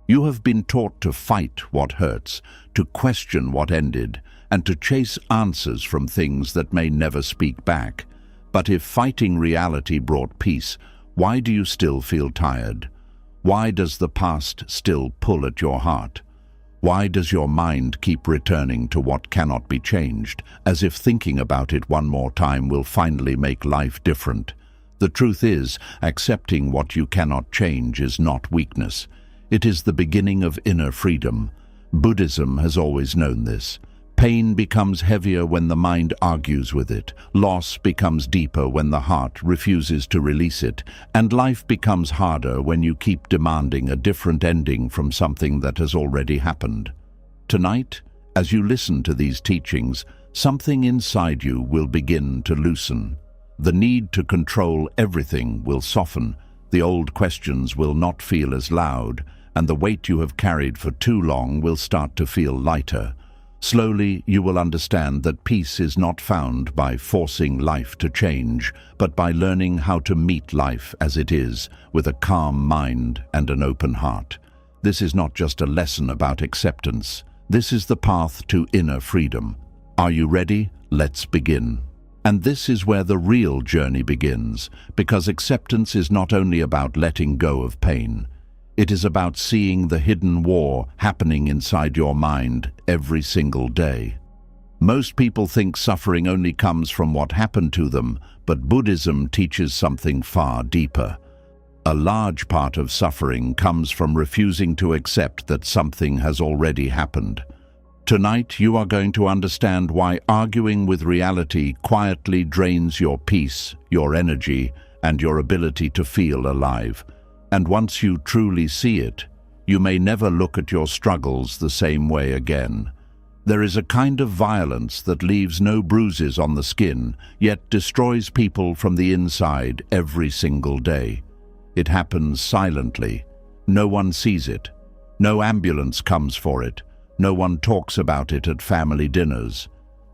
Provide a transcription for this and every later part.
You have been taught to fight what hurts, to question what ended, and to chase answers from things that may never speak back. But if fighting reality brought peace, why do you still feel tired? Why does the past still pull at your heart? Why does your mind keep returning to what cannot be changed, as if thinking about it one more time will finally make life different? The truth is, accepting what you cannot change is not weakness. It is the beginning of inner freedom. Buddhism has always known this. Pain becomes heavier when the mind argues with it. Loss becomes deeper when the heart refuses to release it. And life becomes harder when you keep demanding a different ending from something that has already happened. Tonight, as you listen to these teachings, something inside you will begin to loosen. The need to control everything will soften. The old questions will not feel as loud, and the weight you have carried for too long will start to feel lighter. Slowly, you will understand that peace is not found by forcing life to change, but by learning how to meet life as it is, with a calm mind and an open heart. This is not just a lesson about acceptance. This is the path to inner freedom. Are you ready? Let's begin. And this is where the real journey begins, because acceptance is not only about letting go of pain. It is about seeing the hidden war happening inside your mind every single day. Most people think suffering only comes from what happened to them, but Buddhism teaches something far deeper. A large part of suffering comes from refusing to accept that something has already happened. Tonight, you are going to understand why arguing with reality quietly drains your peace, your energy, and your ability to feel alive. And once you truly see it, you may never look at your struggles the same way again. There is a kind of violence that leaves no bruises on the skin, yet destroys people from the inside every single day. It happens silently. No one sees it. No ambulance comes for it. No one talks about it at family dinners.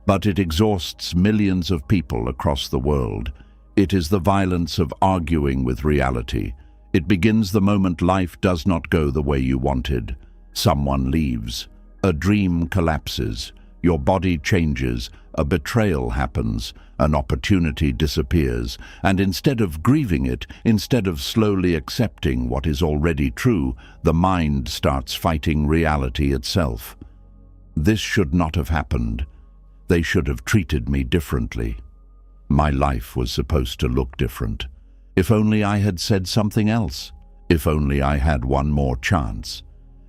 But it exhausts millions of people across the world. It is the violence of arguing with reality. It begins the moment life does not go the way you wanted. Someone leaves. A dream collapses. Your body changes. A betrayal happens. An opportunity disappears. And instead of grieving it, instead of slowly accepting what is already true, the mind starts fighting reality itself. This should not have happened. They should have treated me differently. My life was supposed to look different. If only I had said something else. If only I had one more chance.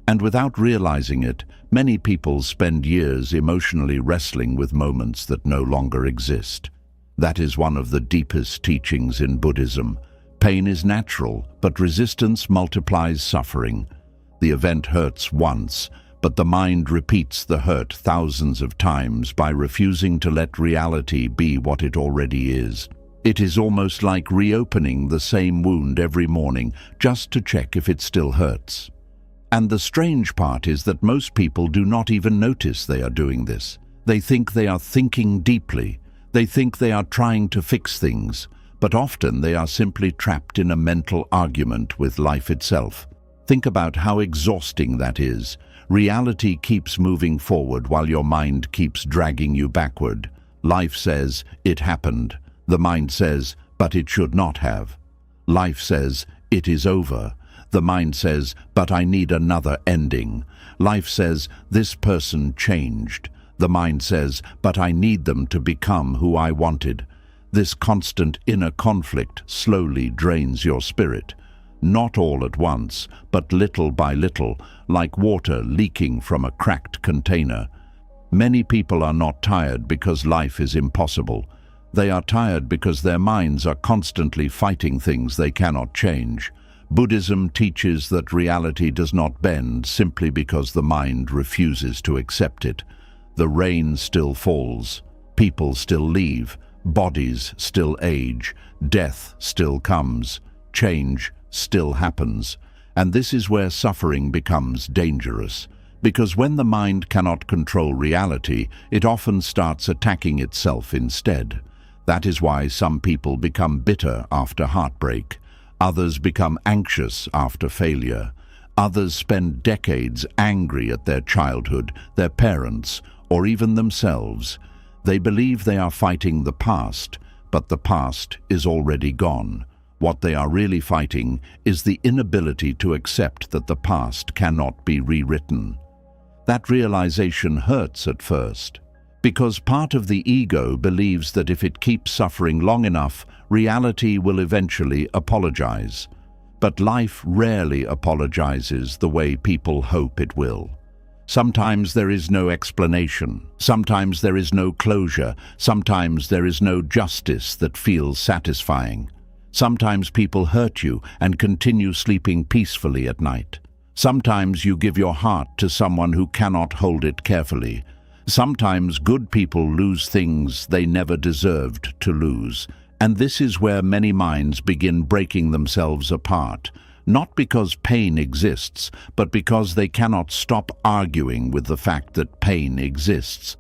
And without realizing it, many people spend years emotionally wrestling with moments that no longer exist. That is one of the deepest teachings in Buddhism. Pain is natural, but resistance multiplies suffering. The event hurts once, but the mind repeats the hurt thousands of times by refusing to let reality be what it already is. It is almost like reopening the same wound every morning just to check if it still hurts. And the strange part is that most people do not even notice they are doing this. They think they are thinking deeply. They think they are trying to fix things, but often they are simply trapped in a mental argument with life itself. Think about how exhausting that is. Reality keeps moving forward while your mind keeps dragging you backward. Life says, "It happened." The mind says, "But it should not have." Life says, "It is over." The mind says, "But I need another ending." Life says, "This person changed." The mind says, "But I need them to become who I wanted." This constant inner conflict slowly drains your spirit. Not all at once, but little by little, like water leaking from a cracked container. Many people are not tired because life is impossible. They are tired because their minds are constantly fighting things they cannot change. Buddhism teaches that reality does not bend simply because the mind refuses to accept it. The rain still falls, people still leave, bodies still age, death still comes, change still happens. And this is where suffering becomes dangerous. Because when the mind cannot control reality, it often starts attacking itself instead. That is why some people become bitter after heartbreak. Others become anxious after failure. Others spend decades angry at their childhood, their parents, or even themselves. They believe they are fighting the past, but the past is already gone. What they are really fighting is the inability to accept that the past cannot be rewritten. That realization hurts at first, because part of the ego believes that if it keeps suffering long enough, reality will eventually apologize. But life rarely apologizes the way people hope it will. Sometimes there is no explanation. Sometimes there is no closure. Sometimes there is no justice that feels satisfying. Sometimes people hurt you and continue sleeping peacefully at night. Sometimes you give your heart to someone who cannot hold it carefully. Sometimes good people lose things they never deserved to lose. And this is where many minds begin breaking themselves apart, not because pain exists, but because they cannot stop arguing with the fact that pain exists.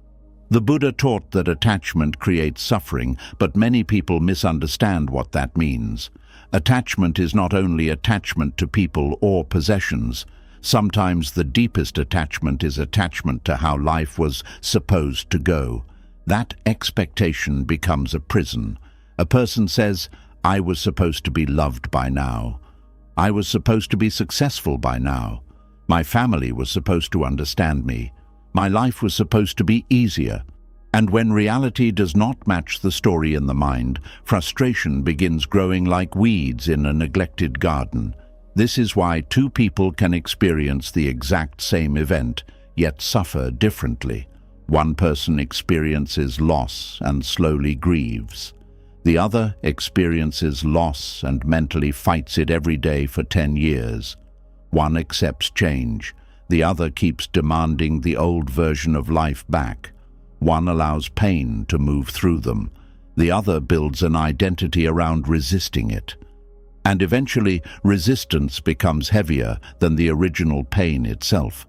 The Buddha taught that attachment creates suffering, but many people misunderstand what that means. Attachment is not only attachment to people or possessions. Sometimes the deepest attachment is attachment to how life was supposed to go. That expectation becomes a prison. A person says, "I was supposed to be loved by now. I was supposed to be successful by now. My family was supposed to understand me. My life was supposed to be easier." And when reality does not match the story in the mind, frustration begins growing like weeds in a neglected garden. This is why two people can experience the exact same event, yet suffer differently. One person experiences loss and slowly grieves. The other experiences loss and mentally fights it every day for 10 years. One accepts change. The other keeps demanding the old version of life back. One allows pain to move through them. The other builds an identity around resisting it. And eventually, resistance becomes heavier than the original pain itself.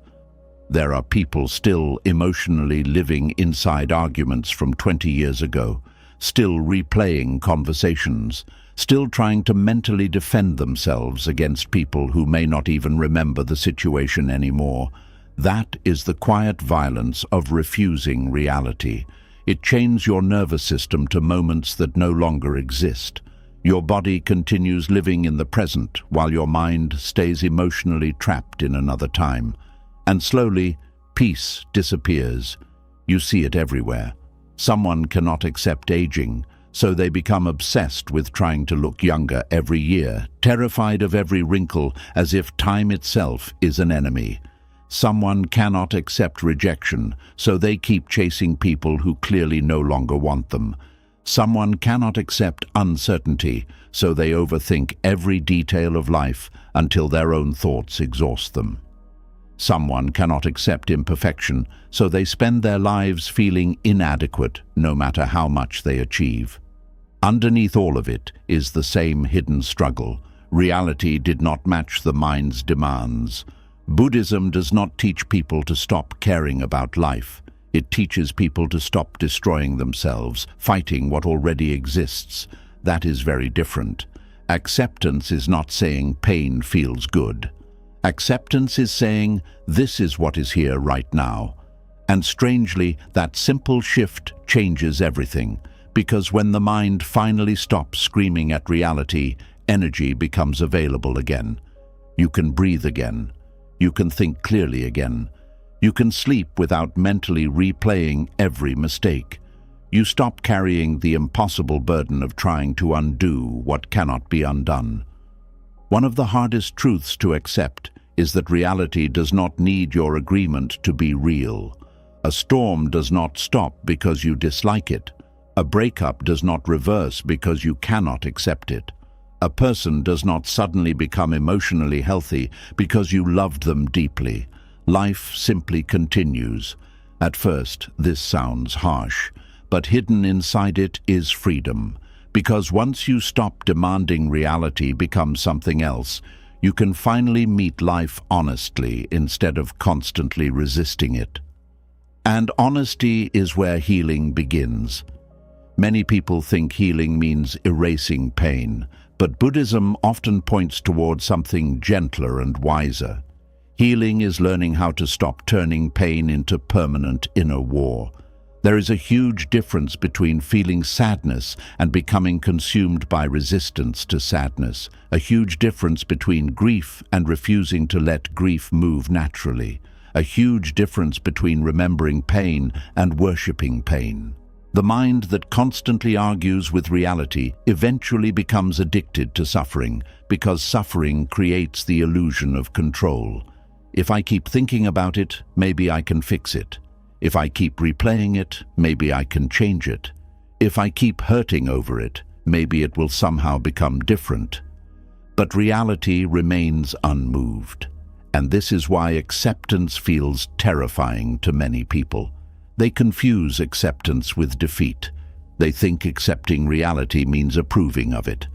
There are people still emotionally living inside arguments from 20 years ago, still replaying conversations, still trying to mentally defend themselves against people who may not even remember the situation anymore. That is the quiet violence of refusing reality. It chains your nervous system to moments that no longer exist. Your body continues living in the present while your mind stays emotionally trapped in another time. And slowly, peace disappears. You see it everywhere. Someone cannot accept aging, so they become obsessed with trying to look younger every year, terrified of every wrinkle as if time itself is an enemy. Someone cannot accept rejection, so they keep chasing people who clearly no longer want them. Someone cannot accept uncertainty, so they overthink every detail of life until their own thoughts exhaust them. Someone cannot accept imperfection, so they spend their lives feeling inadequate no matter how much they achieve. Underneath all of it is the same hidden struggle. Reality did not match the mind's demands. Buddhism does not teach people to stop caring about life. It teaches people to stop destroying themselves, fighting what already exists. That is very different. Acceptance is not saying pain feels good. Acceptance is saying, this is what is here right now. And strangely, that simple shift changes everything, because when the mind finally stops screaming at reality, energy becomes available again. You can breathe again. You can think clearly again. You can sleep without mentally replaying every mistake. You stop carrying the impossible burden of trying to undo what cannot be undone. One of the hardest truths to accept is that reality does not need your agreement to be real. A storm does not stop because you dislike it. A breakup does not reverse because you cannot accept it. A person does not suddenly become emotionally healthy because you loved them deeply. Life simply continues. At first, this sounds harsh, but hidden inside it is freedom. Because once you stop demanding reality become something else, you can finally meet life honestly instead of constantly resisting it. And honesty is where healing begins. Many people think healing means erasing pain, but Buddhism often points toward something gentler and wiser. Healing is learning how to stop turning pain into permanent inner war. There is a huge difference between feeling sadness and becoming consumed by resistance to sadness. A huge difference between grief and refusing to let grief move naturally. A huge difference between remembering pain and worshipping pain. The mind that constantly argues with reality eventually becomes addicted to suffering, because suffering creates the illusion of control. If I keep thinking about it, maybe I can fix it. If I keep replaying it, maybe I can change it. If I keep hurting over it, maybe it will somehow become different. But reality remains unmoved. And this is why acceptance feels terrifying to many people. They confuse acceptance with defeat. They think accepting reality means approving of it.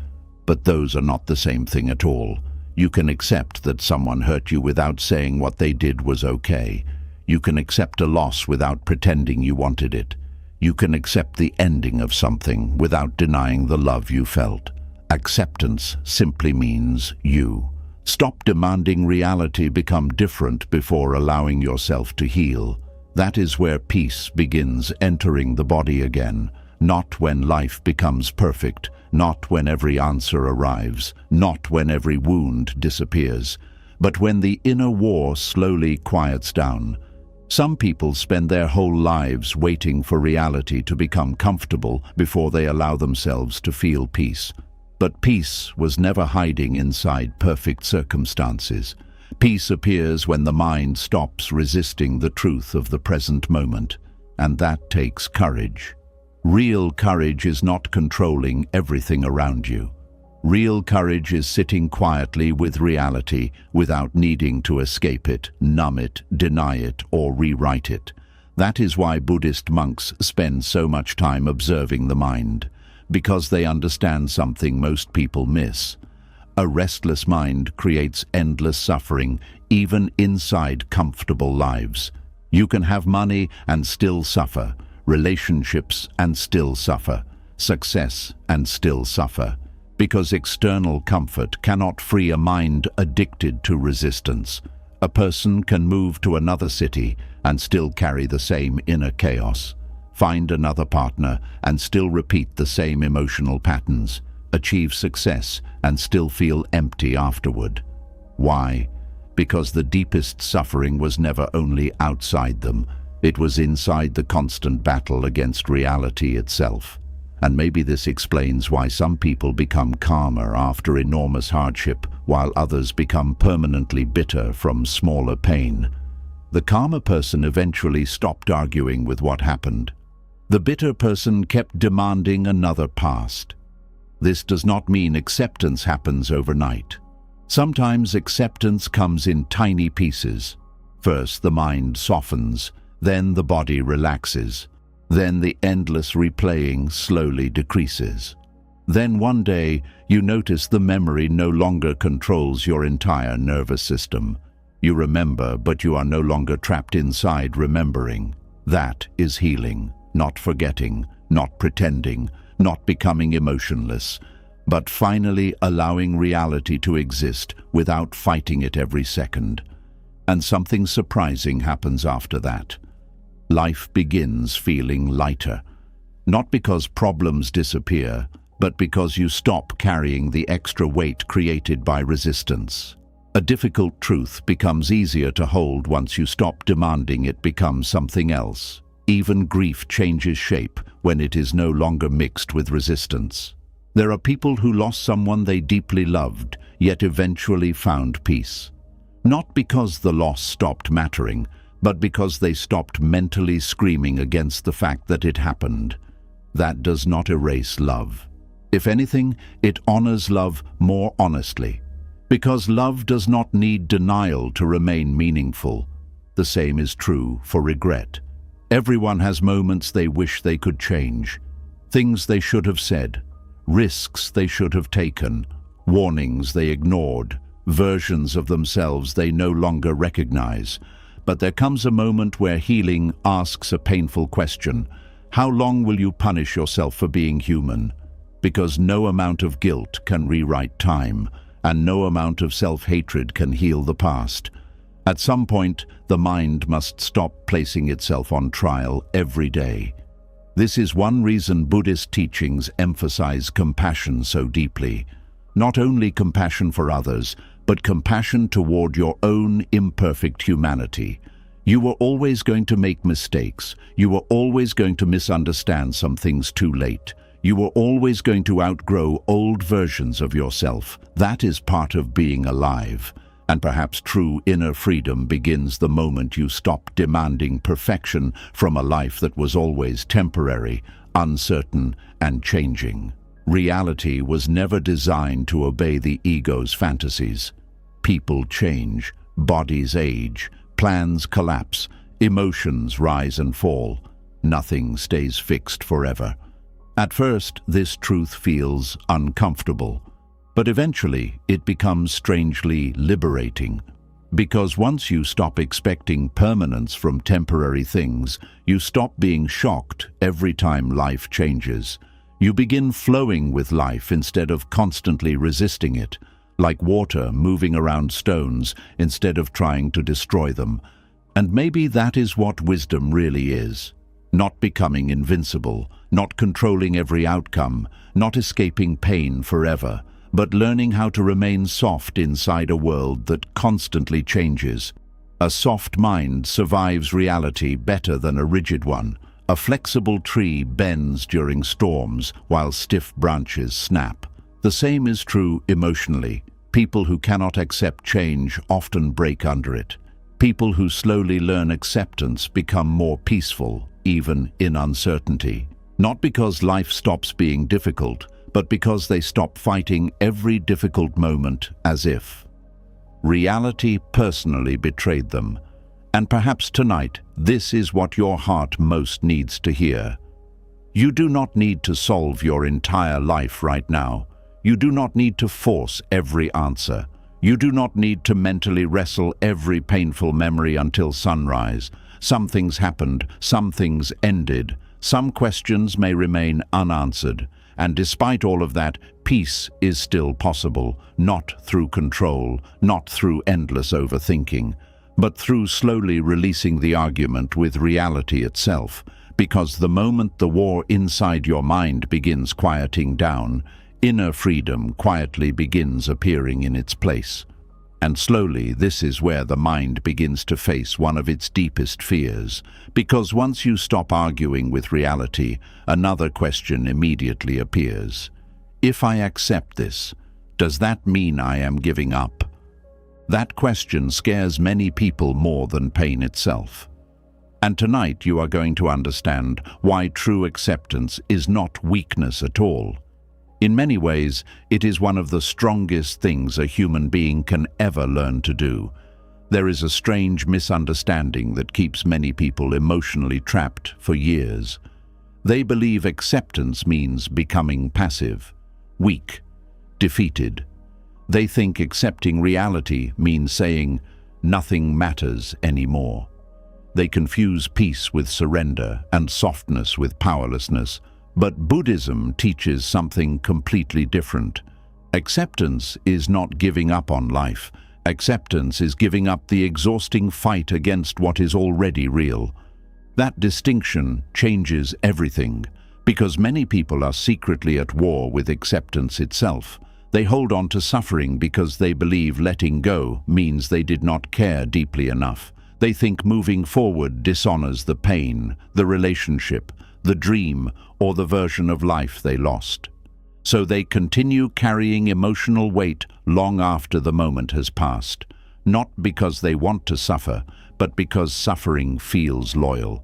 But those are not the same thing at all. You can accept that someone hurt you without saying what they did was okay. You can accept a loss without pretending you wanted it. You can accept the ending of something without denying the love you felt. Acceptance simply means you. Stop demanding reality become different before allowing yourself to heal. That is where peace begins entering the body again. Not when life becomes perfect, not when every answer arrives, not when every wound disappears, but when the inner war slowly quiets down. Some people spend their whole lives waiting for reality to become comfortable before they allow themselves to feel peace. But peace was never hiding inside perfect circumstances. Peace appears when the mind stops resisting the truth of the present moment, and that takes courage. Real courage is not controlling everything around you. Real courage is sitting quietly with reality without needing to escape it, numb it, deny it, or rewrite it. That is why Buddhist monks spend so much time observing the mind, because they understand something most people miss. A restless mind creates endless suffering, even inside comfortable lives. You can have money and still suffer, relationships and still suffer, success and still suffer. Because external comfort cannot free a mind addicted to resistance. A person can move to another city and still carry the same inner chaos. Find another partner and still repeat the same emotional patterns. Achieve success and still feel empty afterward. Why? Because the deepest suffering was never only outside them. It was inside the constant battle against reality itself. And maybe this explains why some people become calmer after enormous hardship, while others become permanently bitter from smaller pain. The calmer person eventually stopped arguing with what happened. The bitter person kept demanding another past. This does not mean acceptance happens overnight. Sometimes acceptance comes in tiny pieces. First, the mind softens, then the body relaxes. Then the endless replaying slowly decreases. Then one day, you notice the memory no longer controls your entire nervous system. You remember, but you are no longer trapped inside remembering. That is healing, not forgetting, not pretending, not becoming emotionless, but finally allowing reality to exist without fighting it every second. And something surprising happens after that. Life begins feeling lighter, not because problems disappear, but because you stop carrying the extra weight created by resistance. A difficult truth becomes easier to hold once you stop demanding it become something else. Even grief changes shape when it is no longer mixed with resistance. There are people who lost someone they deeply loved, yet eventually found peace. Not because the loss stopped mattering, but because they stopped mentally screaming against the fact that it happened. That does not erase love. If anything, it honors love more honestly. Because love does not need denial to remain meaningful. The same is true for regret. Everyone has moments they wish they could change. Things they should have said. Risks they should have taken. Warnings they ignored. Versions of themselves they no longer recognize. But there comes a moment where healing asks a painful question. How long will you punish yourself for being human? Because no amount of guilt can rewrite time, and no amount of self-hatred can heal the past. At some point, the mind must stop placing itself on trial every day. This is one reason Buddhist teachings emphasize compassion so deeply. Not only compassion for others, but compassion toward your own imperfect humanity. You were always going to make mistakes. You were always going to misunderstand some things too late. You were always going to outgrow old versions of yourself. That is part of being alive. And perhaps true inner freedom begins the moment you stop demanding perfection from a life that was always temporary, uncertain, and changing. Reality was never designed to obey the ego's fantasies. People change, bodies age, plans collapse, emotions rise and fall. Nothing stays fixed forever. At first, this truth feels uncomfortable, but eventually it becomes strangely liberating. Because once you stop expecting permanence from temporary things, you stop being shocked every time life changes. You begin flowing with life instead of constantly resisting it, like water moving around stones instead of trying to destroy them. And maybe that is what wisdom really is. Not becoming invincible, not controlling every outcome, not escaping pain forever, but learning how to remain soft inside a world that constantly changes. A soft mind survives reality better than a rigid one. A flexible tree bends during storms while stiff branches snap. The same is true emotionally. People who cannot accept change often break under it. People who slowly learn acceptance become more peaceful, even in uncertainty. Not because life stops being difficult, but because they stop fighting every difficult moment as if reality personally betrayed them. And perhaps tonight, this is what your heart most needs to hear. You do not need to solve your entire life right now. You do not need to force every answer. You do not need to mentally wrestle every painful memory until sunrise. Some things happened, some things ended. Some questions may remain unanswered. And despite all of that, peace is still possible, not through control, not through endless overthinking, but through slowly releasing the argument with reality itself. Because the moment the war inside your mind begins quieting down, inner freedom quietly begins appearing in its place. And slowly, this is where the mind begins to face one of its deepest fears. Because once you stop arguing with reality, another question immediately appears. If I accept this, does that mean I am giving up? That question scares many people more than pain itself. And tonight you are going to understand why true acceptance is not weakness at all. In many ways, it is one of the strongest things a human being can ever learn to do. There is a strange misunderstanding that keeps many people emotionally trapped for years. They believe acceptance means becoming passive, weak, defeated. They think accepting reality means saying, "Nothing matters anymore." They confuse peace with surrender and softness with powerlessness. But Buddhism teaches something completely different. Acceptance is not giving up on life. Acceptance is giving up the exhausting fight against what is already real. That distinction changes everything, because many people are secretly at war with acceptance itself. They hold on to suffering because they believe letting go means they did not care deeply enough. They think moving forward dishonors the pain, the relationship, the dream, or the version of life they lost. So they continue carrying emotional weight long after the moment has passed, not because they want to suffer, but because suffering feels loyal.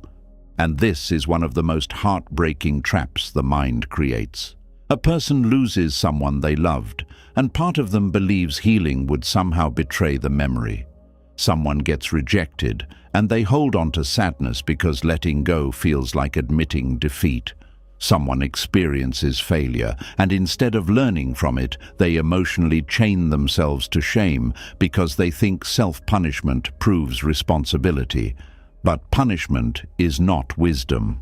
And this is one of the most heartbreaking traps the mind creates. A person loses someone they loved, and part of them believes healing would somehow betray the memory. Someone gets rejected, and they hold on to sadness because letting go feels like admitting defeat. Someone experiences failure, and instead of learning from it, they emotionally chain themselves to shame because they think self-punishment proves responsibility. But punishment is not wisdom,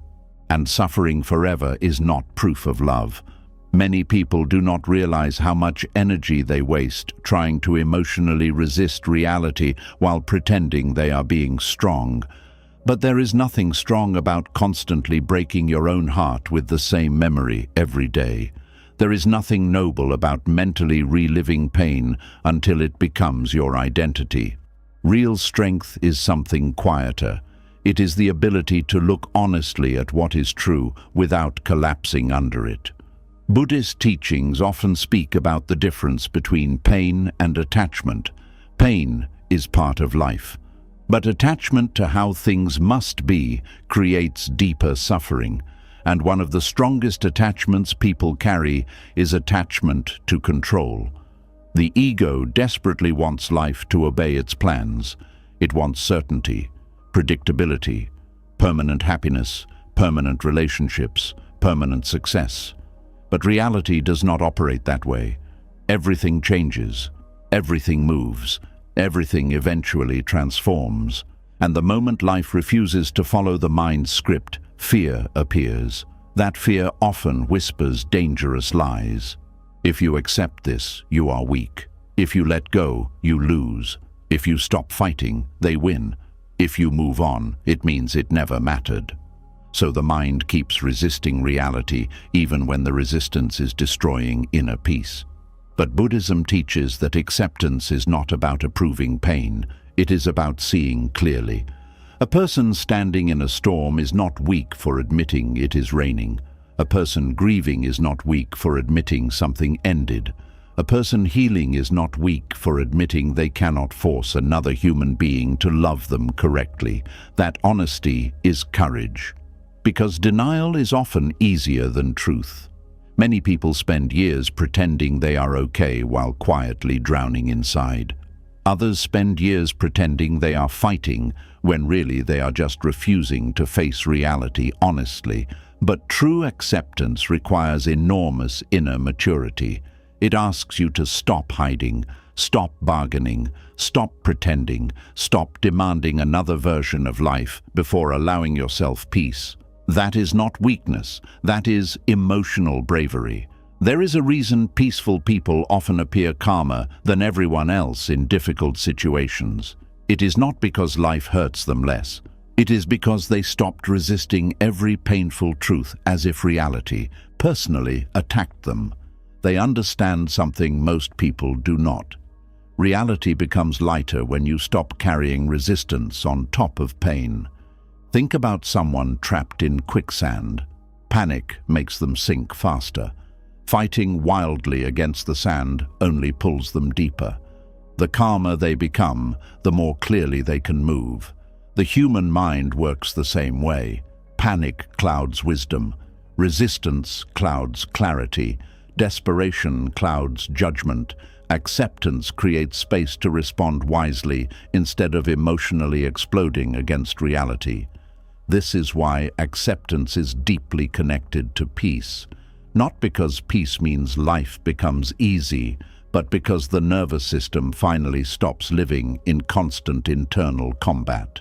and suffering forever is not proof of love. Many people do not realize how much energy they waste trying to emotionally resist reality while pretending they are being strong. But there is nothing strong about constantly breaking your own heart with the same memory every day. There is nothing noble about mentally reliving pain until it becomes your identity. Real strength is something quieter. It is the ability to look honestly at what is true without collapsing under it. Buddhist teachings often speak about the difference between pain and attachment. Pain is part of life, but attachment to how things must be creates deeper suffering. And one of the strongest attachments people carry is attachment to control. The ego desperately wants life to obey its plans. It wants certainty, predictability, permanent happiness, permanent relationships, permanent success. But reality does not operate that way. Everything changes, everything moves, everything eventually transforms. And the moment life refuses to follow the mind's script, fear appears. That fear often whispers dangerous lies. If you accept this, you are weak. If you let go, you lose. If you stop fighting, they win. If you move on, it means it never mattered. So the mind keeps resisting reality even when the resistance is destroying inner peace. But Buddhism teaches that acceptance is not about approving pain. It is about seeing clearly. A person standing in a storm is not weak for admitting it is raining. A person grieving is not weak for admitting something ended. A person healing is not weak for admitting they cannot force another human being to love them correctly. That honesty is courage. Because denial is often easier than truth. Many people spend years pretending they are okay while quietly drowning inside. Others spend years pretending they are fighting when really they are just refusing to face reality honestly. But true acceptance requires enormous inner maturity. It asks you to stop hiding, stop bargaining, stop pretending, stop demanding another version of life before allowing yourself peace. That is not weakness, that is emotional bravery. There is a reason peaceful people often appear calmer than everyone else in difficult situations. It is not because life hurts them less. It is because they stopped resisting every painful truth as if reality personally attacked them. They understand something most people do not. Reality becomes lighter when you stop carrying resistance on top of pain. Think about someone trapped in quicksand. Panic makes them sink faster. Fighting wildly against the sand only pulls them deeper. The calmer they become, the more clearly they can move. The human mind works the same way. Panic clouds wisdom. Resistance clouds clarity. Desperation clouds judgment. Acceptance creates space to respond wisely instead of emotionally exploding against reality. This is why acceptance is deeply connected to peace. Not because peace means life becomes easy, but because the nervous system finally stops living in constant internal combat.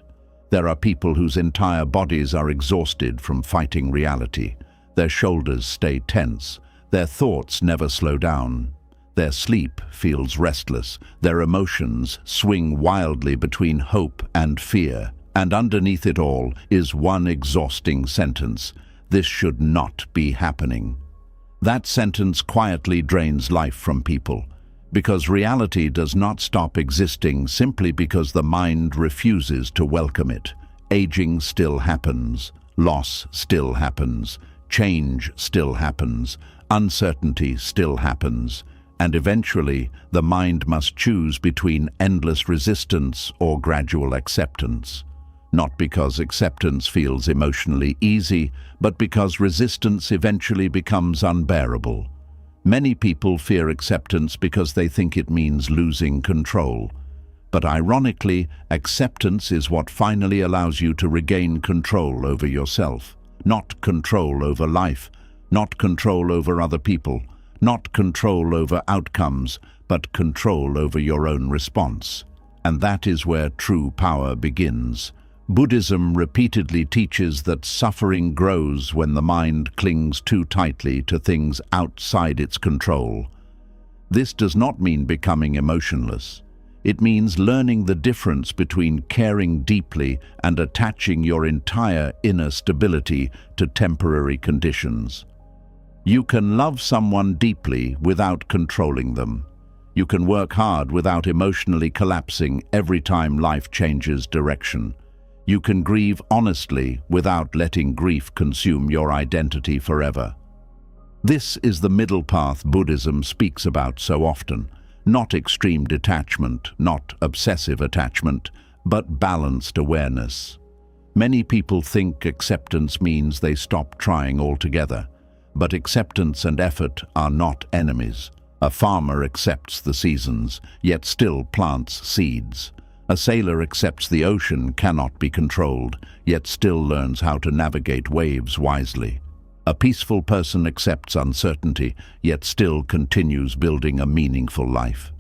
There are people whose entire bodies are exhausted from fighting reality. Their shoulders stay tense. Their thoughts never slow down. Their sleep feels restless. Their emotions swing wildly between hope and fear. And underneath it all is one exhausting sentence: this should not be happening. That sentence quietly drains life from people, because reality does not stop existing simply because the mind refuses to welcome it. Aging still happens, loss still happens, change still happens, uncertainty still happens, and eventually the mind must choose between endless resistance or gradual acceptance. Not because acceptance feels emotionally easy, but because resistance eventually becomes unbearable. Many people fear acceptance because they think it means losing control. But ironically, acceptance is what finally allows you to regain control over yourself. Not control over life, not control over other people, not control over outcomes, but control over your own response. And that is where true power begins. Buddhism repeatedly teaches that suffering grows when the mind clings too tightly to things outside its control. This does not mean becoming emotionless. It means learning the difference between caring deeply and attaching your entire inner stability to temporary conditions. You can love someone deeply without controlling them. You can work hard without emotionally collapsing every time life changes direction. You can grieve honestly without letting grief consume your identity forever. This is the middle path Buddhism speaks about so often. Not extreme detachment, not obsessive attachment, but balanced awareness. Many people think acceptance means they stop trying altogether, but acceptance and effort are not enemies. A farmer accepts the seasons, yet still plants seeds. A sailor accepts the ocean cannot be controlled, yet still learns how to navigate waves wisely. A peaceful person accepts uncertainty, yet still continues building a meaningful life.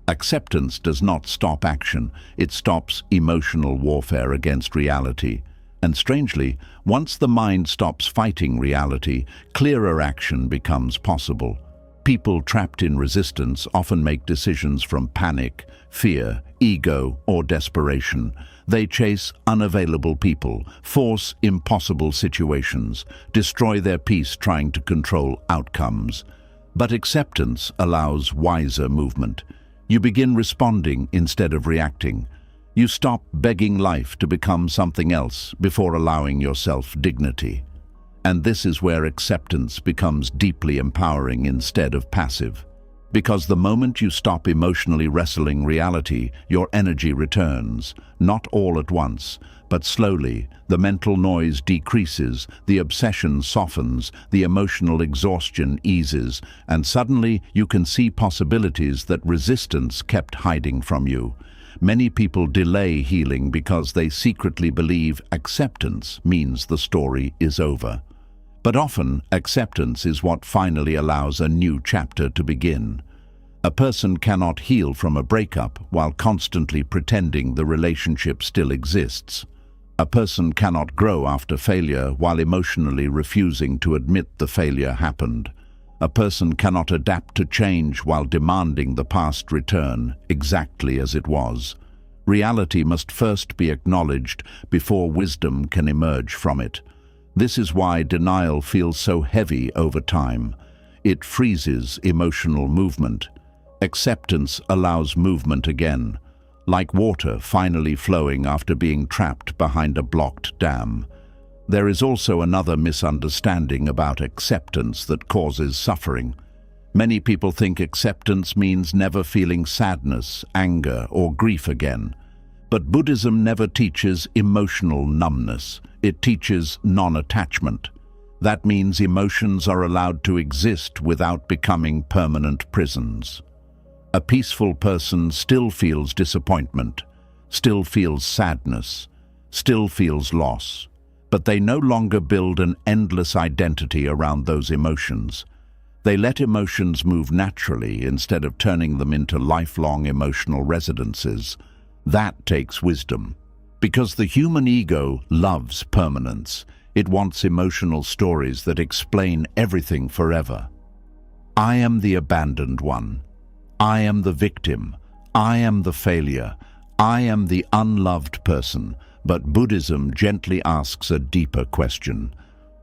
Acceptance does not stop action, it stops emotional warfare against reality. And strangely, once the mind stops fighting reality, clearer action becomes possible. People trapped in resistance often make decisions from panic, fear, ego, or desperation. They chase unavailable people, force impossible situations, destroy their peace trying to control outcomes. But acceptance allows wiser movement. You begin responding instead of reacting. You stop begging life to become something else before allowing yourself dignity. And this is where acceptance becomes deeply empowering instead of passive. Because the moment you stop emotionally wrestling reality, your energy returns, not all at once, but slowly. The mental noise decreases, the obsession softens, the emotional exhaustion eases, and suddenly you can see possibilities that resistance kept hiding from you. Many people delay healing because they secretly believe acceptance means the story is over. But often, acceptance is what finally allows a new chapter to begin. A person cannot heal from a breakup while constantly pretending the relationship still exists. A person cannot grow after failure while emotionally refusing to admit the failure happened. A person cannot adapt to change while demanding the past return exactly as it was. Reality must first be acknowledged before wisdom can emerge from it. This is why denial feels so heavy over time. It freezes emotional movement. Acceptance allows movement again, like water finally flowing after being trapped behind a blocked dam. There is also another misunderstanding about acceptance that causes suffering. Many people think acceptance means never feeling sadness, anger, or grief again. But Buddhism never teaches emotional numbness. It teaches non-attachment. That means emotions are allowed to exist without becoming permanent prisons. A peaceful person still feels disappointment, still feels sadness, still feels loss, but they no longer build an endless identity around those emotions. They let emotions move naturally instead of turning them into lifelong emotional residences. That takes wisdom. Because the human ego loves permanence. It wants emotional stories that explain everything forever. I am the abandoned one. I am the victim. I am the failure. I am the unloved person. But Buddhism gently asks a deeper question.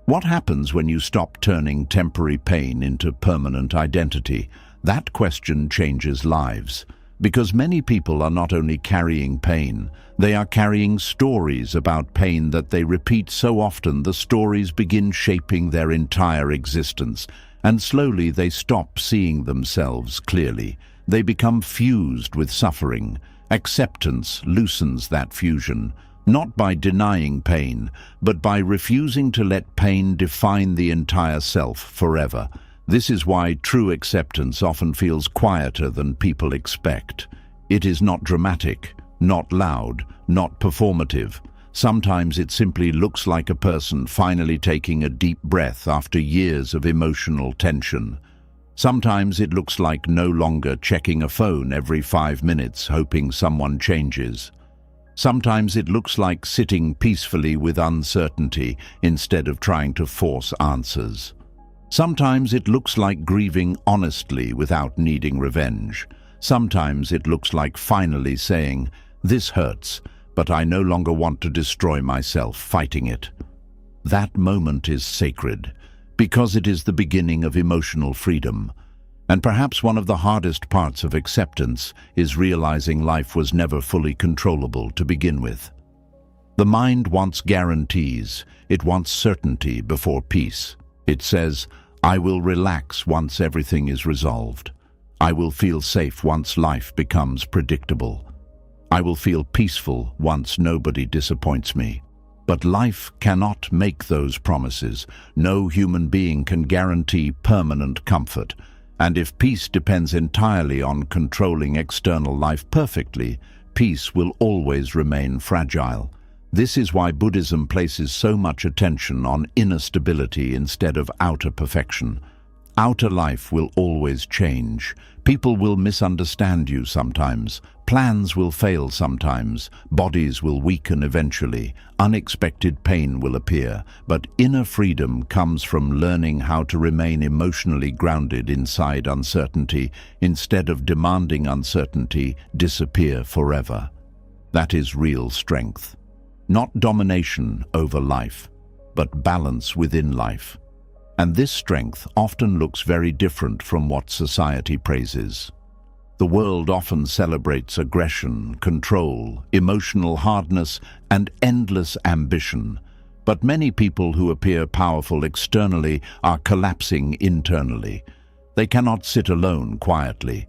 What happens when you stop turning temporary pain into permanent identity? That question changes lives. Because many people are not only carrying pain, they are carrying stories about pain that they repeat so often the stories begin shaping their entire existence, and slowly they stop seeing themselves clearly. They become fused with suffering. Acceptance loosens that fusion, not by denying pain, but by refusing to let pain define the entire self forever. This is why true acceptance often feels quieter than people expect. It is not dramatic, not loud, not performative. Sometimes it simply looks like a person finally taking a deep breath after years of emotional tension. Sometimes it looks like no longer checking a phone every 5 minutes hoping someone changes. Sometimes it looks like sitting peacefully with uncertainty instead of trying to force answers. Sometimes it looks like grieving honestly without needing revenge. Sometimes it looks like finally saying, "This hurts, but I no longer want to destroy myself fighting it." That moment is sacred, because it is the beginning of emotional freedom. And perhaps one of the hardest parts of acceptance is realizing life was never fully controllable to begin with. The mind wants guarantees. It wants certainty before peace. It says, "I will relax once everything is resolved. I will feel safe once life becomes predictable. I will feel peaceful once nobody disappoints me." But life cannot make those promises. No human being can guarantee permanent comfort. And if peace depends entirely on controlling external life perfectly, peace will always remain fragile. This is why Buddhism places so much attention on inner stability instead of outer perfection. Outer life will always change. People will misunderstand you sometimes. Plans will fail sometimes. Bodies will weaken eventually. Unexpected pain will appear. But inner freedom comes from learning how to remain emotionally grounded inside uncertainty instead of demanding uncertainty disappear forever. That is real strength. Not domination over life, but balance within life. And this strength often looks very different from what society praises. The world often celebrates aggression, control, emotional hardness, and endless ambition. But many people who appear powerful externally are collapsing internally. They cannot sit alone quietly.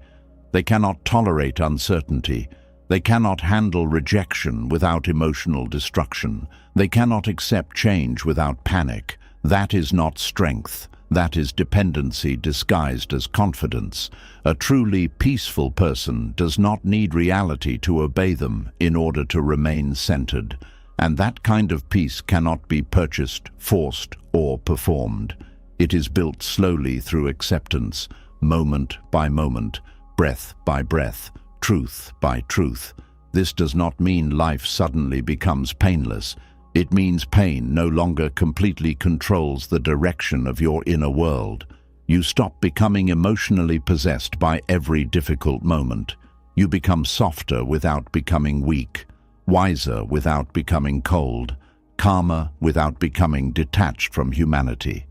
They cannot tolerate uncertainty. They cannot handle rejection without emotional destruction. They cannot accept change without panic. That is not strength. That is dependency disguised as confidence. A truly peaceful person does not need reality to obey them in order to remain centered. And that kind of peace cannot be purchased, forced, or performed. It is built slowly through acceptance, moment by moment, breath by breath, truth by truth. This does not mean life suddenly becomes painless. It means pain no longer completely controls the direction of your inner world. You stop becoming emotionally possessed by every difficult moment. You become softer without becoming weak, wiser without becoming cold, calmer without becoming detached from humanity.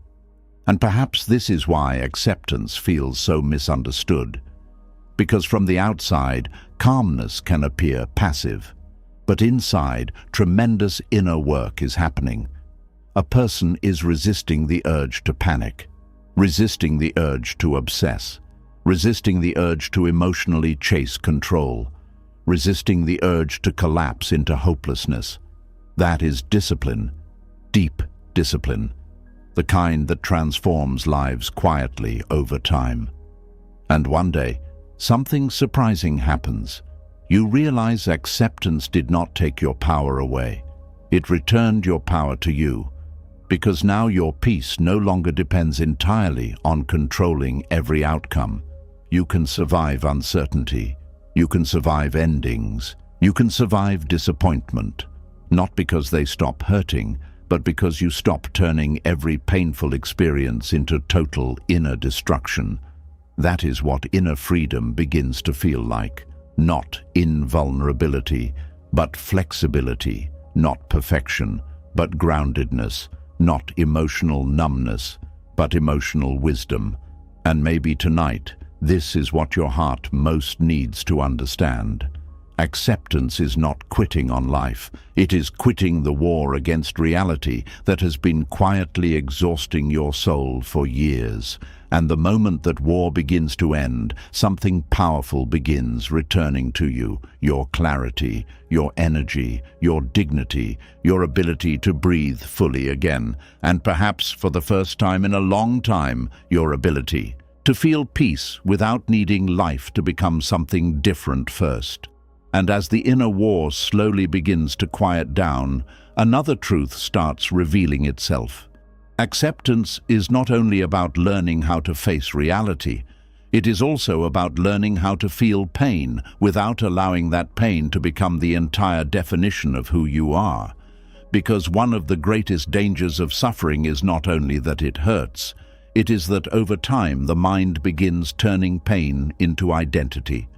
And perhaps this is why acceptance feels so misunderstood. Because from the outside, calmness can appear passive. But inside, tremendous inner work is happening. A person is resisting the urge to panic, resisting the urge to obsess, resisting the urge to emotionally chase control, resisting the urge to collapse into hopelessness. That is discipline, deep discipline, the kind that transforms lives quietly over time. And one day, something surprising happens. You realize acceptance did not take your power away. It returned your power to you, because now your peace no longer depends entirely on controlling every outcome. You can survive uncertainty. You can survive endings. You can survive disappointment, not because they stop hurting, but because you stop turning every painful experience into total inner destruction. That is what inner freedom begins to feel like. Not invulnerability, but flexibility, not perfection, but groundedness, not emotional numbness, but emotional wisdom. And maybe tonight, this is what your heart most needs to understand. Acceptance is not quitting on life. It is quitting the war against reality that has been quietly exhausting your soul for years. And the moment that war begins to end, something powerful begins returning to you. Your clarity, your energy, your dignity, your ability to breathe fully again. And perhaps for the first time in a long time, your ability to feel peace without needing life to become something different first. And as the inner war slowly begins to quiet down, another truth starts revealing itself. Acceptance is not only about learning how to face reality, It is also about learning how to feel pain without allowing that pain to become the entire definition of who you are. Because one of the greatest dangers of suffering is not only that it hurts, it is that over time the mind begins turning pain into identity.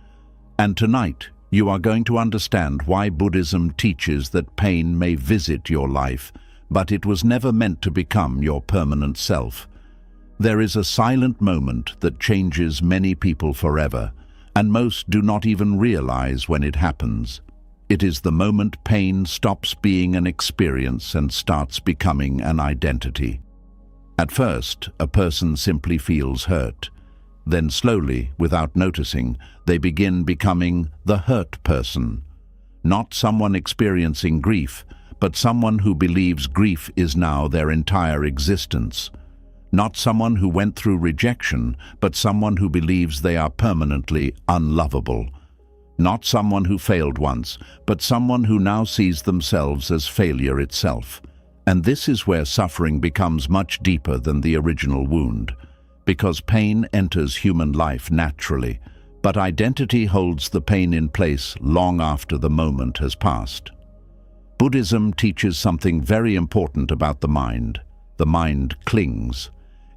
And tonight, you are going to understand why Buddhism teaches that pain may visit your life, but it was never meant to become your permanent self. There is a silent moment that changes many people forever, and most do not even realize when it happens. It is the moment pain stops being an experience and starts becoming an identity. At first, a person simply feels hurt. Then slowly, without noticing, they begin becoming the hurt person. Not someone experiencing grief, but someone who believes grief is now their entire existence. Not someone who went through rejection, but someone who believes they are permanently unlovable. Not someone who failed once, but someone who now sees themselves as failure itself. And this is where suffering becomes much deeper than the original wound. Because pain enters human life naturally, but identity holds the pain in place long after the moment has passed. Buddhism teaches something very important about the mind. The mind clings.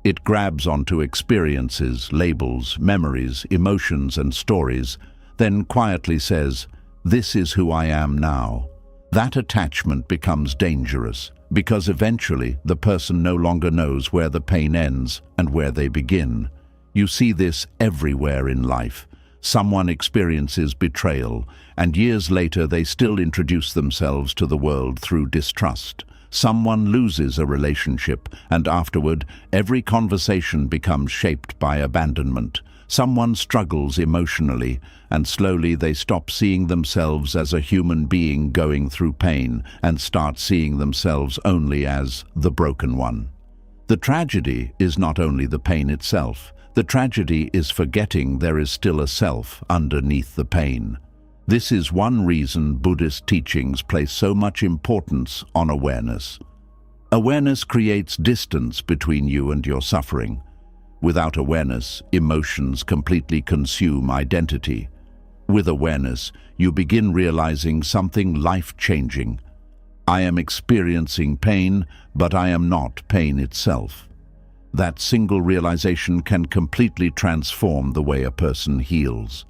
It grabs onto experiences, labels, memories, emotions, and stories, then quietly says, "This is who I am now." That attachment becomes dangerous, because eventually the person no longer knows where the pain ends and where they begin. You see this everywhere in life. Someone experiences betrayal, and years later they still introduce themselves to the world through distrust. Someone loses a relationship, and afterward, every conversation becomes shaped by abandonment. Someone struggles emotionally, and slowly they stop seeing themselves as a human being going through pain and start seeing themselves only as the broken one. The tragedy is not only the pain itself. The tragedy is forgetting there is still a self underneath the pain. This is one reason Buddhist teachings place so much importance on awareness. Awareness creates distance between you and your suffering. Without awareness, emotions completely consume identity. With awareness, you begin realizing something life-changing. I am experiencing pain, but I am not pain itself. That single realization can completely transform the way a person heals.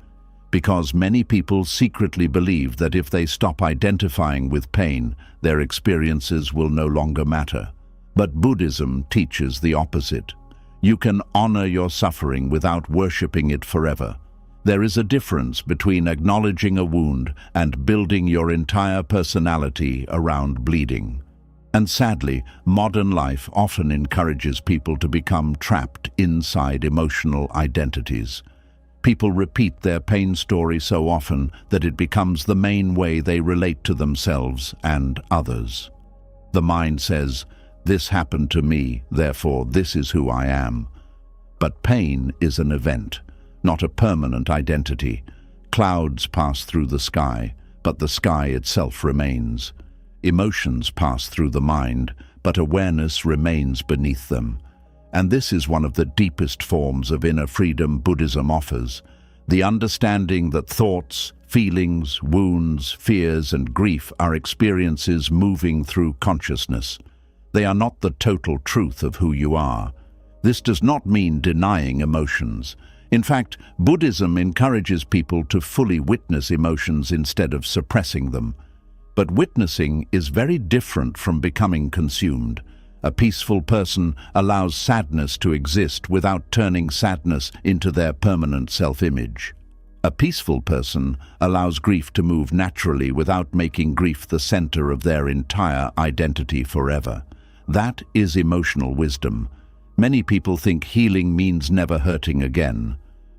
Because many people secretly believe that if they stop identifying with pain, their experiences will no longer matter. But Buddhism teaches the opposite. You can honor your suffering without worshipping it forever. There is a difference between acknowledging a wound and building your entire personality around bleeding. And sadly, modern life often encourages people to become trapped inside emotional identities. People repeat their pain story so often that it becomes the main way they relate to themselves and others. The mind says, "This happened to me, therefore this is who I am." But pain is an event, not a permanent identity. Clouds pass through the sky, but the sky itself remains. Emotions pass through the mind, but awareness remains beneath them. And this is one of the deepest forms of inner freedom Buddhism offers. The understanding that thoughts, feelings, wounds, fears, and grief are experiences moving through consciousness. They are not the total truth of who you are. This does not mean denying emotions. In fact, Buddhism encourages people to fully witness emotions instead of suppressing them. But witnessing is very different from becoming consumed. A peaceful person allows sadness to exist without turning sadness into their permanent self-image. A peaceful person allows grief to move naturally without making grief the center of their entire identity forever. That is emotional wisdom. Many people think healing means never hurting again.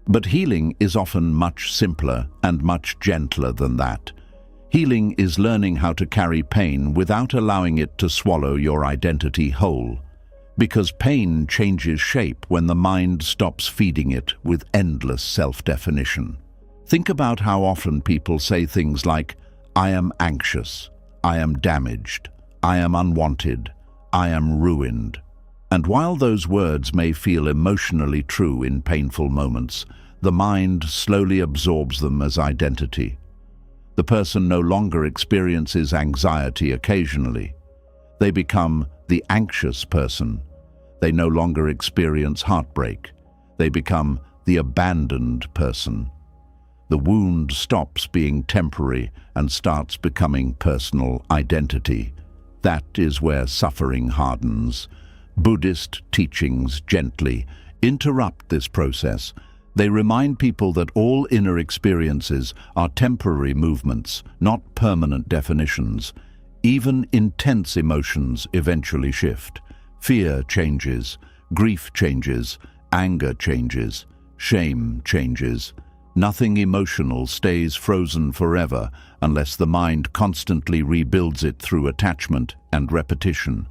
But healing is often much simpler and much gentler than that. Healing is learning how to carry pain without allowing it to swallow your identity whole. Because pain changes shape when the mind stops feeding it with endless self-definition. Think about how often people say things like, "I am anxious, I am damaged, I am unwanted, I am ruined." And while those words may feel emotionally true in painful moments, the mind slowly absorbs them as identity. The person no longer experiences anxiety occasionally. They become the anxious person. They no longer experience heartbreak. They become the abandoned person. The wound stops being temporary and starts becoming personal identity. That is where suffering hardens. Buddhist teachings gently interrupt this process. They remind people that all inner experiences are temporary movements, not permanent definitions. Even intense emotions eventually shift. Fear changes, grief changes, anger changes, shame changes. Nothing emotional stays frozen forever unless the mind constantly rebuilds it through attachment and repetition.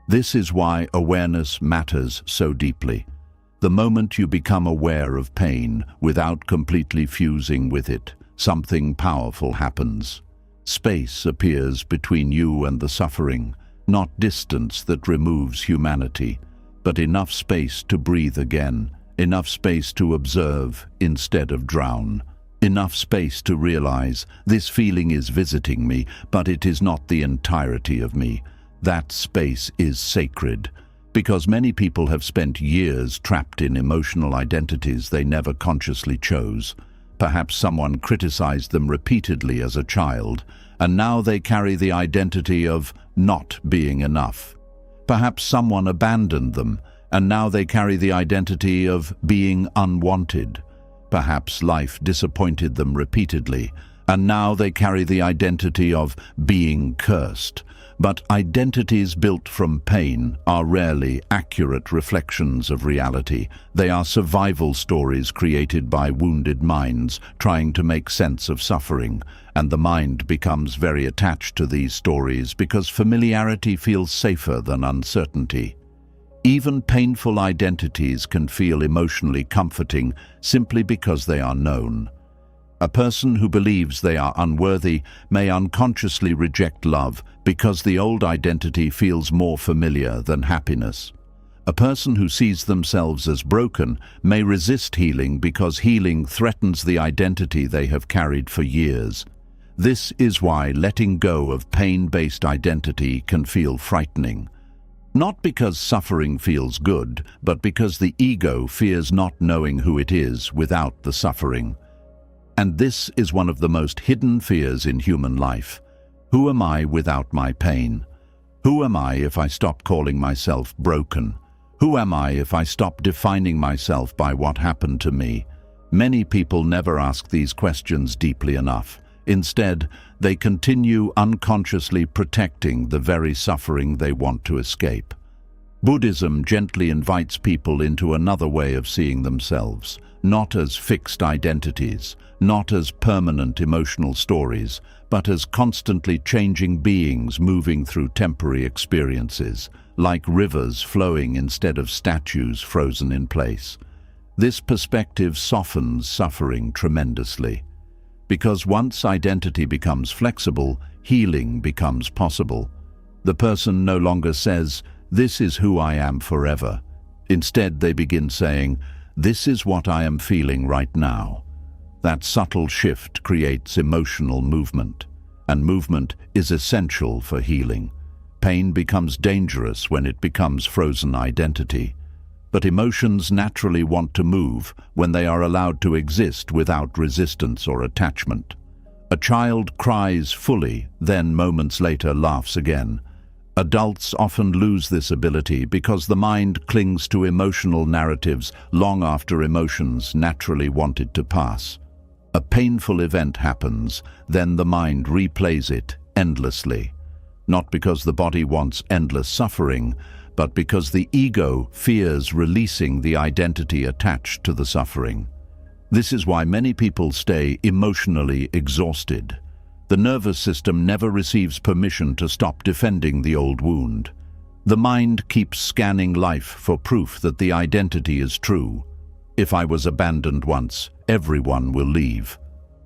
This is why awareness matters so deeply. The moment you become aware of pain without completely fusing with it, something powerful happens. Space appears between you and the suffering, not distance that removes humanity, but enough space to breathe again, enough space to observe instead of drown, enough space to realize this feeling is visiting me, but it is not the entirety of me. That space is sacred, because many people have spent years trapped in emotional identities they never consciously chose. Perhaps someone criticized them repeatedly as a child, and now they carry the identity of not being enough. Perhaps someone abandoned them, and now they carry the identity of being unwanted. Perhaps life disappointed them repeatedly, and now they carry the identity of being cursed. But identities built from pain are rarely accurate reflections of reality. They are survival stories created by wounded minds trying to make sense of suffering, and the mind becomes very attached to these stories because familiarity feels safer than uncertainty. Even painful identities can feel emotionally comforting simply because they are known. A person who believes they are unworthy may unconsciously reject love because the old identity feels more familiar than happiness. A person who sees themselves as broken may resist healing because healing threatens the identity they have carried for years. This is why letting go of pain-based identity can feel frightening. Not because suffering feels good, but because the ego fears not knowing who it is without the suffering. And this is one of the most hidden fears in human life. Who am I without my pain? Who am I if I stop calling myself broken? Who am I if I stop defining myself by what happened to me? Many people never ask these questions deeply enough. Instead, they continue unconsciously protecting the very suffering they want to escape. Buddhism gently invites people into another way of seeing themselves, not as fixed identities, not as permanent emotional stories, but as constantly changing beings moving through temporary experiences, like rivers flowing instead of statues frozen in place. This perspective softens suffering tremendously. Because once identity becomes flexible, healing becomes possible. The person no longer says, "This is who I am forever." Instead, they begin saying, "This is what I am feeling right now." That subtle shift creates emotional movement, and movement is essential for healing. Pain becomes dangerous when it becomes frozen identity. But emotions naturally want to move when they are allowed to exist without resistance or attachment. A child cries fully, then moments later laughs again. Adults often lose this ability because the mind clings to emotional narratives long after emotions naturally wanted to pass. A painful event happens, then the mind replays it endlessly. Not because the body wants endless suffering, but because the ego fears releasing the identity attached to the suffering. This is why many people stay emotionally exhausted. The nervous system never receives permission to stop defending the old wound. The mind keeps scanning life for proof that the identity is true. If I was abandoned once, everyone will leave.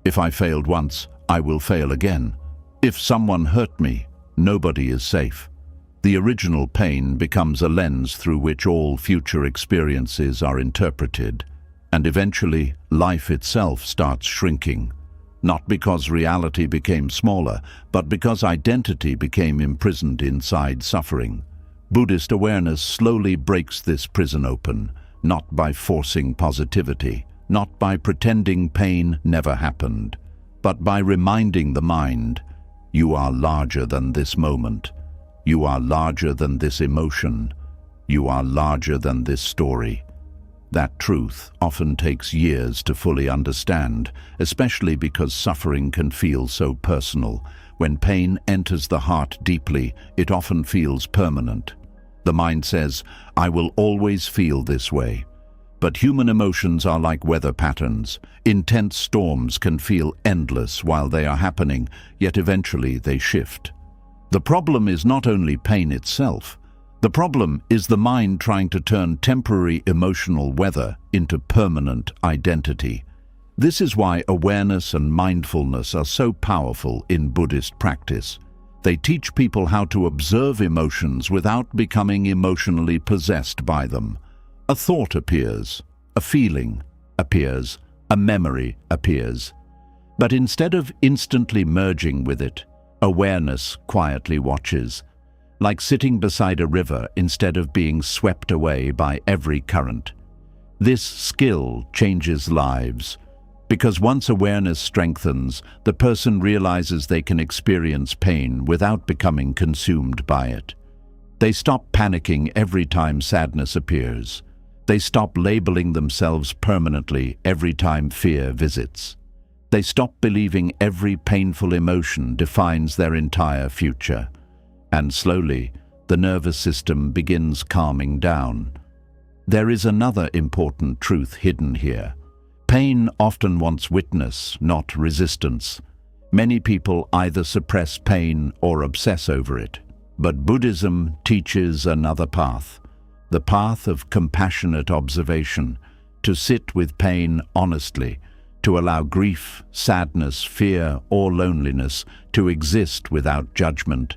If I failed once, I will fail again. If someone hurt me, nobody is safe. The original pain becomes a lens through which all future experiences are interpreted, and eventually life itself starts shrinking, not because reality became smaller, but because identity became imprisoned inside suffering. Buddhist awareness slowly breaks this prison open, not by forcing positivity, not by pretending pain never happened, but by reminding the mind, you are larger than this moment. You are larger than this emotion. You are larger than this story. That truth often takes years to fully understand, especially because suffering can feel so personal. When pain enters the heart deeply, it often feels permanent. The mind says, I will always feel this way. But human emotions are like weather patterns. Intense storms can feel endless while they are happening, yet eventually they shift. The problem is not only pain itself. The problem is the mind trying to turn temporary emotional weather into permanent identity. This is why awareness and mindfulness are so powerful in Buddhist practice. They teach people how to observe emotions without becoming emotionally possessed by them. A thought appears, a feeling appears, a memory appears. But instead of instantly merging with it, awareness quietly watches, like sitting beside a river instead of being swept away by every current. This skill changes lives, because once awareness strengthens, the person realizes they can experience pain without becoming consumed by it. They stop panicking every time sadness appears. They stop labeling themselves permanently every time fear visits. They stop believing every painful emotion defines their entire future. And slowly, the nervous system begins calming down. There is another important truth hidden here. Pain often wants witness, not resistance. Many people either suppress pain or obsess over it. But Buddhism teaches another path, the path of compassionate observation, to sit with pain honestly, to allow grief, sadness, fear, or loneliness to exist without judgment,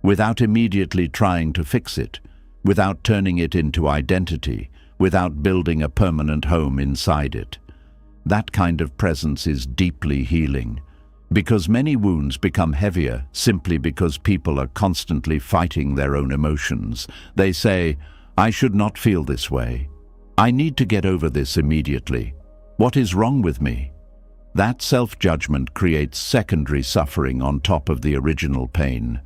without immediately trying to fix it, without turning it into identity, without building a permanent home inside it. That kind of presence is deeply healing, because many wounds become heavier simply because people are constantly fighting their own emotions. They say, I should not feel this way. I need to get over this immediately. What is wrong with me? That self-judgment creates secondary suffering on top of the original pain.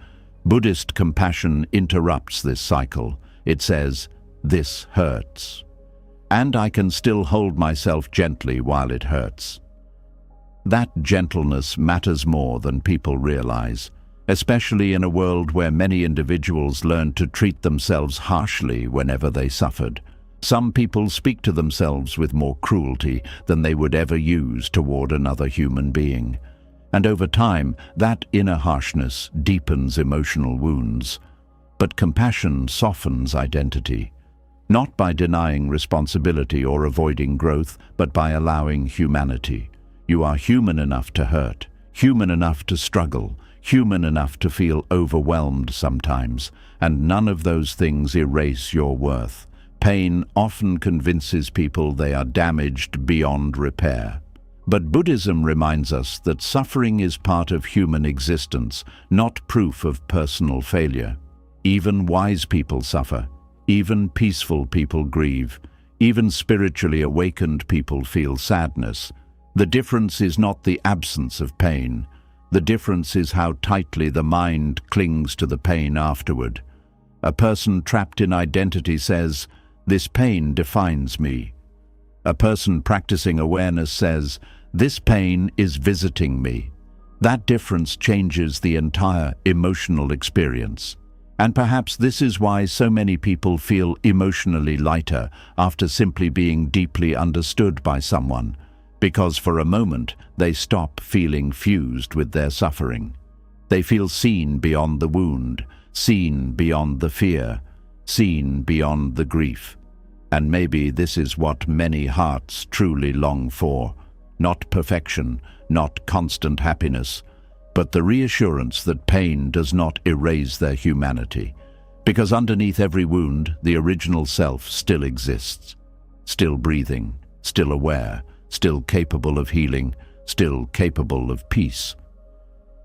Buddhist compassion interrupts this cycle. It says, this hurts. And I can still hold myself gently while it hurts. That gentleness matters more than people realize, especially in a world where many individuals learn to treat themselves harshly whenever they suffered. Some people speak to themselves with more cruelty than they would ever use toward another human being. And over time, that inner harshness deepens emotional wounds. But compassion softens identity, not by denying responsibility or avoiding growth, but by allowing humanity. You are human enough to hurt, human enough to struggle, human enough to feel overwhelmed sometimes, and none of those things erase your worth. Pain often convinces people they are damaged beyond repair. But Buddhism reminds us that suffering is part of human existence, not proof of personal failure. Even wise people suffer. Even peaceful people grieve. Even spiritually awakened people feel sadness. The difference is not the absence of pain. The difference is how tightly the mind clings to the pain afterward. A person trapped in identity says, this pain defines me. A person practicing awareness says, this pain is visiting me. That difference changes the entire emotional experience. And perhaps this is why so many people feel emotionally lighter after simply being deeply understood by someone, because for a moment they stop feeling fused with their suffering. They feel seen beyond the wound, seen beyond the fear, seen beyond the grief. And maybe this is what many hearts truly long for, not perfection, not constant happiness, but the reassurance that pain does not erase their humanity. Because underneath every wound, the original self still exists, still breathing, still aware, still capable of healing, still capable of peace.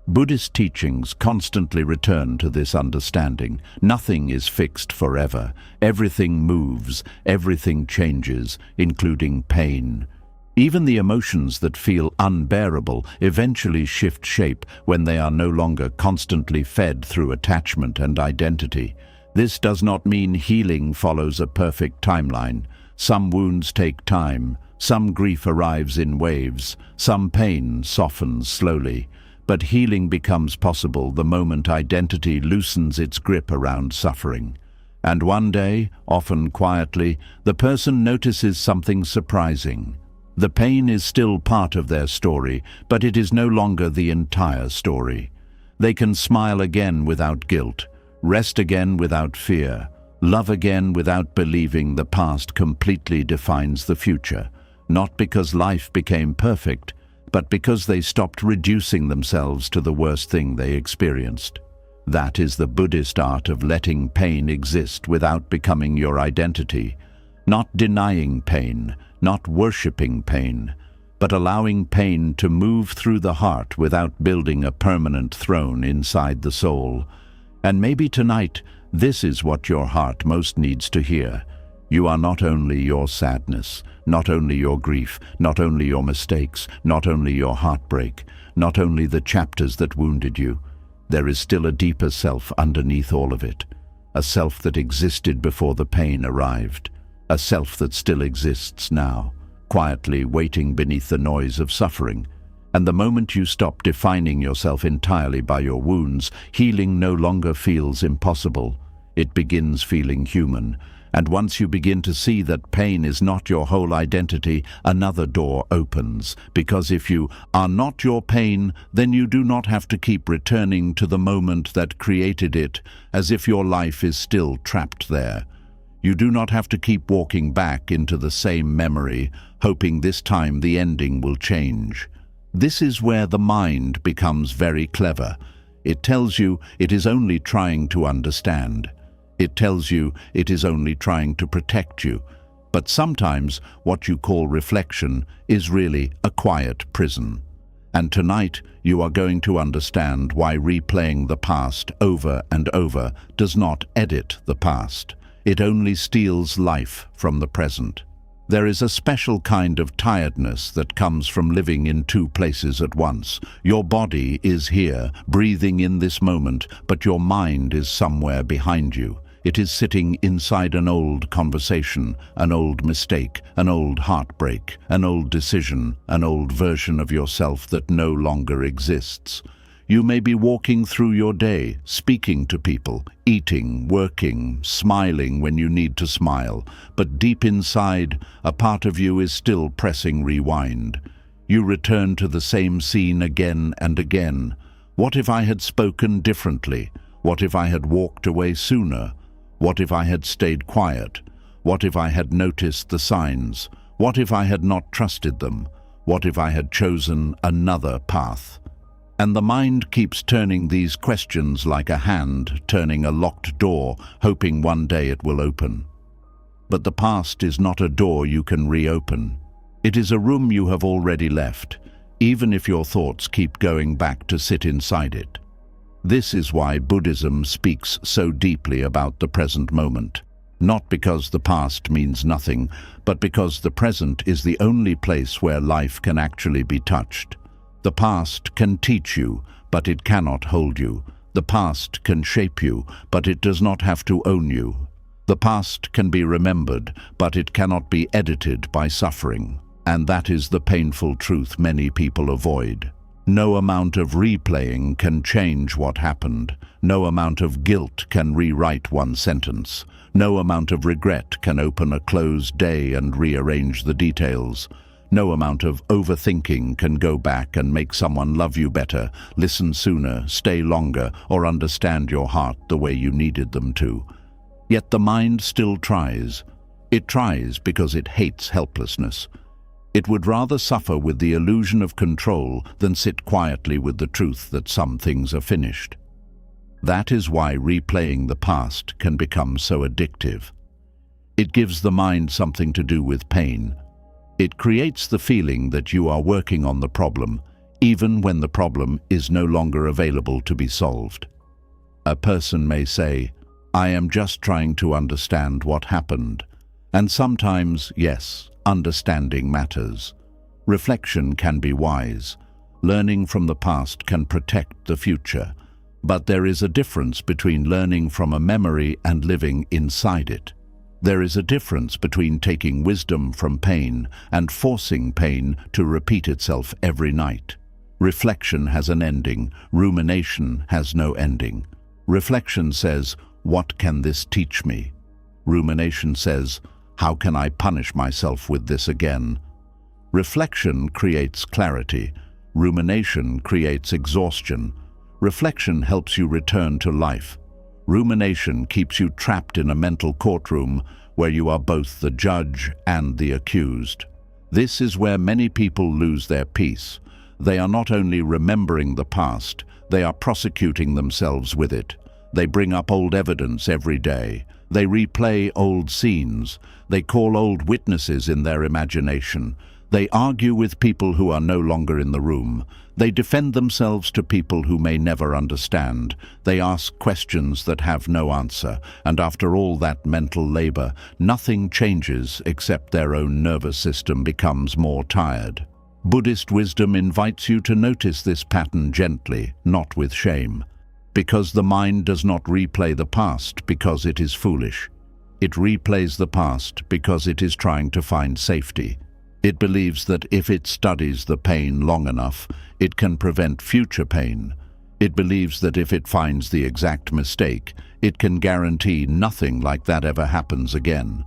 Buddhist teachings constantly return to this understanding. Nothing is fixed forever. Everything moves, everything changes, including pain. Even the emotions that feel unbearable eventually shift shape when they are no longer constantly fed through attachment and identity. This does not mean healing follows a perfect timeline. Some wounds take time, some grief arrives in waves, some pain softens slowly. But healing becomes possible the moment identity loosens its grip around suffering. And one day, often quietly, the person notices something surprising. The pain is still part of their story, but it is no longer the entire story. They can smile again without guilt, rest again without fear, love again without believing the past completely defines the future, not because life became perfect, but because they stopped reducing themselves to the worst thing they experienced. That is the Buddhist art of letting pain exist without becoming your identity, not denying pain, not worshipping pain, but allowing pain to move through the heart without building a permanent throne inside the soul. And maybe tonight, this is what your heart most needs to hear. You are not only your sadness, not only your grief, not only your mistakes, not only your heartbreak, not only the chapters that wounded you. There is still a deeper self underneath all of it, a self that existed before the pain arrived, a self that still exists now, quietly waiting beneath the noise of suffering. And the moment you stop defining yourself entirely by your wounds, healing no longer feels impossible. It begins feeling human. And once you begin to see that pain is not your whole identity, another door opens. Because if you are not your pain, then you do not have to keep returning to the moment that created it, as if your life is still trapped there. You do not have to keep walking back into the same memory, hoping this time the ending will change. This is where the mind becomes very clever. It tells you it is only trying to understand. It tells you it is only trying to protect you. But sometimes what you call reflection is really a quiet prison. And tonight you are going to understand why replaying the past over and over does not edit the past. It only steals life from the present. There is a special kind of tiredness that comes from living in two places at once. Your body is here, breathing in this moment, but your mind is somewhere behind you. It is sitting inside an old conversation, an old mistake, an old heartbreak, an old decision, an old version of yourself that no longer exists. You may be walking through your day, speaking to people, eating, working, smiling when you need to smile, but deep inside, a part of you is still pressing rewind. You return to the same scene again and again. What if I had spoken differently? What if I had walked away sooner? What if I had stayed quiet? What if I had noticed the signs? What if I had not trusted them? What if I had chosen another path? And the mind keeps turning these questions like a hand turning a locked door, hoping one day it will open. But the past is not a door you can reopen. It is a room you have already left, even if your thoughts keep going back to sit inside it. This is why Buddhism speaks so deeply about the present moment. Not because the past means nothing, but because the present is the only place where life can actually be touched. The past can teach you, but it cannot hold you. The past can shape you, but it does not have to own you. The past can be remembered, but it cannot be edited by suffering. And that is the painful truth many people avoid. No amount of replaying can change what happened. No amount of guilt can rewrite one sentence. No amount of regret can open a closed day and rearrange the details. No amount of overthinking can go back and make someone love you better, listen sooner, stay longer, or understand your heart the way you needed them to. Yet the mind still tries. It tries because it hates helplessness. It would rather suffer with the illusion of control than sit quietly with the truth that some things are finished. That is why replaying the past can become so addictive. It gives the mind something to do with pain. It creates the feeling that you are working on the problem, even when the problem is no longer available to be solved. A person may say, "I am just trying to understand what happened." And sometimes, yes, understanding matters. Reflection can be wise. Learning from the past can protect the future. But there is a difference between learning from a memory and living inside it. There is a difference between taking wisdom from pain and forcing pain to repeat itself every night. Reflection has an ending. Rumination has no ending. Reflection says, "What can this teach me?" Rumination says, "How can I punish myself with this again?" Reflection creates clarity. Rumination creates exhaustion. Reflection helps you return to life. Rumination keeps you trapped in a mental courtroom where you are both the judge and the accused. This is where many people lose their peace. They are not only remembering the past, they are prosecuting themselves with it. They bring up old evidence every day. They replay old scenes. They call old witnesses in their imagination. They argue with people who are no longer in the room. They defend themselves to people who may never understand. They ask questions that have no answer. And after all that mental labor, nothing changes except their own nervous system becomes more tired. Buddhist wisdom invites you to notice this pattern gently, not with shame. Because the mind does not replay the past because it is foolish. It replays the past because it is trying to find safety. It believes that if it studies the pain long enough, it can prevent future pain. It believes that if it finds the exact mistake, it can guarantee nothing like that ever happens again.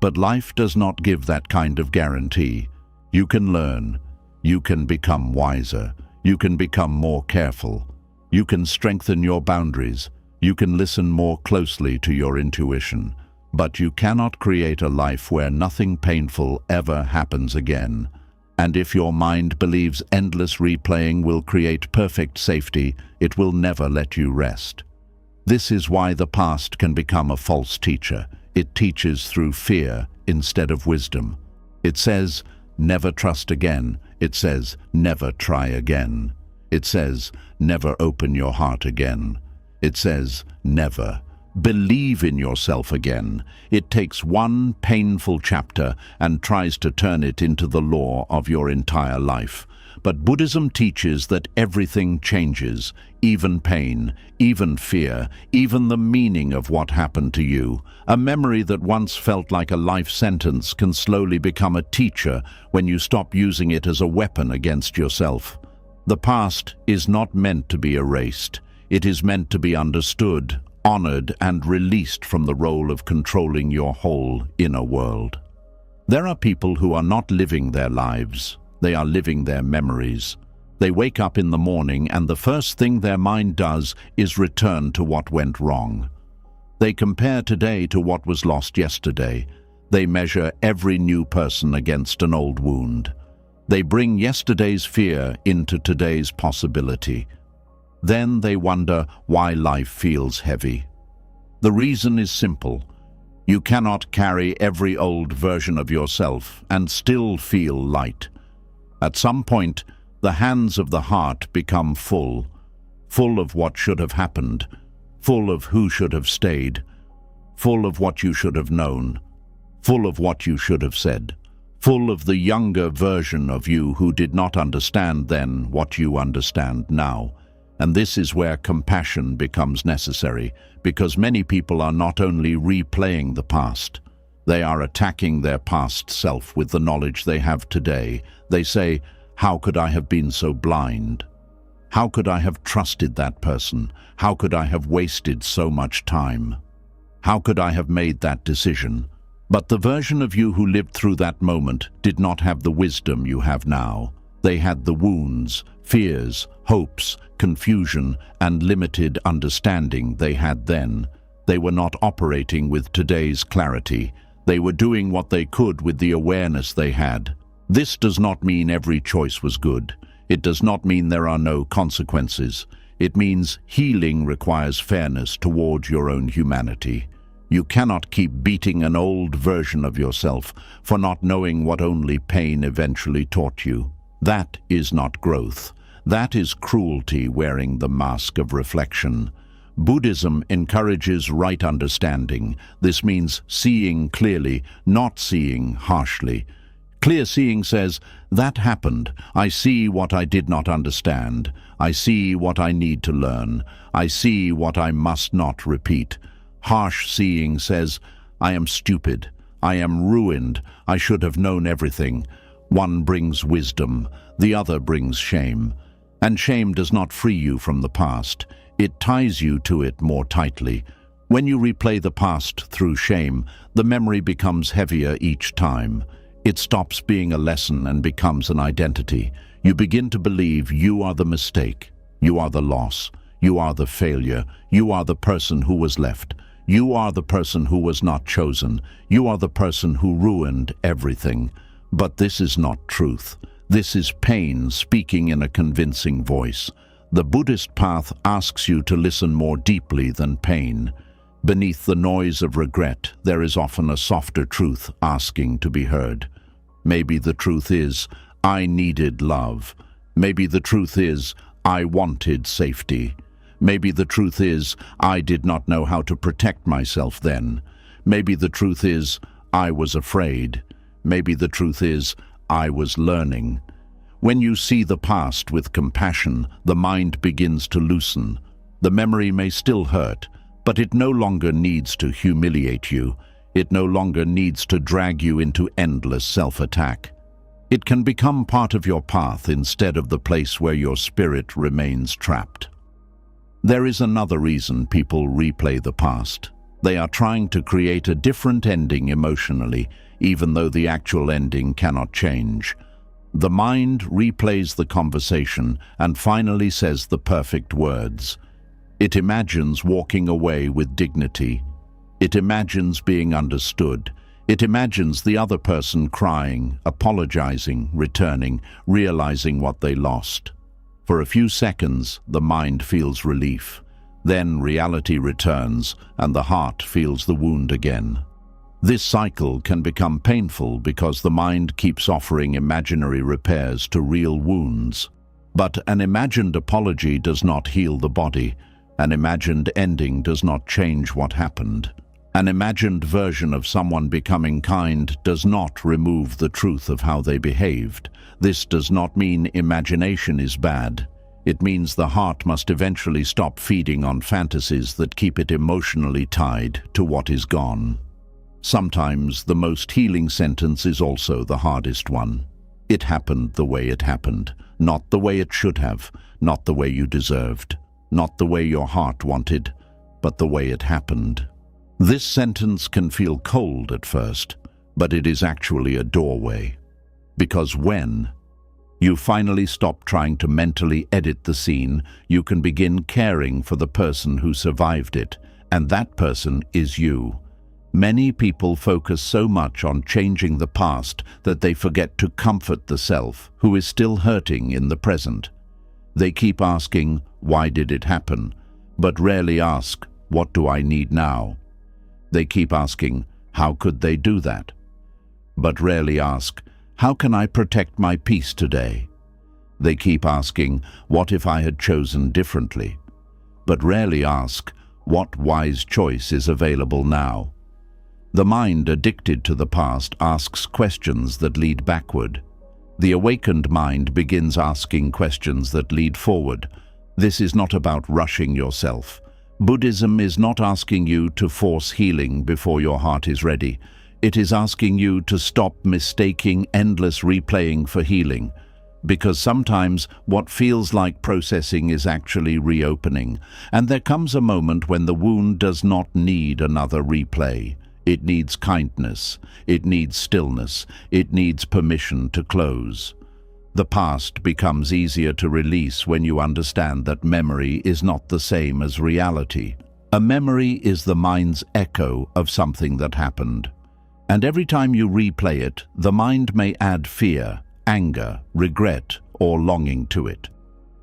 But life does not give that kind of guarantee. You can learn. You can become wiser. You can become more careful. You can strengthen your boundaries. You can listen more closely to your intuition. But you cannot create a life where nothing painful ever happens again. And if your mind believes endless replaying will create perfect safety, it will never let you rest. This is why the past can become a false teacher. It teaches through fear instead of wisdom. It says, "Never trust again." It says, "Never try again." It says, "Never open your heart again." It says, "Never believe in yourself again." It takes one painful chapter and tries to turn it into the law of your entire life. But Buddhism teaches that everything changes, even pain, even fear, even the meaning of what happened to you. A memory that once felt like a life sentence can slowly become a teacher when you stop using it as a weapon against yourself. The past is not meant to be erased. It is meant to be understood, honored, and released from the role of controlling your whole inner world. There are people who are not living their lives. They are living their memories. They wake up in the morning and the first thing their mind does is return to what went wrong. They compare today to what was lost yesterday. They measure every new person against an old wound. They bring yesterday's fear into today's possibility. Then they wonder why life feels heavy. The reason is simple. You cannot carry every old version of yourself and still feel light. At some point, the hands of the heart become full of what should have happened, full of who should have stayed, full of what you should have known, full of what you should have said, full of the younger version of you who did not understand then what you understand now. And this is where compassion becomes necessary, because many people are not only replaying the past, they are attacking their past self with the knowledge they have today. They say, "How could I have been so blind? How could I have trusted that person? How could I have wasted so much time? How could I have made that decision?" But the version of you who lived through that moment did not have the wisdom you have now. They had the wounds, fears, hopes, confusion, and limited understanding they had then. They were not operating with today's clarity. They were doing what they could with the awareness they had. This does not mean every choice was good. It does not mean there are no consequences. It means healing requires fairness towards your own humanity. You cannot keep beating an old version of yourself for not knowing what only pain eventually taught you. That is not growth. That is cruelty wearing the mask of reflection. Buddhism encourages right understanding. This means seeing clearly, not seeing harshly. Clear seeing says, that happened. I see what I did not understand. I see what I need to learn. I see what I must not repeat. Harsh seeing says, I am stupid. I am ruined. I should have known everything. One brings wisdom, the other brings shame. And shame does not free you from the past. It ties you to it more tightly. When you replay the past through shame, the memory becomes heavier each time. It stops being a lesson and becomes an identity. You begin to believe you are the mistake. You are the loss. You are the failure. You are the person who was left. You are the person who was not chosen. You are the person who ruined everything. But this is not truth. This is pain speaking in a convincing voice. The Buddhist path asks you to listen more deeply than pain. Beneath the noise of regret, there is often a softer truth asking to be heard. Maybe the truth is, I needed love. Maybe the truth is, I wanted safety. Maybe the truth is, I did not know how to protect myself then. Maybe the truth is, I was afraid. Maybe the truth is, I was learning. When you see the past with compassion, the mind begins to loosen. The memory may still hurt, but it no longer needs to humiliate you. It no longer needs to drag you into endless self-attack. It can become part of your path instead of the place where your spirit remains trapped. There is another reason people replay the past. They are trying to create a different ending emotionally, even though the actual ending cannot change. The mind replays the conversation and finally says the perfect words. It imagines walking away with dignity. It imagines being understood. It imagines the other person crying, apologizing, returning, realizing what they lost. For a few seconds, the mind feels relief. Then reality returns, and the heart feels the wound again. This cycle can become painful because the mind keeps offering imaginary repairs to real wounds. But an imagined apology does not heal the body. An imagined ending does not change what happened. An imagined version of someone becoming kind does not remove the truth of how they behaved. This does not mean imagination is bad. It means the heart must eventually stop feeding on fantasies that keep it emotionally tied to what is gone. Sometimes the most healing sentence is also the hardest one. It happened the way it happened, not the way it should have, not the way you deserved, not the way your heart wanted, but the way it happened. This sentence can feel cold at first, but it is actually a doorway. Because when you finally stop trying to mentally edit the scene, you can begin caring for the person who survived it, and that person is you. Many people focus so much on changing the past that they forget to comfort the self, who is still hurting in the present. They keep asking, why did it happen? But rarely ask, what do I need now? They keep asking, how could they do that? But rarely ask, how can I protect my peace today? They keep asking, what if I had chosen differently? But rarely ask, what wise choice is available now? The mind addicted to the past asks questions that lead backward. The awakened mind begins asking questions that lead forward. This is not about rushing yourself. Buddhism is not asking you to force healing before your heart is ready. It is asking you to stop mistaking endless replaying for healing. Because sometimes what feels like processing is actually reopening. And there comes a moment when the wound does not need another replay. It needs kindness, it needs stillness, it needs permission to close. The past becomes easier to release when you understand that memory is not the same as reality. A memory is the mind's echo of something that happened. And every time you replay it, the mind may add fear, anger, regret, or longing to it.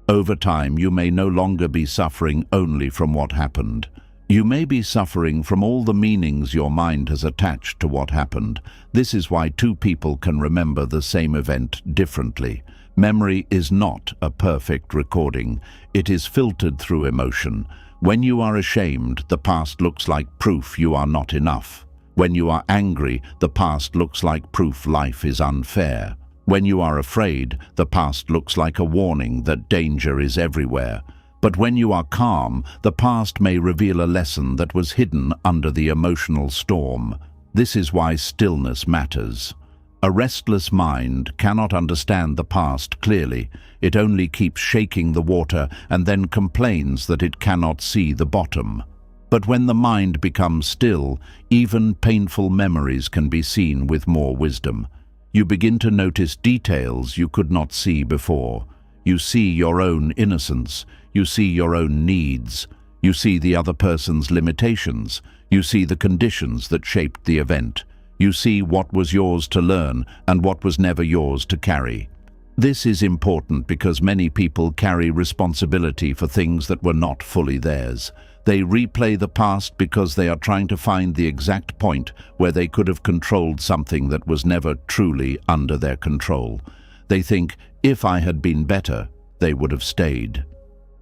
Over time, you may no longer be suffering only from what happened. You may be suffering from all the meanings your mind has attached to what happened. This is why two people can remember the same event differently. Memory is not a perfect recording. It is filtered through emotion. When you are ashamed, the past looks like proof you are not enough. When you are angry, the past looks like proof life is unfair. When you are afraid, the past looks like a warning that danger is everywhere. But when you are calm, the past may reveal a lesson that was hidden under the emotional storm. This is why stillness matters. A restless mind cannot understand the past clearly. It only keeps shaking the water and then complains that it cannot see the bottom. But when the mind becomes still, even painful memories can be seen with more wisdom. You begin to notice details you could not see before. You see your own innocence. You see your own needs. You see the other person's limitations. You see the conditions that shaped the event. You see what was yours to learn and what was never yours to carry. This is important because many people carry responsibility for things that were not fully theirs. They replay the past because they are trying to find the exact point where they could have controlled something that was never truly under their control. They think, if I had been better, they would have stayed.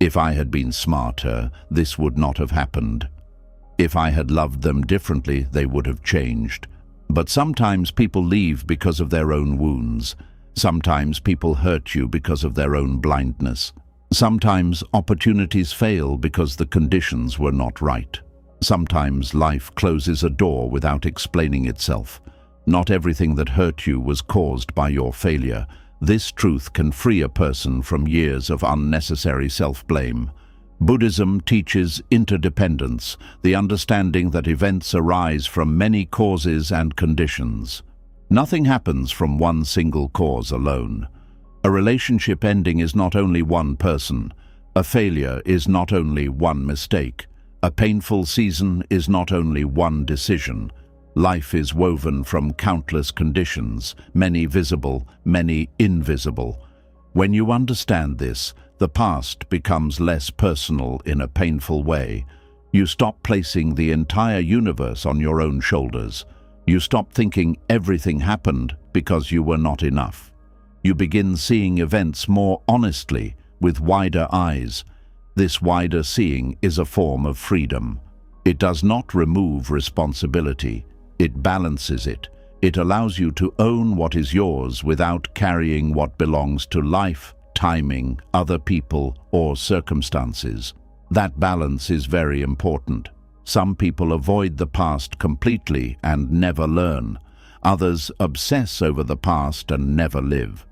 If I had been smarter, this would not have happened. If I had loved them differently, they would have changed. But sometimes people leave because of their own wounds. Sometimes people hurt you because of their own blindness. Sometimes opportunities fail because the conditions were not right. Sometimes life closes a door without explaining itself. Not everything that hurt you was caused by your failure. This truth can free a person from years of unnecessary self-blame. Buddhism teaches interdependence, the understanding that events arise from many causes and conditions. Nothing happens from one single cause alone. A relationship ending is not only one person. A failure is not only one mistake. A painful season is not only one decision. Life is woven from countless conditions, many visible, many invisible. When you understand this, the past becomes less personal in a painful way. You stop placing the entire universe on your own shoulders. You stop thinking everything happened because you were not enough. You begin seeing events more honestly, with wider eyes. This wider seeing is a form of freedom. It does not remove responsibility. It balances it. It allows you to own what is yours without carrying what belongs to life, timing, other people, or circumstances. That balance is very important. Some people avoid the past completely and never learn. Others obsess over the past and never live.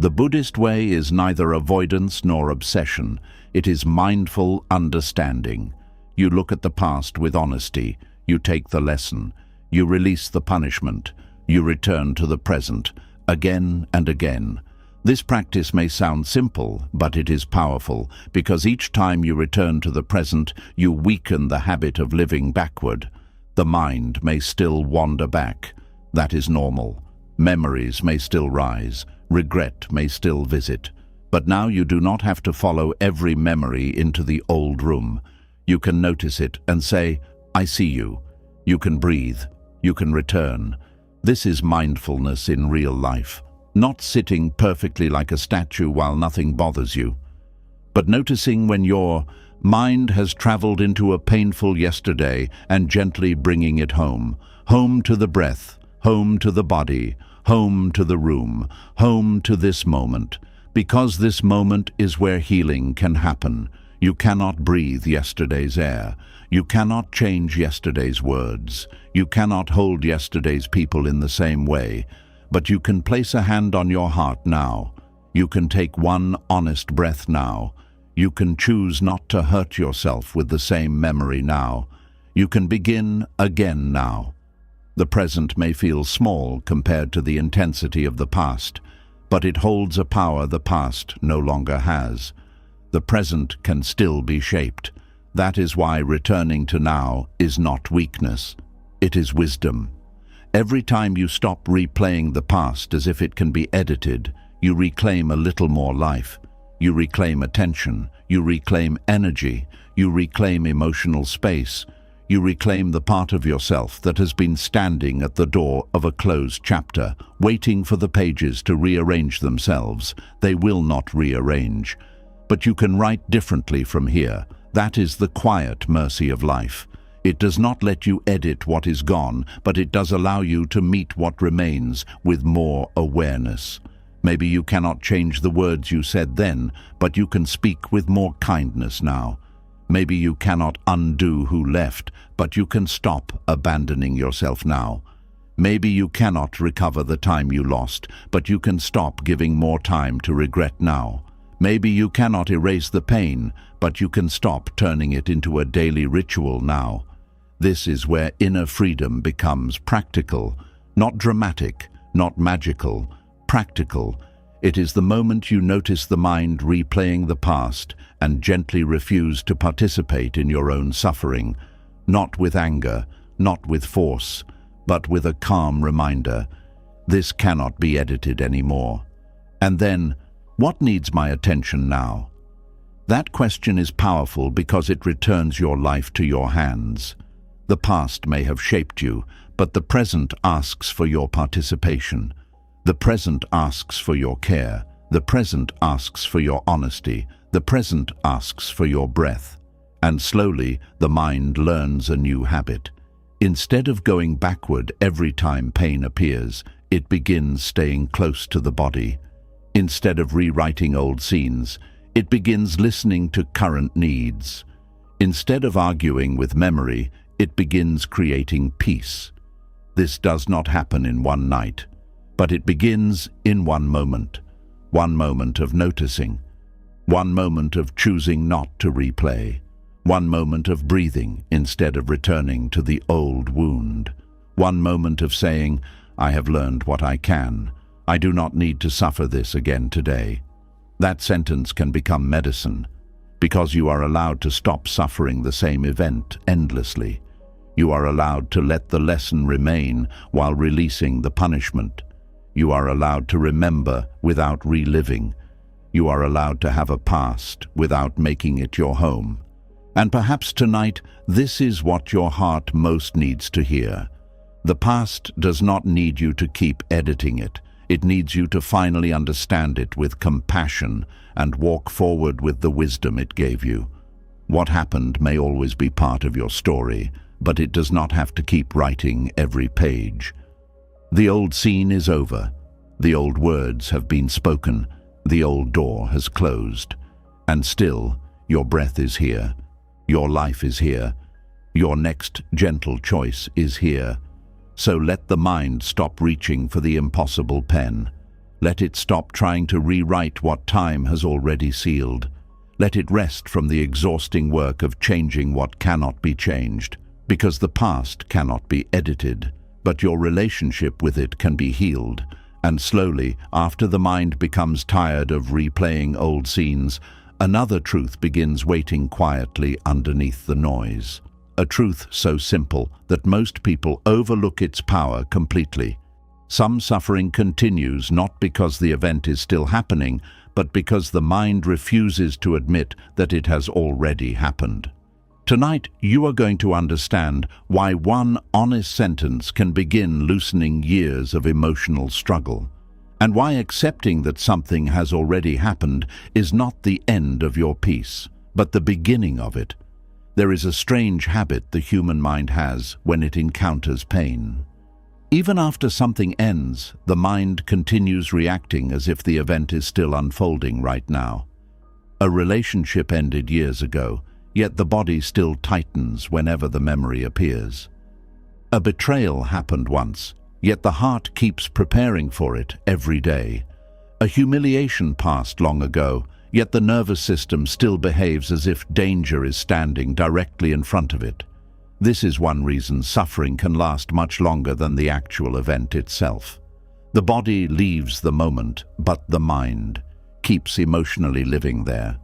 The Buddhist way is neither avoidance nor obsession. It is mindful understanding. You look at the past with honesty. You take the lesson. You release the punishment. You return to the present, again and again. This practice may sound simple, but it is powerful, because each time you return to the present, you weaken the habit of living backward. The mind may still wander back. That is normal. Memories may still rise. Regret may still visit. But now you do not have to follow every memory into the old room. You can notice it and say, I see you. You can breathe. You can return. This is mindfulness in real life. Not sitting perfectly like a statue while nothing bothers you, but noticing when your mind has traveled into a painful yesterday and gently bringing it home. Home to the breath, home to the body, home to the room, home to this moment. Because this moment is where healing can happen. You cannot breathe yesterday's air. You cannot change yesterday's words. You cannot hold yesterday's people in the same way. But you can place a hand on your heart now. You can take one honest breath now. You can choose not to hurt yourself with the same memory now. You can begin again now. The present may feel small compared to the intensity of the past, but it holds a power the past no longer has. The present can still be shaped. That is why returning to now is not weakness. It is wisdom. Every time you stop replaying the past as if it can be edited, you reclaim a little more life. You reclaim attention, you reclaim energy, you reclaim emotional space, you reclaim the part of yourself that has been standing at the door of a closed chapter, waiting for the pages to rearrange themselves. They will not rearrange. But you can write differently from here. That is the quiet mercy of life. It does not let you edit what is gone, but it does allow you to meet what remains with more awareness. Maybe you cannot change the words you said then, but you can speak with more kindness now. Maybe you cannot undo who left, but you can stop abandoning yourself now. Maybe you cannot recover the time you lost, but you can stop giving more time to regret now. Maybe you cannot erase the pain, but you can stop turning it into a daily ritual now. This is where inner freedom becomes practical, not dramatic, not magical, practical. It is the moment you notice the mind replaying the past and gently refuse to participate in your own suffering, not with anger, not with force, but with a calm reminder. This cannot be edited anymore. And then, what needs my attention now? That question is powerful because it returns your life to your hands. The past may have shaped you, but the present asks for your participation. The present asks for your care. The present asks for your honesty. The present asks for your breath. And slowly, the mind learns a new habit. Instead of going backward every time pain appears, it begins staying close to the body. Instead of rewriting old scenes, it begins listening to current needs. Instead of arguing with memory, it begins creating peace. This does not happen in one night, but it begins in one moment of noticing, one moment of choosing not to replay, one moment of breathing instead of returning to the old wound, one moment of saying, I have learned what I can. I do not need to suffer this again today. That sentence can become medicine, because you are allowed to stop suffering the same event endlessly. You are allowed to let the lesson remain while releasing the punishment. You are allowed to remember without reliving. You are allowed to have a past without making it your home. And perhaps tonight, this is what your heart most needs to hear. The past does not need you to keep editing it. It needs you to finally understand it with compassion and walk forward with the wisdom it gave you. What happened may always be part of your story, but it does not have to keep writing every page. The old scene is over. The old words have been spoken. The old door has closed. And still, your breath is here. Your life is here. Your next gentle choice is here. So let the mind stop reaching for the impossible pen. Let it stop trying to rewrite what time has already sealed. Let it rest from the exhausting work of changing what cannot be changed, because the past cannot be edited, but your relationship with it can be healed. And slowly, after the mind becomes tired of replaying old scenes, another truth begins waiting quietly underneath the noise. A truth so simple that most people overlook its power completely. Some suffering continues not because the event is still happening, but because the mind refuses to admit that it has already happened. Tonight, you are going to understand why one honest sentence can begin loosening years of emotional struggle, and why accepting that something has already happened is not the end of your peace, but the beginning of it. There is a strange habit the human mind has when it encounters pain. Even after something ends, the mind continues reacting as if the event is still unfolding right now. A relationship ended years ago, yet the body still tightens whenever the memory appears. A betrayal happened once, yet the heart keeps preparing for it every day. A humiliation passed long ago, yet the nervous system still behaves as if danger is standing directly in front of it. This is one reason suffering can last much longer than the actual event itself. The body leaves the moment, but the mind keeps emotionally living there.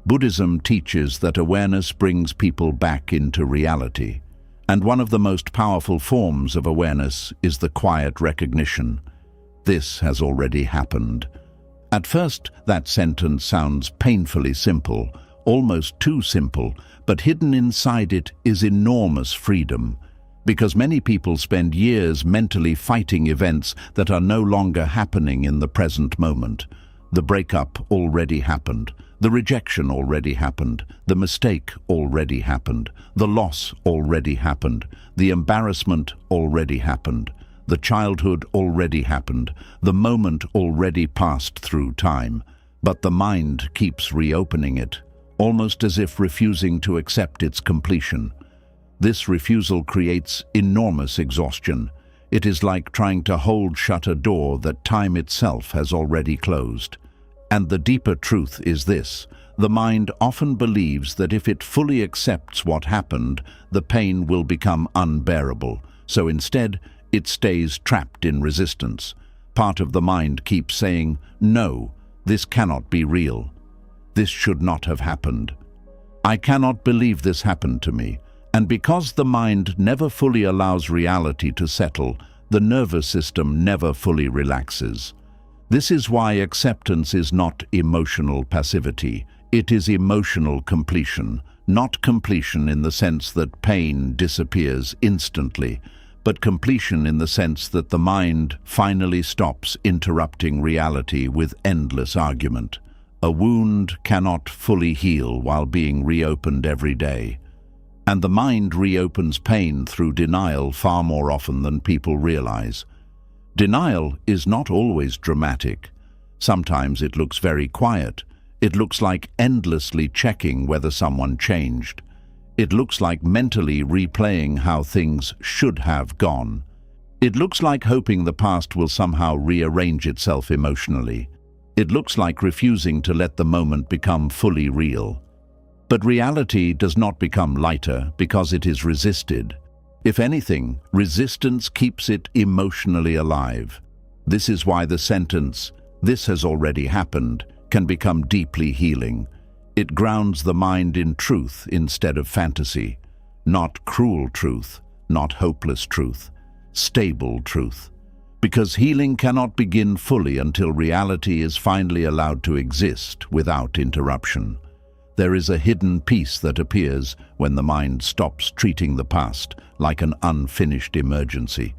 Buddhism teaches that awareness brings people back into reality, and one of the most powerful forms of awareness is the quiet recognition. This has already happened. At first, that sentence sounds painfully simple, almost too simple, but hidden inside it is enormous freedom, because many people spend years mentally fighting events that are no longer happening in the present moment. The breakup already happened. The rejection already happened. The mistake already happened. The loss already happened. The embarrassment already happened. The childhood already happened. The moment already passed through time. But the mind keeps reopening it, almost as if refusing to accept its completion. This refusal creates enormous exhaustion. It is like trying to hold shut a door that time itself has already closed. And the deeper truth is this: the mind often believes that if it fully accepts what happened, the pain will become unbearable. So instead, it stays trapped in resistance. Part of the mind keeps saying, "No, this cannot be real. This should not have happened. I cannot believe this happened to me." And because the mind never fully allows reality to settle, the nervous system never fully relaxes. This is why acceptance is not emotional passivity. It is emotional completion, not completion in the sense that pain disappears instantly, but completion in the sense that the mind finally stops interrupting reality with endless argument. A wound cannot fully heal while being reopened every day. And the mind reopens pain through denial far more often than people realize. Denial is not always dramatic. Sometimes it looks very quiet. It looks like endlessly checking whether someone changed. It looks like mentally replaying how things should have gone. It looks like hoping the past will somehow rearrange itself emotionally. It looks like refusing to let the moment become fully real. But reality does not become lighter because it is resisted. If anything, resistance keeps it emotionally alive. This is why the sentence, "This has already happened," can become deeply healing. It grounds the mind in truth instead of fantasy. Not cruel truth, not hopeless truth, stable truth. Because healing cannot begin fully until reality is finally allowed to exist without interruption. There is a hidden peace that appears when the mind stops treating the past like an unfinished emergency.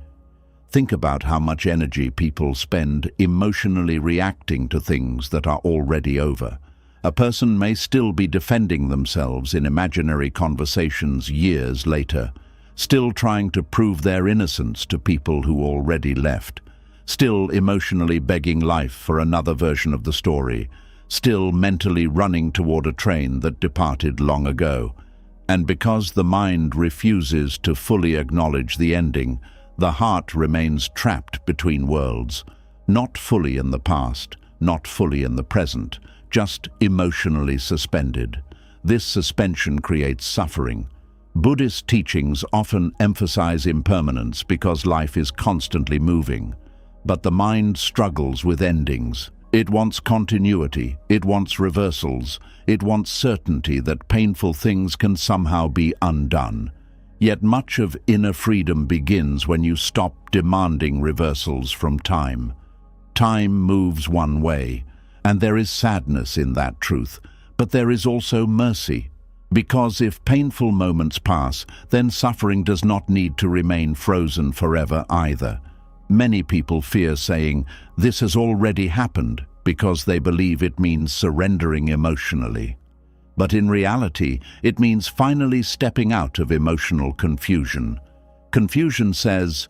Think about how much energy people spend emotionally reacting to things that are already over. A person may still be defending themselves in imaginary conversations years later, still trying to prove their innocence to people who already left, still emotionally begging life for another version of the story, still mentally running toward a train that departed long ago. And because the mind refuses to fully acknowledge the ending, the heart remains trapped between worlds, not fully in the past, not fully in the present, just emotionally suspended. This suspension creates suffering. Buddhist teachings often emphasize impermanence because life is constantly moving. But the mind struggles with endings. It wants continuity, it wants reversals, it wants certainty that painful things can somehow be undone. Yet much of inner freedom begins when you stop demanding reversals from time. Time moves one way, and there is sadness in that truth, but there is also mercy. Because if painful moments pass, then suffering does not need to remain frozen forever either. Many people fear saying, "This has already happened," because they believe it means surrendering emotionally. But in reality, it means finally stepping out of emotional confusion. Confusion says,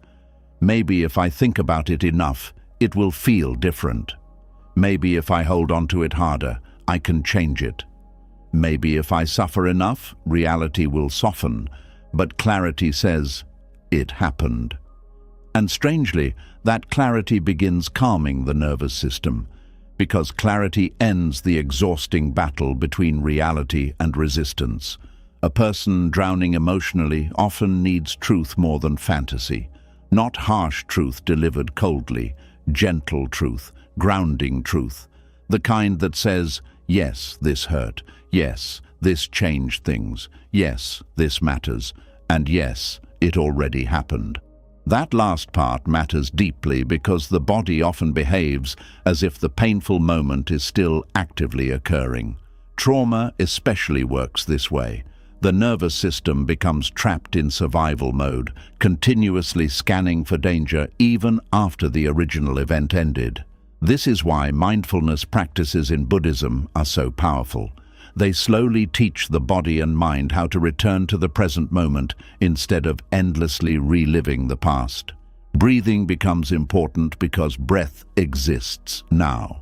"Maybe if I think about it enough, it will feel different. Maybe if I hold on to it harder, I can change it. Maybe if I suffer enough, reality will soften." But clarity says, "It happened." And strangely, that clarity begins calming the nervous system, because clarity ends the exhausting battle between reality and resistance. A person drowning emotionally often needs truth more than fantasy. Not harsh truth delivered coldly, gentle truth, grounding truth. The kind that says, "Yes, this hurt. Yes, this changed things. Yes, this matters. And yes, it already happened." That last part matters deeply because the body often behaves as if the painful moment is still actively occurring. Trauma especially works this way. The nervous system becomes trapped in survival mode, continuously scanning for danger even after the original event ended. This is why mindfulness practices in Buddhism are so powerful. They slowly teach the body and mind how to return to the present moment instead of endlessly reliving the past. Breathing becomes important because breath exists now.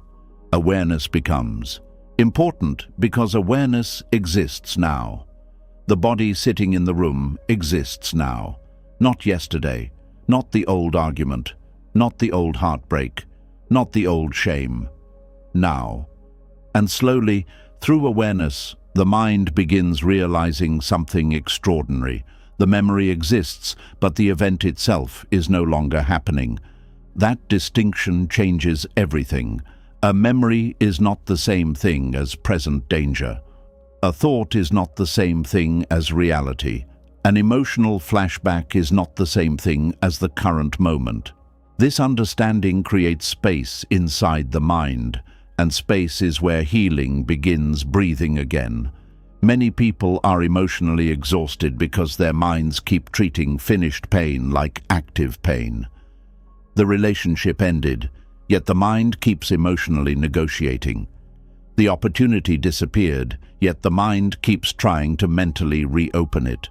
Awareness becomes important because awareness exists now. The body sitting in the room exists now. Not yesterday, not the old argument, not the old heartbreak, not the old shame. Now. And slowly, through awareness, the mind begins realizing something extraordinary. The memory exists, but the event itself is no longer happening. That distinction changes everything. A memory is not the same thing as present danger. A thought is not the same thing as reality. An emotional flashback is not the same thing as the current moment. This understanding creates space inside the mind, and space is where healing begins breathing again. Many people are emotionally exhausted because their minds keep treating finished pain like active pain. The relationship ended, yet the mind keeps emotionally negotiating. The opportunity disappeared, yet the mind keeps trying to mentally reopen it.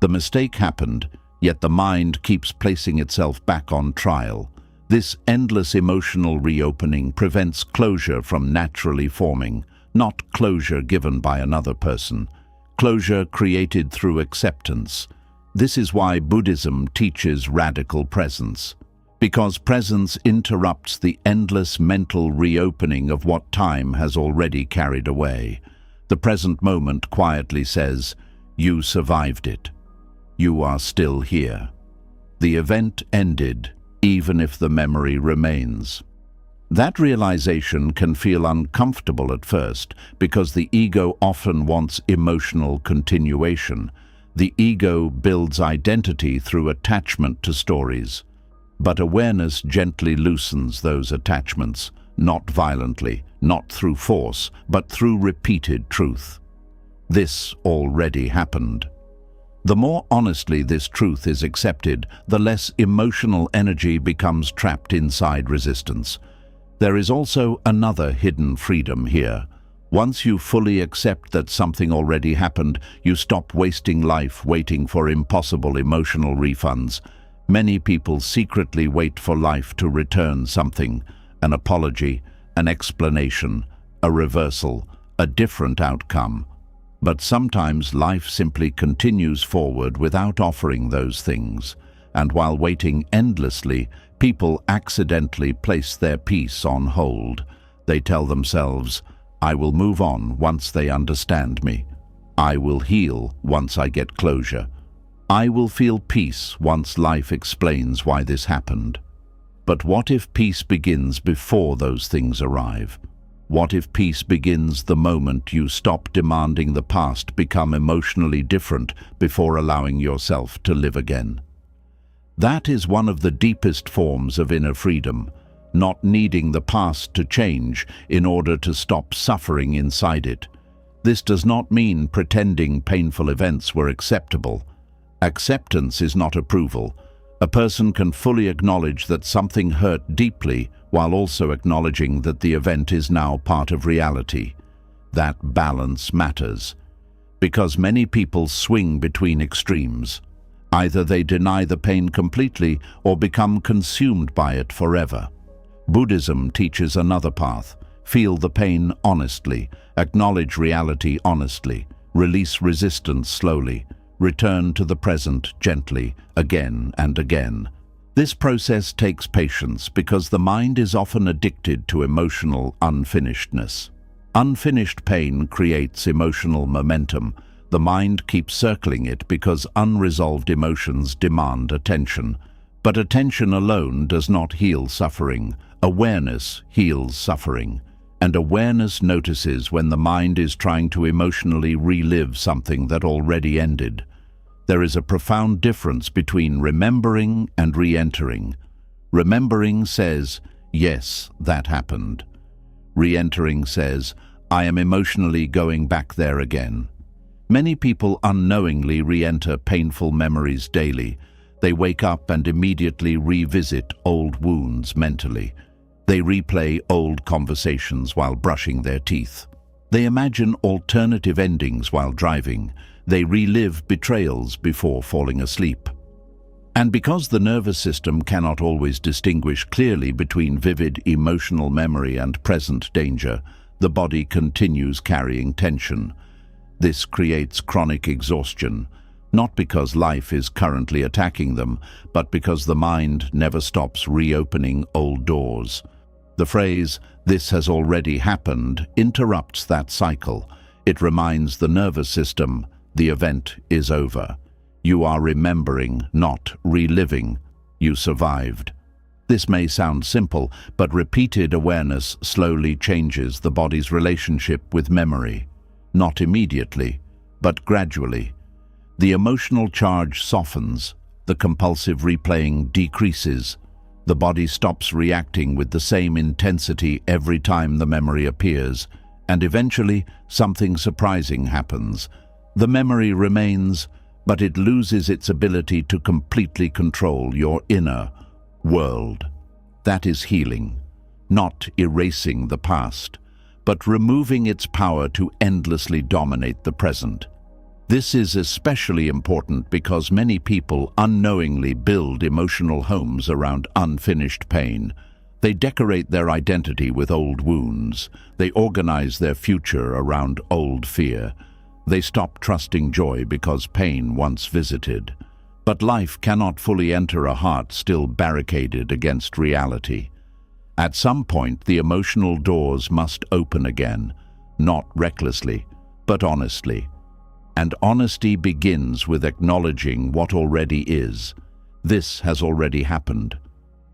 The mistake happened, yet the mind keeps placing itself back on trial. This endless emotional reopening prevents closure from naturally forming, not closure given by another person. Closure created through acceptance. This is why Buddhism teaches radical presence. Because presence interrupts the endless mental reopening of what time has already carried away. The present moment quietly says, "You survived it. You are still here." The event ended, even if the memory remains. That realization can feel uncomfortable at first because the ego often wants emotional continuation. The ego builds identity through attachment to stories. But awareness gently loosens those attachments, not violently, not through force, but through repeated truth. This already happened. The more honestly this truth is accepted, the less emotional energy becomes trapped inside resistance. There is also another hidden freedom here. Once you fully accept that something already happened, you stop wasting life waiting for impossible emotional refunds. Many people secretly wait for life to return something, an apology, an explanation, a reversal, a different outcome. But sometimes life simply continues forward without offering those things. And while waiting endlessly, people accidentally place their peace on hold. They tell themselves, "I will move on once they understand me. I will heal once I get closure. I will feel peace once life explains why this happened." But what if peace begins before those things arrive? What if peace begins the moment you stop demanding the past become emotionally different before allowing yourself to live again? That is one of the deepest forms of inner freedom, not needing the past to change in order to stop suffering inside it. This does not mean pretending painful events were acceptable. Acceptance is not approval. A person can fully acknowledge that something hurt deeply while also acknowledging that the event is now part of reality. That balance matters. Because many people swing between extremes. Either they deny the pain completely or become consumed by it forever. Buddhism teaches another path. Feel the pain honestly, acknowledge reality honestly, release resistance slowly, return to the present gently, again and again. This process takes patience because the mind is often addicted to emotional unfinishedness. Unfinished pain creates emotional momentum. The mind keeps circling it because unresolved emotions demand attention. But attention alone does not heal suffering. Awareness heals suffering. And awareness notices when the mind is trying to emotionally relive something that already ended. There is a profound difference between remembering and re-entering. Remembering says, yes, that happened. Re-entering says, I am emotionally going back there again. Many people unknowingly re-enter painful memories daily. They wake up and immediately revisit old wounds mentally. They replay old conversations while brushing their teeth. They imagine alternative endings while driving. They relive betrayals before falling asleep. And because the nervous system cannot always distinguish clearly between vivid emotional memory and present danger, the body continues carrying tension. This creates chronic exhaustion, not because life is currently attacking them, but because the mind never stops reopening old doors. The phrase, "this has already happened," interrupts that cycle. It reminds the nervous system, the event is over. You are remembering, not reliving. You survived. This may sound simple, but repeated awareness slowly changes the body's relationship with memory. Not immediately, but gradually. The emotional charge softens, the compulsive replaying decreases. The body stops reacting with the same intensity every time the memory appears, and eventually something surprising happens. The memory remains, but it loses its ability to completely control your inner world. That is healing, not erasing the past, but removing its power to endlessly dominate the present. This is especially important because many people unknowingly build emotional homes around unfinished pain. They decorate their identity with old wounds. They organize their future around old fear. They stop trusting joy because pain once visited. But life cannot fully enter a heart still barricaded against reality. At some point, the emotional doors must open again, not recklessly, but honestly. And honesty begins with acknowledging what already is. This has already happened.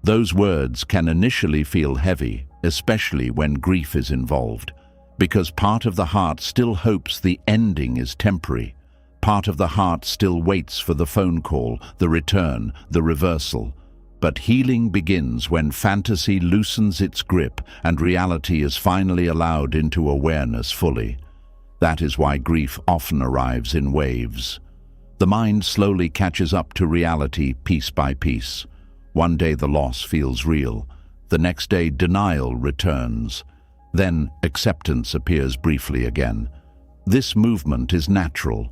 Those words can initially feel heavy, especially when grief is involved, because part of the heart still hopes the ending is temporary. Part of the heart still waits for the phone call, the return, the reversal. But healing begins when fantasy loosens its grip and reality is finally allowed into awareness fully. That is why grief often arrives in waves. The mind slowly catches up to reality piece by piece. One day the loss feels real. The next day denial returns. Then acceptance appears briefly again. This movement is natural.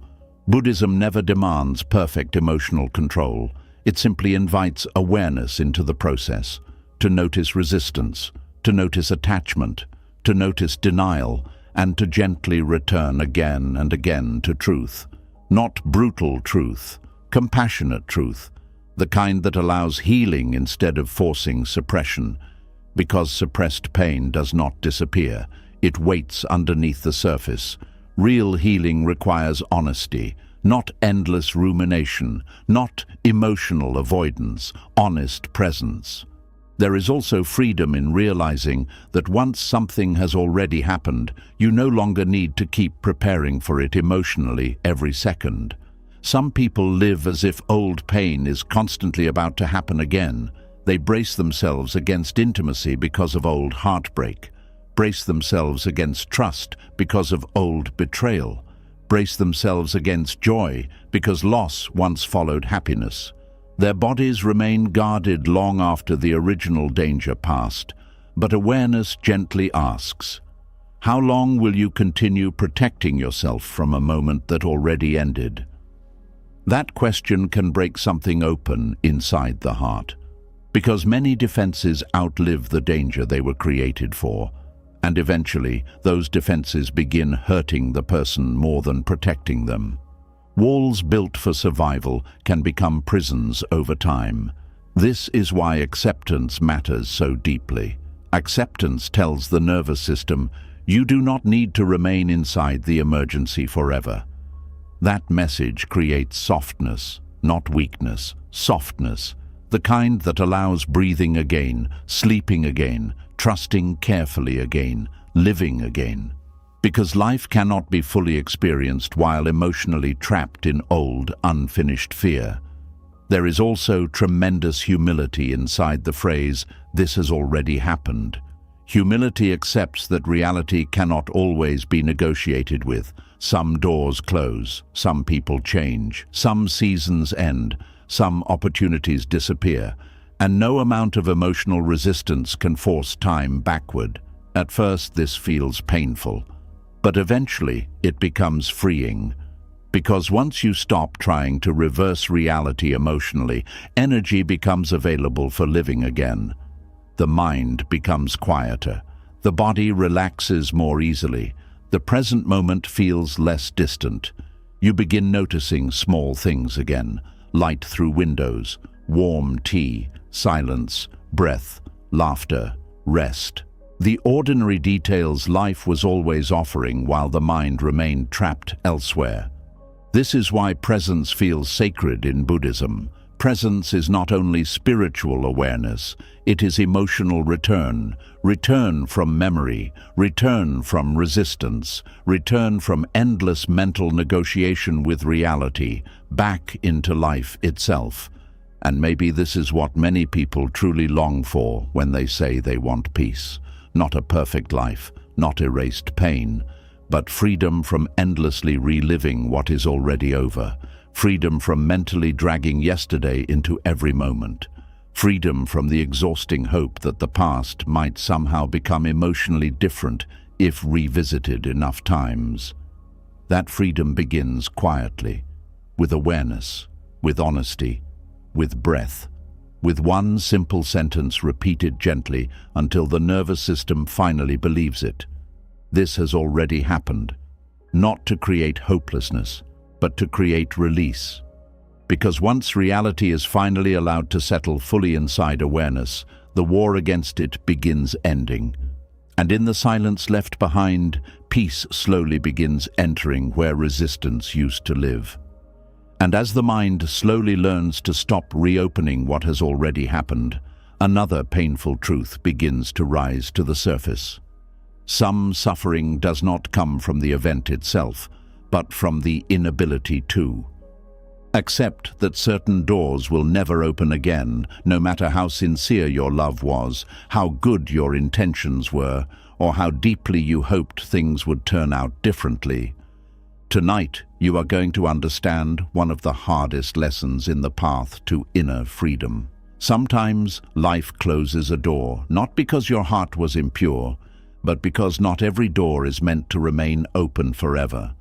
Buddhism never demands perfect emotional control. It simply invites awareness into the process, to notice resistance, to notice attachment, to notice denial, and to gently return again and again to truth. Not brutal truth, compassionate truth, the kind that allows healing instead of forcing suppression. Because suppressed pain does not disappear, it waits underneath the surface. Real healing requires honesty, not endless rumination, not emotional avoidance, honest presence. There is also freedom in realizing that once something has already happened, you no longer need to keep preparing for it emotionally every second. Some people live as if old pain is constantly about to happen again. They brace themselves against intimacy because of old heartbreak, brace themselves against trust because of old betrayal, brace themselves against joy because loss once followed happiness. Their bodies remain guarded long after the original danger passed, but awareness gently asks, how long will you continue protecting yourself from a moment that already ended? That question can break something open inside the heart, because many defenses outlive the danger they were created for, and eventually those defenses begin hurting the person more than protecting them. Walls built for survival can become prisons over time. This is why acceptance matters so deeply. Acceptance tells the nervous system, you do not need to remain inside the emergency forever. That message creates softness, not weakness, softness, the kind that allows breathing again, sleeping again, trusting carefully again, living again. Because life cannot be fully experienced while emotionally trapped in old, unfinished fear. There is also tremendous humility inside the phrase, "This has already happened." Humility accepts that reality cannot always be negotiated with. Some doors close, some people change, some seasons end, some opportunities disappear, and no amount of emotional resistance can force time backward. At first, this feels painful, but eventually it becomes freeing. Because once you stop trying to reverse reality emotionally, energy becomes available for living again. The mind becomes quieter. The body relaxes more easily. The present moment feels less distant. You begin noticing small things again: light through windows, warm tea, silence, breath, laughter, rest. The ordinary details life was always offering while the mind remained trapped elsewhere. This is why presence feels sacred in Buddhism. Presence is not only spiritual awareness, it is emotional return. Return from memory, return from resistance, return from endless mental negotiation with reality, back into life itself. And maybe this is what many people truly long for when they say they want peace. Not a perfect life, not erased pain, but freedom from endlessly reliving what is already over. Freedom from mentally dragging yesterday into every moment. Freedom from the exhausting hope that the past might somehow become emotionally different if revisited enough times. That freedom begins quietly, with awareness, with honesty, with breath, with one simple sentence repeated gently until the nervous system finally believes it. This has already happened, not to create hopelessness, but to create release. Because once reality is finally allowed to settle fully inside awareness, the war against it begins ending. And in the silence left behind, peace slowly begins entering where resistance used to live. And as the mind slowly learns to stop reopening what has already happened, another painful truth begins to rise to the surface. Some suffering does not come from the event itself, but from the inability to. Accept that certain doors will never open again, no matter how sincere your love was, how good your intentions were, or how deeply you hoped things would turn out differently. Tonight, you are going to understand one of the hardest lessons in the path to inner freedom. Sometimes life closes a door, not because your heart was impure, but because not every door is meant to remain open forever.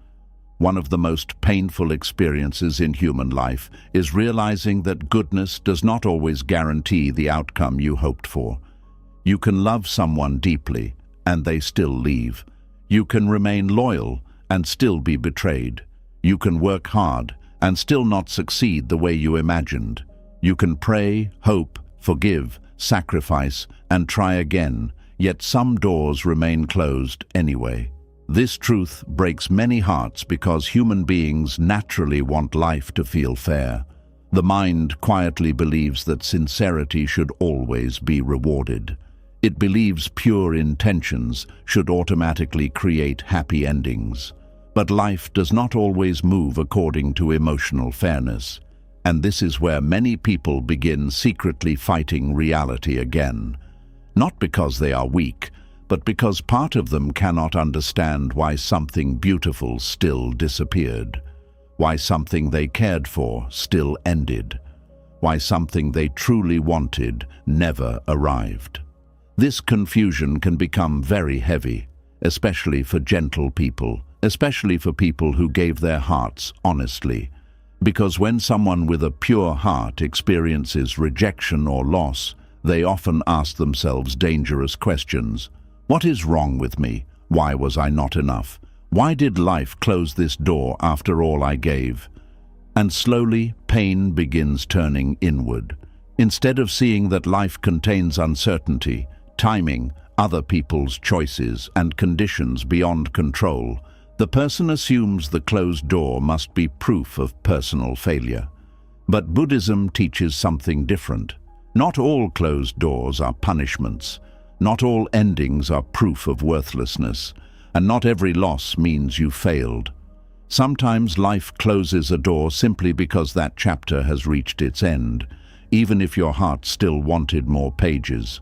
One of the most painful experiences in human life is realizing that goodness does not always guarantee the outcome you hoped for. You can love someone deeply, and they still leave. You can remain loyal and still be betrayed. You can work hard and still not succeed the way you imagined. You can pray, hope, forgive, sacrifice, and try again, yet some doors remain closed anyway. This truth breaks many hearts because human beings naturally want life to feel fair. The mind quietly believes that sincerity should always be rewarded. It believes pure intentions should automatically create happy endings. But life does not always move according to emotional fairness. And this is where many people begin secretly fighting reality again. Not because they are weak, but because part of them cannot understand why something beautiful still disappeared, why something they cared for still ended, why something they truly wanted never arrived. This confusion can become very heavy, especially for gentle people, especially for people who gave their hearts honestly. Because when someone with a pure heart experiences rejection or loss, they often ask themselves dangerous questions. What is wrong with me? Why was I not enough? Why did life close this door after all I gave? And slowly, pain begins turning inward. Instead of seeing that life contains uncertainty, timing, other people's choices, and conditions beyond control, the person assumes the closed door must be proof of personal failure. But Buddhism teaches something different. Not all closed doors are punishments. Not all endings are proof of worthlessness. and not every loss means you failed. Sometimes life closes a door simply because that chapter has reached its end, even if your heart still wanted more pages.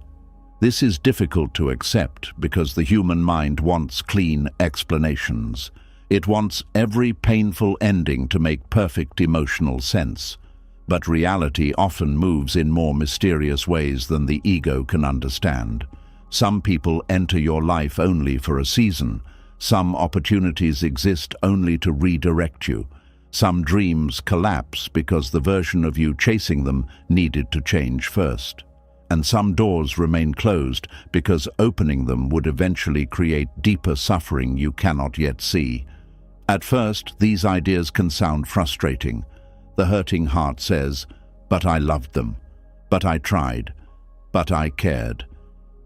This is difficult to accept because the human mind wants clean explanations. It wants every painful ending to make perfect emotional sense. But reality often moves in more mysterious ways than the ego can understand. Some people enter your life only for a season. Some opportunities exist only to redirect you. Some dreams collapse because the version of you chasing them needed to change first. And some doors remain closed because opening them would eventually create deeper suffering you cannot yet see. At first, these ideas can sound frustrating. The hurting heart says, "But I loved them. But I tried. But I cared."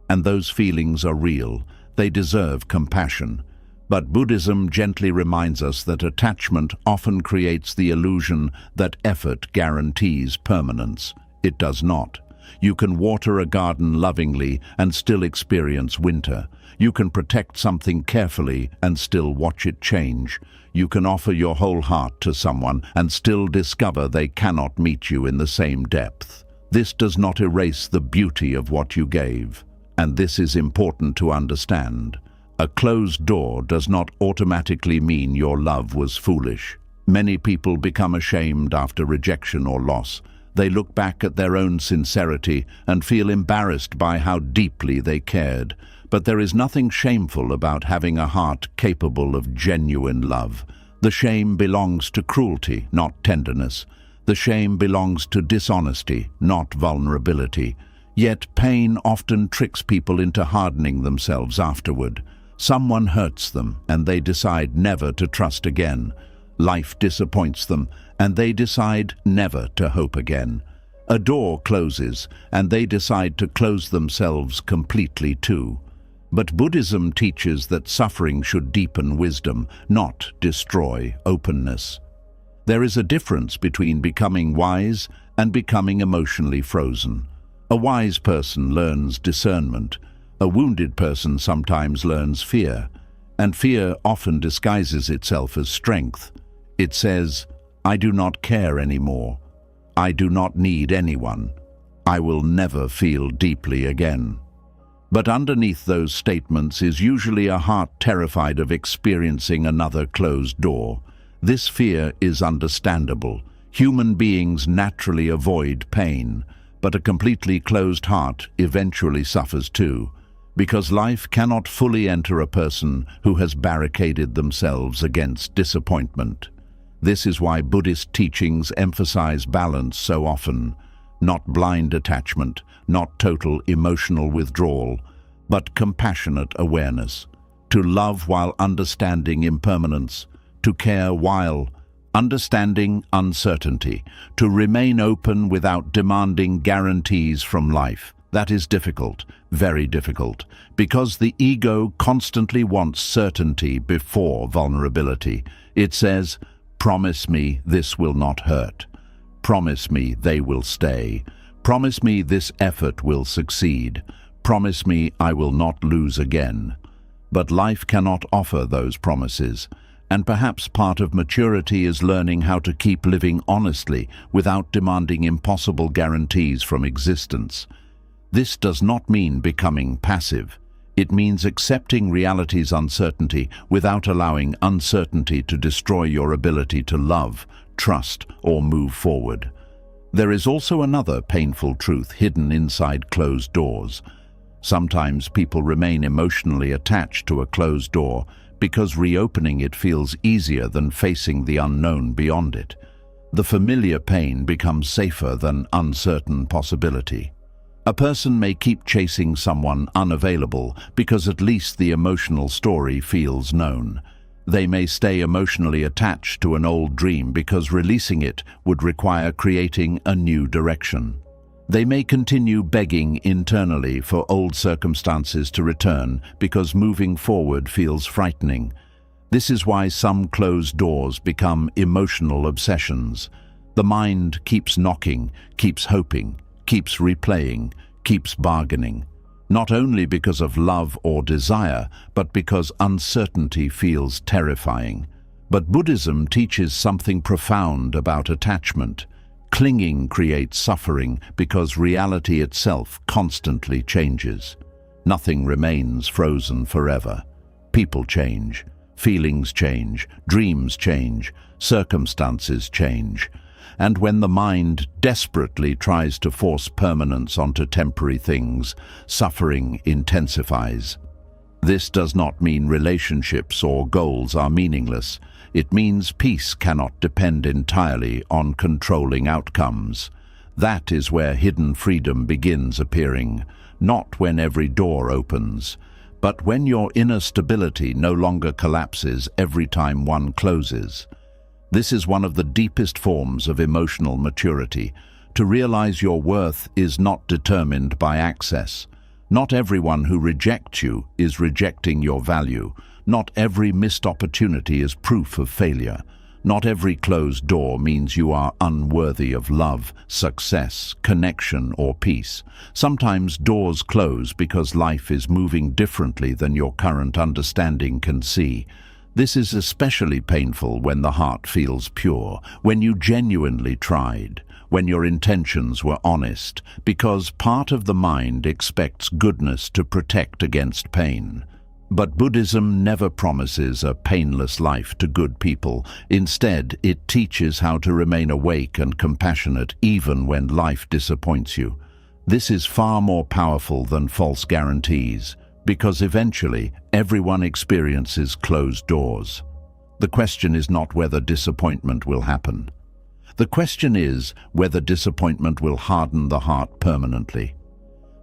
And those feelings are real. They deserve compassion. But Buddhism gently reminds us that attachment often creates the illusion that effort guarantees permanence. It does not. You can water a garden lovingly and still experience winter. You can protect something carefully and still watch it change. You can offer your whole heart to someone and still discover they cannot meet you in the same depth. This does not erase the beauty of what you gave. And this is important to understand. A closed door does not automatically mean your love was foolish. Many people become ashamed after rejection or loss. They look back at their own sincerity and feel embarrassed by how deeply they cared. But there is nothing shameful about having a heart capable of genuine love. The shame belongs to cruelty, not tenderness. The shame belongs to dishonesty, not vulnerability. Yet pain often tricks people into hardening themselves afterward. Someone hurts them, and they decide never to trust again. Life disappoints them, and they decide never to hope again. A door closes, and they decide to close themselves completely too. But Buddhism teaches that suffering should deepen wisdom, not destroy openness. There is a difference between becoming wise and becoming emotionally frozen. A wise person learns discernment. A wounded person sometimes learns fear, and fear often disguises itself as strength. It says, "I do not care anymore. I do not need anyone. I will never feel deeply again." But underneath those statements is usually a heart terrified of experiencing another closed door. This fear is understandable. Human beings naturally avoid pain, but a completely closed heart eventually suffers too, because life cannot fully enter a person who has barricaded themselves against disappointment. This is why Buddhist teachings emphasize balance so often, not blind attachment, not total emotional withdrawal, but compassionate awareness. To love while understanding impermanence, to care while understanding uncertainty, to remain open without demanding guarantees from life. That is difficult, very difficult, because the ego constantly wants certainty before vulnerability. It says, "Promise me this will not hurt. Promise me they will stay. Promise me this effort will succeed. Promise me I will not lose again." But life cannot offer those promises, and perhaps part of maturity is learning how to keep living honestly without demanding impossible guarantees from existence. This does not mean becoming passive. It means accepting reality's uncertainty without allowing uncertainty to destroy your ability to love, trust, or move forward. There is also another painful truth hidden inside closed doors. Sometimes people remain emotionally attached to a closed door because reopening it feels easier than facing the unknown beyond it. The familiar pain becomes safer than uncertain possibility. A person may keep chasing someone unavailable because at least the emotional story feels known. They may stay emotionally attached to an old dream because releasing it would require creating a new direction. They may continue begging internally for old circumstances to return because moving forward feels frightening. This is why some closed doors become emotional obsessions. The mind keeps knocking, keeps hoping, keeps replaying, keeps bargaining. not only because of love or desire, but because uncertainty feels terrifying. But Buddhism teaches something profound about attachment. Clinging creates suffering because reality itself constantly changes. Nothing remains frozen forever. People change, feelings change, dreams change, circumstances change. And when the mind desperately tries to force permanence onto temporary things, suffering intensifies. This does not mean relationships or goals are meaningless. It means peace cannot depend entirely on controlling outcomes. That is where hidden freedom begins appearing, not when every door opens, but when your inner stability no longer collapses every time one closes. This is one of the deepest forms of emotional maturity. To realize your worth is not determined by access. Not everyone who rejects you is rejecting your value. Not every missed opportunity is proof of failure. Not every closed door means you are unworthy of love, success, connection, or peace. Sometimes doors close because life is moving differently than your current understanding can see. This is especially painful when the heart feels pure, when you genuinely tried, when your intentions were honest, because part of the mind expects goodness to protect against pain. But Buddhism never promises a painless life to good people. Instead, it teaches how to remain awake and compassionate even when life disappoints you. This is far more powerful than false guarantees, because eventually everyone experiences closed doors. The question is not whether disappointment will happen. The question is whether disappointment will harden the heart permanently.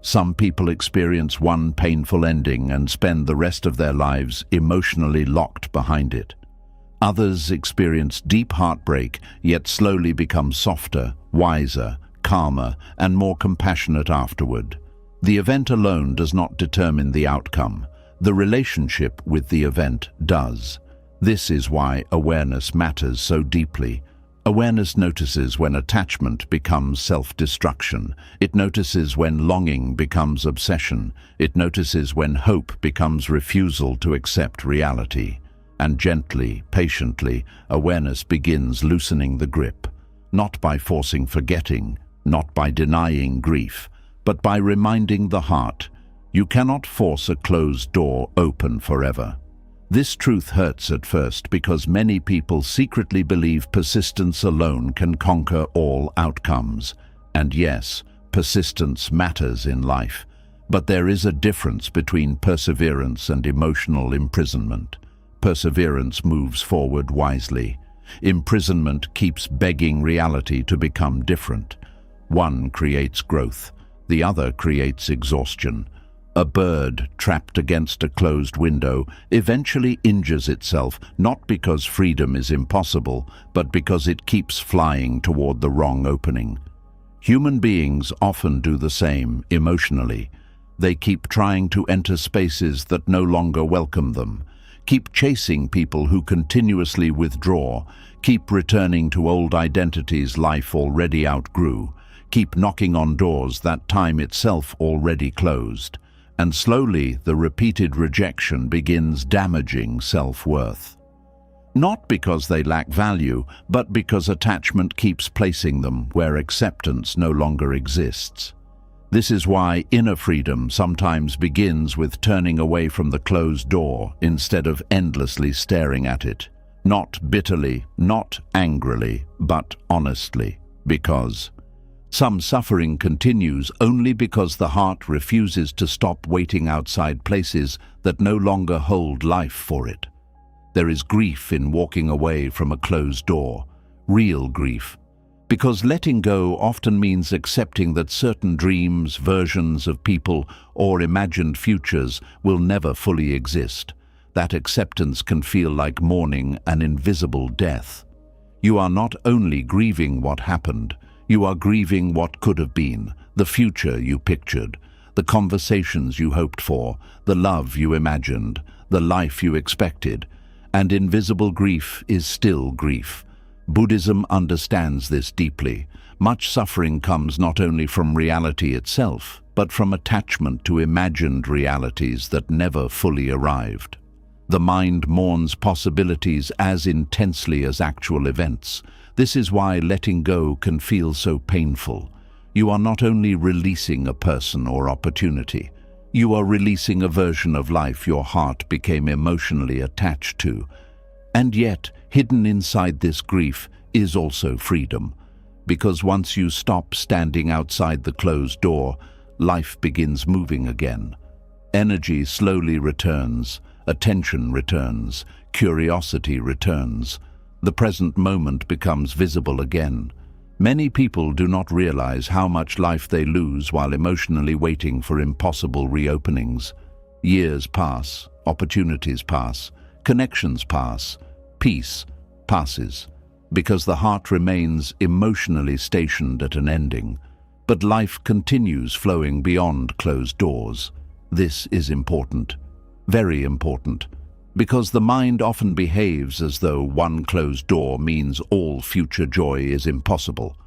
Some people experience one painful ending and spend the rest of their lives emotionally locked behind it. Others experience deep heartbreak, yet slowly become softer, wiser, calmer, and more compassionate afterward. The event alone does not determine the outcome. The relationship with the event does. This is why awareness matters so deeply. Awareness notices when attachment becomes self-destruction. It notices when longing becomes obsession. It notices when hope becomes refusal to accept reality. And gently, patiently, awareness begins loosening the grip. Not by forcing forgetting, not by denying grief, but by reminding the heart, you cannot force a closed door open forever. This truth hurts at first because many people secretly believe persistence alone can conquer all outcomes. And yes, persistence matters in life, but there is a difference between perseverance and emotional imprisonment. Perseverance moves forward wisely. Imprisonment keeps begging reality to become different. One creates growth. The other creates exhaustion. A bird trapped against a closed window eventually injures itself, not because freedom is impossible, but because it keeps flying toward the wrong opening. Human beings often do the same emotionally. They keep trying to enter spaces that no longer welcome them, keep chasing people who continuously withdraw, keep returning to old identities life already outgrew, keep knocking on doors that time itself already closed, and slowly the repeated rejection begins damaging self-worth. Not because they lack value, but because attachment keeps placing them where acceptance no longer exists. This is why inner freedom sometimes begins with turning away from the closed door instead of endlessly staring at it. Not bitterly, not angrily, but honestly, because some suffering continues only because the heart refuses to stop waiting outside places that no longer hold life for it. There is grief in walking away from a closed door, real grief, because letting go often means accepting that certain dreams, versions of people, or imagined futures will never fully exist. That acceptance can feel like mourning an invisible death. You are not only grieving what happened, you are grieving what could have been, the future you pictured, the conversations you hoped for, the love you imagined, the life you expected. And invisible grief is still grief. Buddhism understands this deeply. Much suffering comes not only from reality itself, but from attachment to imagined realities that never fully arrived. The mind mourns possibilities as intensely as actual events. This is why letting go can feel so painful. You are not only releasing a person or opportunity, you are releasing a version of life your heart became emotionally attached to. And yet, hidden inside this grief is also freedom. Because once you stop standing outside the closed door, life begins moving again. Energy slowly returns, attention returns, curiosity returns. The present moment becomes visible again. Many people do not realize how much life they lose while emotionally waiting for impossible reopenings. Years pass, opportunities pass, connections pass, peace passes, because the heart remains emotionally stationed at an ending. But life continues flowing beyond closed doors. This is important, very important, because the mind often behaves as though one closed door means all future joy is impossible.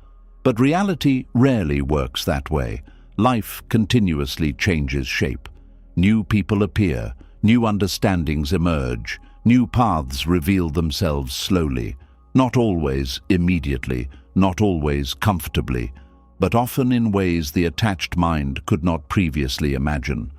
But reality rarely works that way. Life continuously changes shape. New people appear, new understandings emerge, new paths reveal themselves slowly, not always immediately, not always comfortably, but often in ways the attached mind could not previously imagine.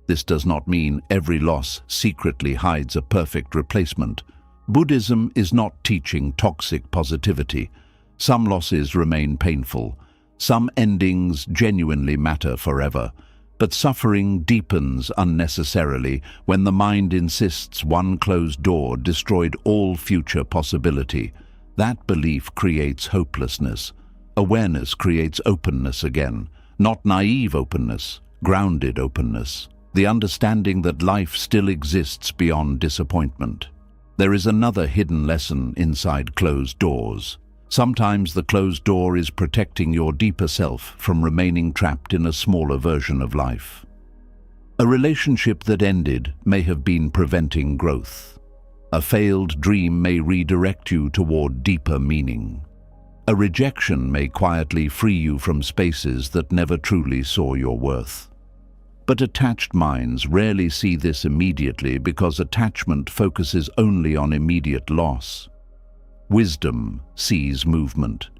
This does not mean every loss secretly hides a perfect replacement. Buddhism is not teaching toxic positivity. Some losses remain painful. Some endings genuinely matter forever. But suffering deepens unnecessarily when the mind insists one closed door destroyed all future possibility. That belief creates hopelessness. Awareness creates openness again. Not naive openness, grounded openness. The understanding that life still exists beyond disappointment. There is another hidden lesson inside closed doors. Sometimes the closed door is protecting your deeper self from remaining trapped in a smaller version of life. A relationship that ended may have been preventing growth. A failed dream may redirect you toward deeper meaning. A rejection may quietly free you from spaces that never truly saw your worth. But attached minds rarely see this immediately because attachment focuses only on immediate loss. Wisdom sees movement.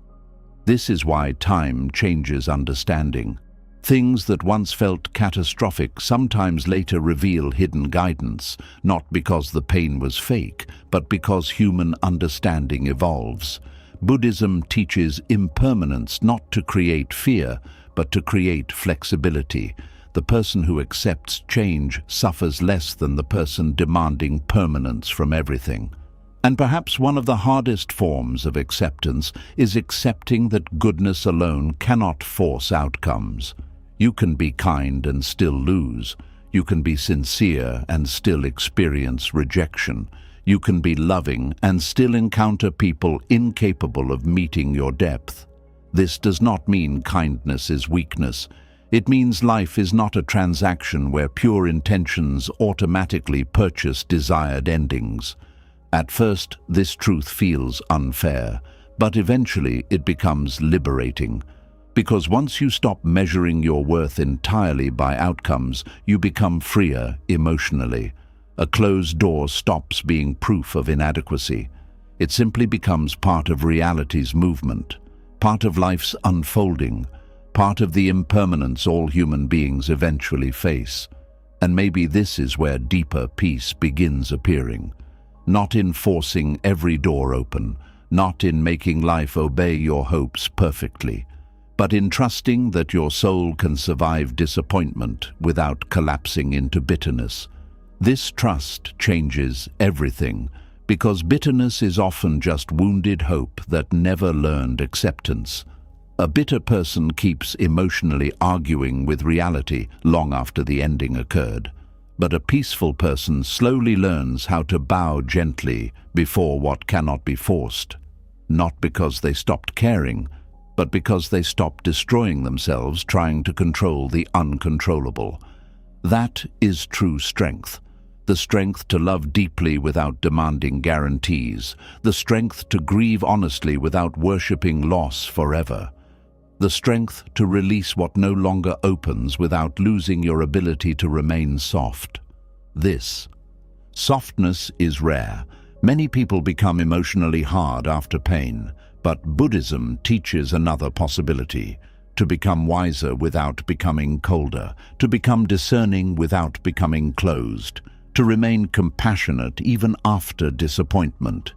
This is why time changes understanding. Things that once felt catastrophic sometimes later reveal hidden guidance, not because the pain was fake, but because human understanding evolves. Buddhism teaches impermanence not to create fear, but to create flexibility. The person who accepts change suffers less than the person demanding permanence from everything. And perhaps one of the hardest forms of acceptance is accepting that goodness alone cannot force outcomes. You can be kind and still lose. You can be sincere and still experience rejection. You can be loving and still encounter people incapable of meeting your depth. This does not mean kindness is weakness. It means life is not a transaction where pure intentions automatically purchase desired endings. At first, this truth feels unfair, but eventually it becomes liberating. Because once you stop measuring your worth entirely by outcomes, you become freer emotionally. A closed door stops being proof of inadequacy. It simply becomes part of reality's movement, part of life's unfolding, part of the impermanence all human beings eventually face. And maybe this is where deeper peace begins appearing. Not in forcing every door open, not in making life obey your hopes perfectly, but in trusting that your soul can survive disappointment without collapsing into bitterness. This trust changes everything, because bitterness is often just wounded hope that never learned acceptance. A bitter person keeps emotionally arguing with reality long after the ending occurred. But a peaceful person slowly learns how to bow gently before what cannot be forced, not because they stopped caring, but because they stopped destroying themselves trying to control the uncontrollable. That is true strength. The the strength to love deeply without demanding guarantees, the strength to grieve honestly without worshipping loss forever, the strength to release what no longer opens without losing your ability to remain soft. This softness is rare. Many people become emotionally hard after pain, but Buddhism teaches another possibility: to become wiser without becoming colder, to become discerning without becoming closed, to remain compassionate even after disappointment.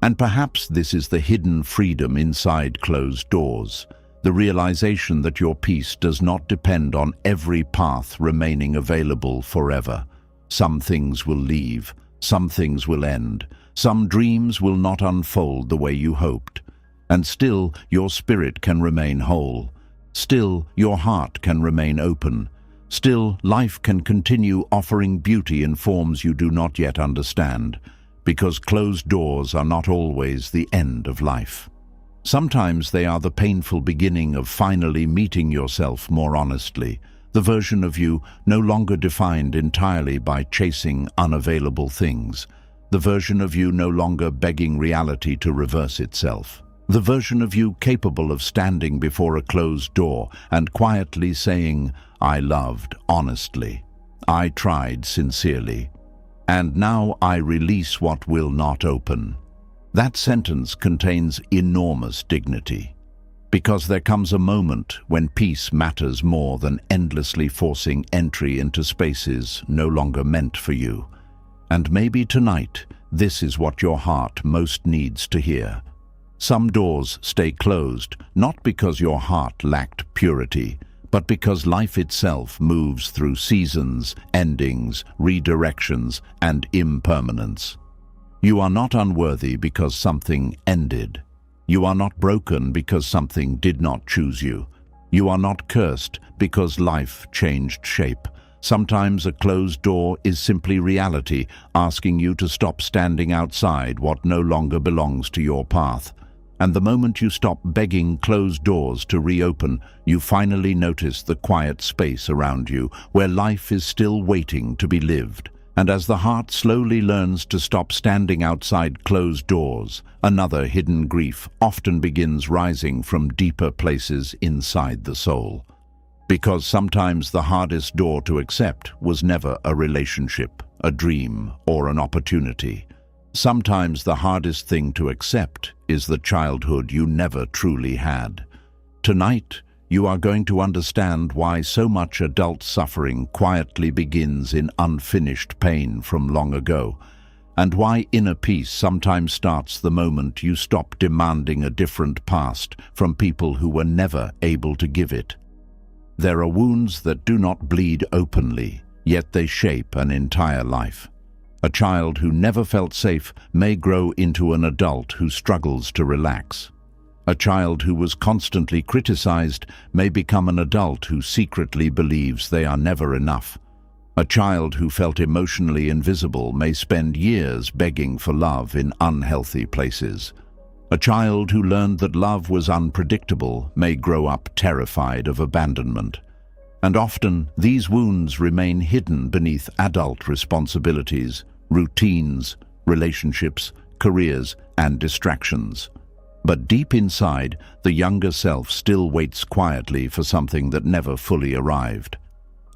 And perhaps this is the hidden freedom inside closed doors, the realization that your peace does not depend on every path remaining available forever. Some things will leave, some things will end, some dreams will not unfold the way you hoped, and still your spirit can remain whole. Still, your heart can remain open. Still, life can continue offering beauty in forms you do not yet understand, because closed doors are not always the end of life. Sometimes they are the painful beginning of finally meeting yourself more honestly, the version of you no longer defined entirely by chasing unavailable things, the version of you no longer begging reality to reverse itself. The version of you capable of standing before a closed door and quietly saying, "I loved honestly. I tried sincerely. And now I release what will not open." That sentence contains enormous dignity, because there comes a moment when peace matters more than endlessly forcing entry into spaces no longer meant for you. And maybe tonight, this is what your heart most needs to hear. Some doors stay closed, not because your heart lacked purity, but because life itself moves through seasons, endings, redirections, and impermanence. You are not unworthy because something ended. You are not broken because something did not choose you. You are not cursed because life changed shape. Sometimes a closed door is simply reality, asking you to stop standing outside what no longer belongs to your path. And the moment you stop begging closed doors to reopen, you finally notice the quiet space around you, where life is still waiting to be lived. And as the heart slowly learns to stop standing outside closed doors, another hidden grief often begins rising from deeper places inside the soul. Because sometimes the hardest door to accept was never a relationship, a dream, or an opportunity. Sometimes the hardest thing to accept is the childhood you never truly had. Tonight, you are going to understand why so much adult suffering quietly begins in unfinished pain from long ago, and why inner peace sometimes starts the moment you stop demanding a different past from people who were never able to give it. There are wounds that do not bleed openly, yet they shape an entire life. A child who never felt safe may grow into an adult who struggles to relax. A child who was constantly criticized may become an adult who secretly believes they are never enough. A child who felt emotionally invisible may spend years begging for love in unhealthy places. A child who learned that love was unpredictable may grow up terrified of abandonment. And often, these wounds remain hidden beneath adult responsibilities, routines, relationships, careers, and distractions. But deep inside, the younger self still waits quietly for something that never fully arrived.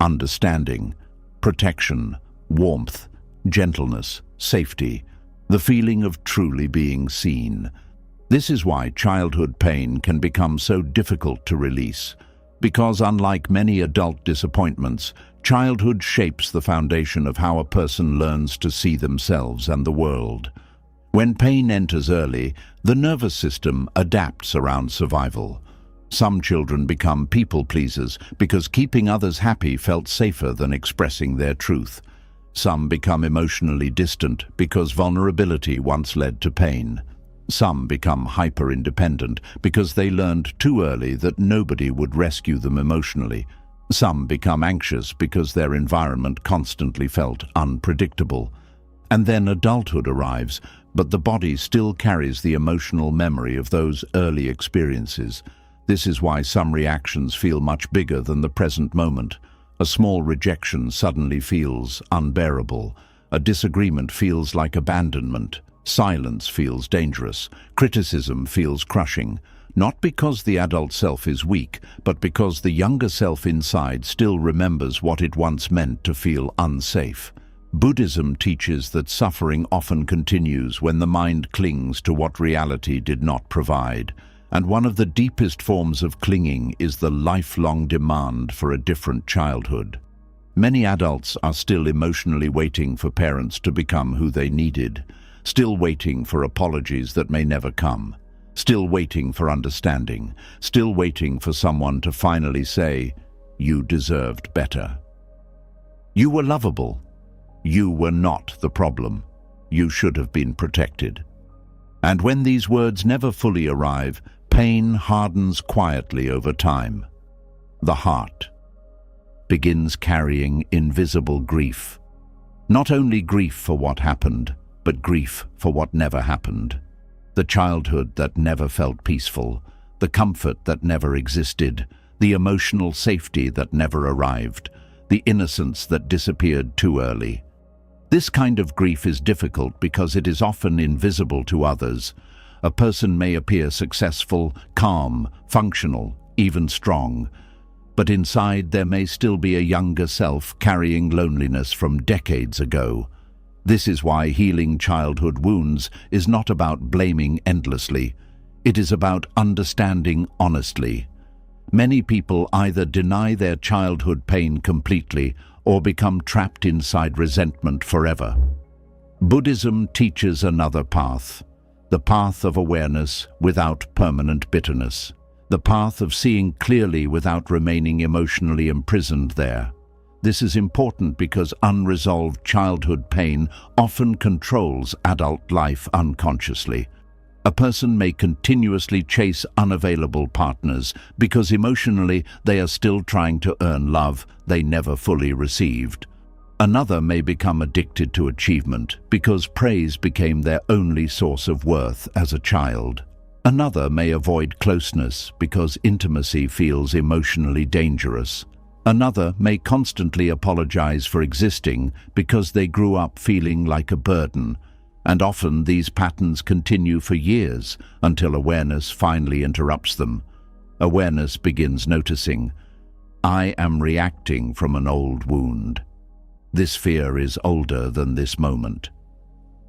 Understanding, protection, warmth, gentleness, safety, the feeling of truly being seen. This is why childhood pain can become so difficult to release, because unlike many adult disappointments, childhood shapes the foundation of how a person learns to see themselves and the world. When pain enters early, the nervous system adapts around survival. Some children become people pleasers because keeping others happy felt safer than expressing their truth. Some become emotionally distant because vulnerability once led to pain. Some become hyper-independent because they learned too early that nobody would rescue them emotionally. Some become anxious because their environment constantly felt unpredictable. And then adulthood arrives, but the body still carries the emotional memory of those early experiences. This is why some reactions feel much bigger than the present moment. A small rejection suddenly feels unbearable. A disagreement feels like abandonment. Silence feels dangerous. Criticism feels crushing. Not because the adult self is weak, but because the younger self inside still remembers what it once meant to feel unsafe. Buddhism teaches that suffering often continues when the mind clings to what reality did not provide. And one of the deepest forms of clinging is the lifelong demand for a different childhood. Many adults are still emotionally waiting for parents to become who they needed, still waiting for apologies that may never come, still waiting for understanding, still waiting for someone to finally say, "You deserved better. You were lovable. You were not the problem. You should have been protected." And when these words never fully arrive, pain hardens quietly over time. The heart begins carrying invisible grief. Not only grief for what happened, but grief for what never happened. The childhood that never felt peaceful, the comfort that never existed, the emotional safety that never arrived, the innocence that disappeared too early. This kind of grief is difficult because it is often invisible to others. A person may appear successful, calm, functional, even strong, but inside there may still be a younger self carrying loneliness from decades ago. This is why healing childhood wounds is not about blaming endlessly. It is about understanding honestly. Many people either deny their childhood pain completely or become trapped inside resentment forever. Buddhism teaches another path, the path of awareness without permanent bitterness, the path of seeing clearly without remaining emotionally imprisoned there. This is important because unresolved childhood pain often controls adult life unconsciously. A person may continuously chase unavailable partners because emotionally they are still trying to earn love they never fully received. Another may become addicted to achievement because praise became their only source of worth as a child. Another may avoid closeness because intimacy feels emotionally dangerous. Another may constantly apologize for existing because they grew up feeling like a burden. And often these patterns continue for years until awareness finally interrupts them. Awareness begins noticing, "I am reacting from an old wound. This fear is older than this moment.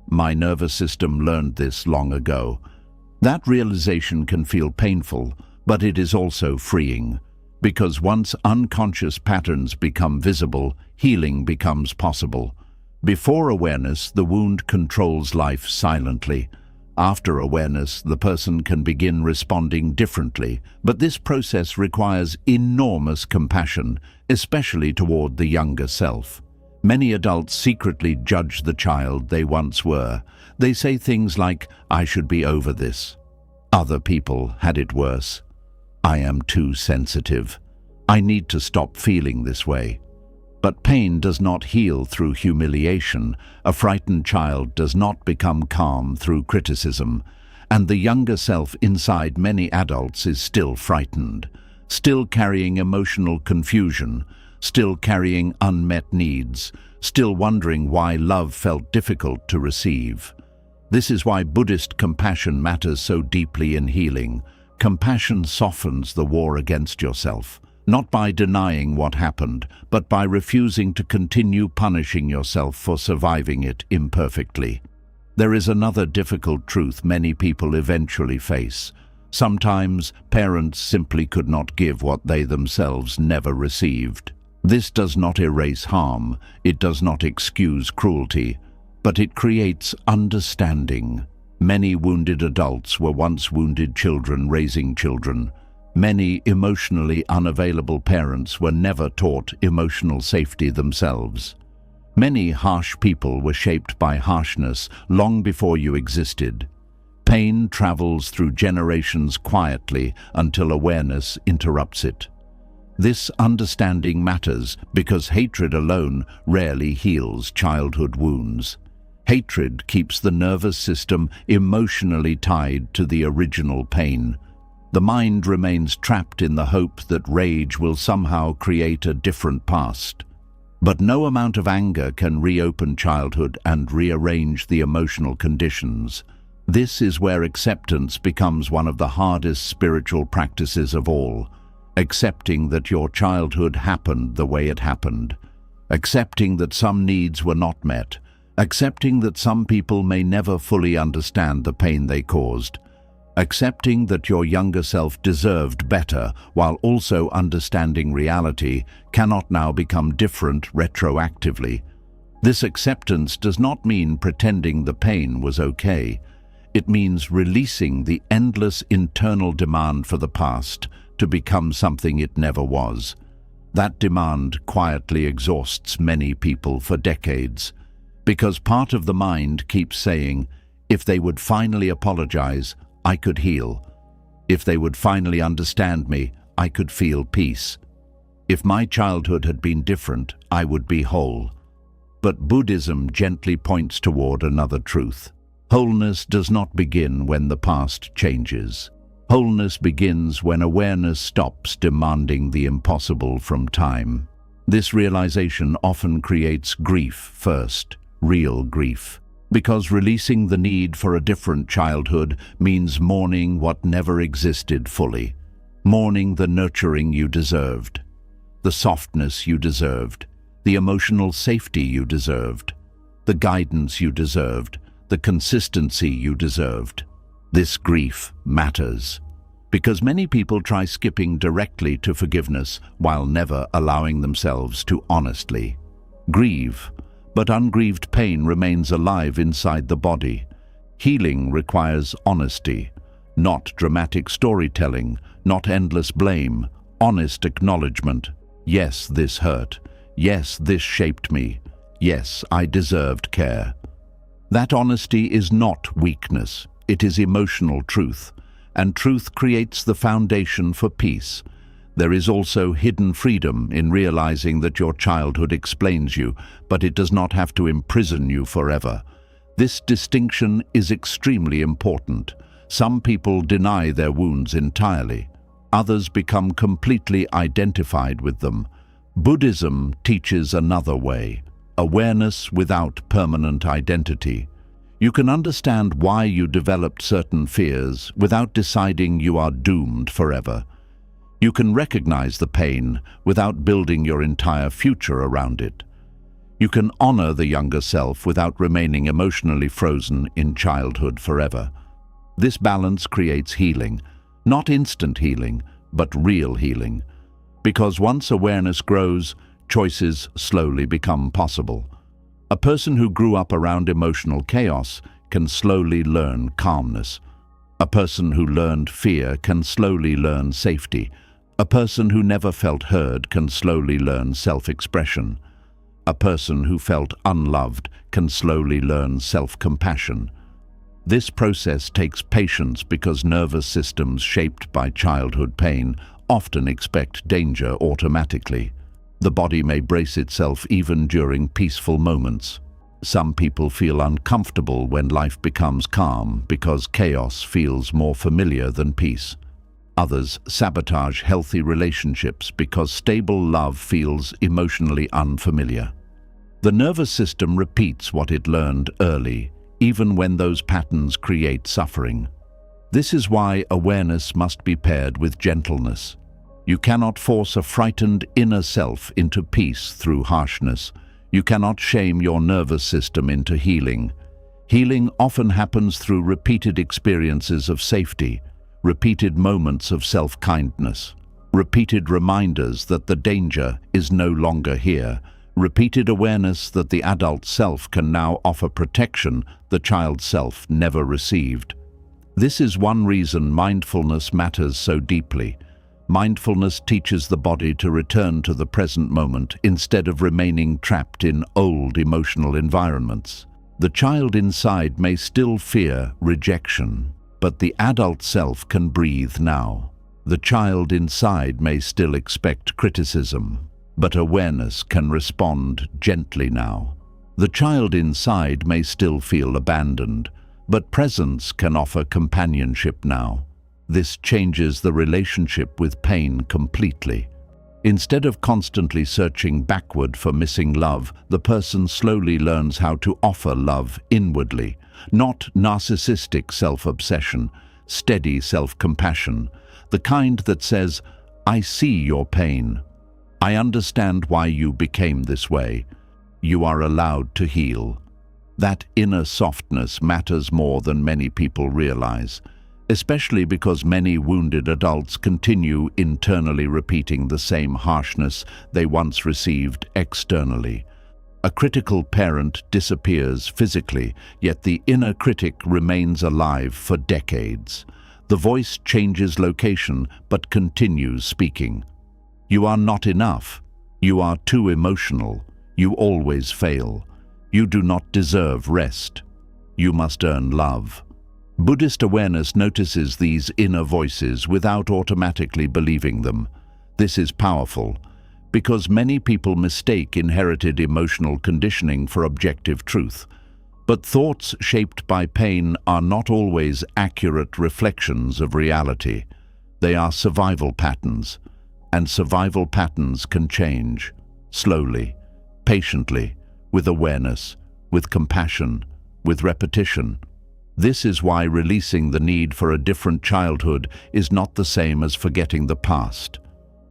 My nervous system learned this long ago." That realization can feel painful, but it is also freeing. Because once unconscious patterns become visible, healing becomes possible. Before awareness, the wound controls life silently. After awareness, the person can begin responding differently, but this process requires enormous compassion, especially toward the younger self. Many adults secretly judge the child they once were. They say things like, "I should be over this. Other people had it worse. I am too sensitive. I need to stop feeling this way." But pain does not heal through humiliation. A frightened child does not become calm through criticism. And the younger self inside many adults is still frightened, still carrying emotional confusion, still carrying unmet needs, still wondering why love felt difficult to receive. This is why Buddhist compassion matters so deeply in healing. Compassion softens the war against yourself, not by denying what happened, but by refusing to continue punishing yourself for surviving it imperfectly. There is another difficult truth many people eventually face. Sometimes parents simply could not give what they themselves never received. This does not erase harm, it does not excuse cruelty, but it creates understanding. Many wounded adults were once wounded children raising children. Many emotionally unavailable parents were never taught emotional safety themselves. Many harsh people were shaped by harshness long before you existed. Pain travels through generations quietly until awareness interrupts it. This understanding matters because hatred alone rarely heals childhood wounds. Hatred keeps the nervous system emotionally tied to the original pain. The mind remains trapped in the hope that rage will somehow create a different past. But no amount of anger can reopen childhood and rearrange the emotional conditions. This is where acceptance becomes one of the hardest spiritual practices of all. Accepting that your childhood happened the way it happened. Accepting that some needs were not met. Accepting that some people may never fully understand the pain they caused. Accepting that your younger self deserved better while also understanding reality cannot now become different retroactively. This acceptance does not mean pretending the pain was okay. It means releasing the endless internal demand for the past to become something it never was. That demand quietly exhausts many people for decades, because part of the mind keeps saying, if they would finally apologize, I could heal. If they would finally understand me, I could feel peace. If my childhood had been different, I would be whole. But Buddhism gently points toward another truth. Wholeness does not begin when the past changes. Wholeness begins when awareness stops demanding the impossible from time. This realization often creates grief first, real grief. Because releasing the need for a different childhood means mourning what never existed fully. Mourning the nurturing you deserved, the softness you deserved, the emotional safety you deserved, the guidance you deserved, the consistency you deserved. This grief matters, because many people try skipping directly to forgiveness while never allowing themselves to honestly grieve. But ungrieved pain remains alive inside the body. Healing requires honesty, not dramatic storytelling, not endless blame, honest acknowledgement. Yes, this hurt. Yes, this shaped me. Yes, I deserved care. That honesty is not weakness, it is emotional truth, and truth creates the foundation for peace. There is also hidden freedom in realizing that your childhood explains you, but it does not have to imprison you forever. This distinction is extremely important. Some people deny their wounds entirely. Others become completely identified with them. Buddhism teaches another way, awareness without permanent identity. You can understand why you developed certain fears without deciding you are doomed forever. You can recognize the pain without building your entire future around it. You can honor the younger self without remaining emotionally frozen in childhood forever. This balance creates healing, not instant healing, but real healing. Because once awareness grows, choices slowly become possible. A person who grew up around emotional chaos can slowly learn calmness. A person who learned fear can slowly learn safety. A person who never felt heard can slowly learn self-expression. A person who felt unloved can slowly learn self-compassion. This process takes patience because nervous systems shaped by childhood pain often expect danger automatically. The body may brace itself even during peaceful moments. Some people feel uncomfortable when life becomes calm because chaos feels more familiar than peace. Others sabotage healthy relationships because stable love feels emotionally unfamiliar. The nervous system repeats what it learned early, even when those patterns create suffering. This is why awareness must be paired with gentleness. You cannot force a frightened inner self into peace through harshness. You cannot shame your nervous system into healing. Healing often happens through repeated experiences of safety, repeated moments of self-kindness, repeated reminders that the danger is no longer here, repeated awareness that the adult self can now offer protection the child self never received. This is one reason mindfulness matters so deeply. Mindfulness teaches the body to return to the present moment instead of remaining trapped in old emotional environments. The child inside may still fear rejection, but the adult self can breathe now. The child inside may still expect criticism, but awareness can respond gently now. The child inside may still feel abandoned, but presence can offer companionship now. This changes the relationship with pain completely. Instead of constantly searching backward for missing love, the person slowly learns how to offer love inwardly, not narcissistic self-obsession, steady self-compassion, the kind that says, "I see your pain. I understand why you became this way. You are allowed to heal." That inner softness matters more than many people realize, especially because many wounded adults continue internally repeating the same harshness they once received externally. A critical parent disappears physically, yet the inner critic remains alive for decades. The voice changes location but continues speaking. You are not enough. You are too emotional. You always fail. You do not deserve rest. You must earn love. Buddhist awareness notices these inner voices without automatically believing them. This is powerful, because many people mistake inherited emotional conditioning for objective truth. But thoughts shaped by pain are not always accurate reflections of reality. They are survival patterns, and survival patterns can change, slowly, patiently, with awareness, with compassion, with repetition. This is why releasing the need for a different childhood is not the same as forgetting the past.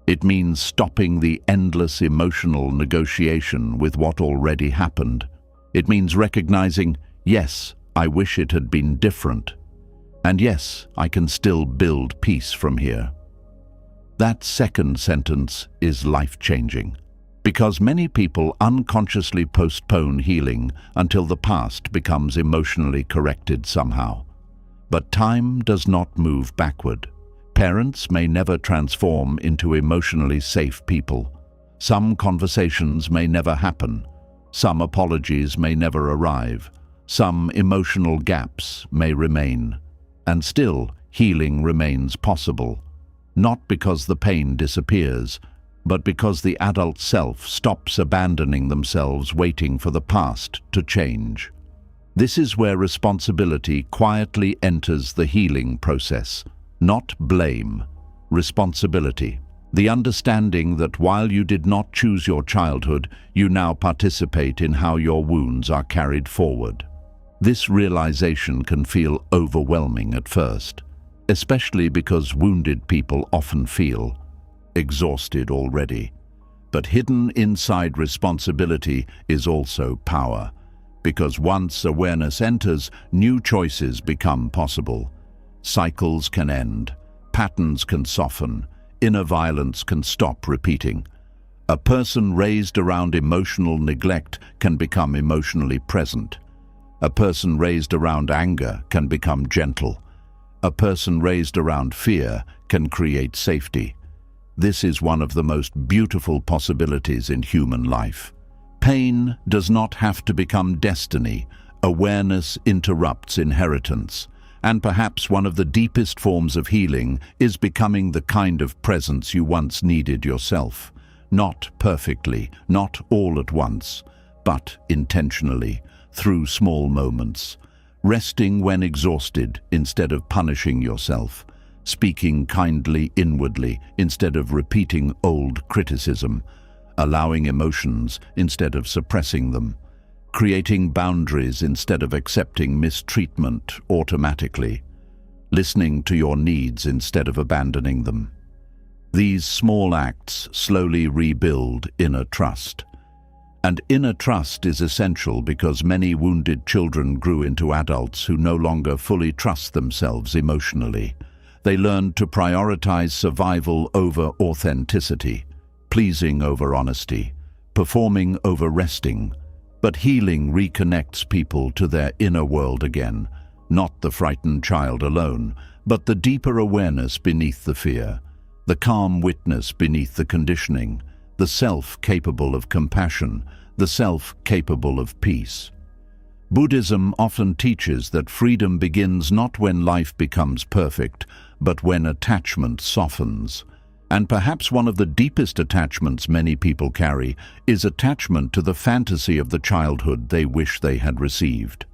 It means stopping the endless emotional negotiation with what already happened. It means recognizing, yes, I wish it had been different. And yes, I can still build peace from here. That second sentence is life-changing, because many people unconsciously postpone healing until the past becomes emotionally corrected somehow. But time does not move backward. Parents may never transform into emotionally safe people. Some conversations may never happen. Some apologies may never arrive. Some emotional gaps may remain. And still, healing remains possible. Not because the pain disappears, but because the adult self stops abandoning themselves waiting for the past to change. This is where responsibility quietly enters the healing process. Not blame, responsibility. The understanding that while you did not choose your childhood, you now participate in how your wounds are carried forward. This realization can feel overwhelming at first, especially because wounded people often feel exhausted already. But hidden inside responsibility is also power, because once awareness enters, new choices become possible. Cycles can end, patterns can soften, inner violence can stop repeating. A person raised around emotional neglect can become emotionally present. A person raised around anger can become gentle. A person raised around fear can create safety. This is one of the most beautiful possibilities in human life. Pain does not have to become destiny. Awareness interrupts inheritance. And perhaps one of the deepest forms of healing is becoming the kind of presence you once needed yourself. Not perfectly, not all at once, but intentionally, through small moments. Resting when exhausted instead of punishing yourself. Speaking kindly inwardly instead of repeating old criticism. Allowing emotions instead of suppressing them. Creating boundaries instead of accepting mistreatment automatically. Listening to your needs instead of abandoning them. These small acts slowly rebuild inner trust. And inner trust is essential because many wounded children grew into adults who no longer fully trust themselves emotionally. They learned to prioritize survival over authenticity, pleasing over honesty, performing over resting. But healing reconnects people to their inner world again, not the frightened child alone, but the deeper awareness beneath the fear, the calm witness beneath the conditioning, the self capable of compassion, the self capable of peace. Buddhism often teaches that freedom begins not when life becomes perfect, but when attachment softens. And perhaps one of the deepest attachments many people carry is attachment to the fantasy of the childhood they wish they had received.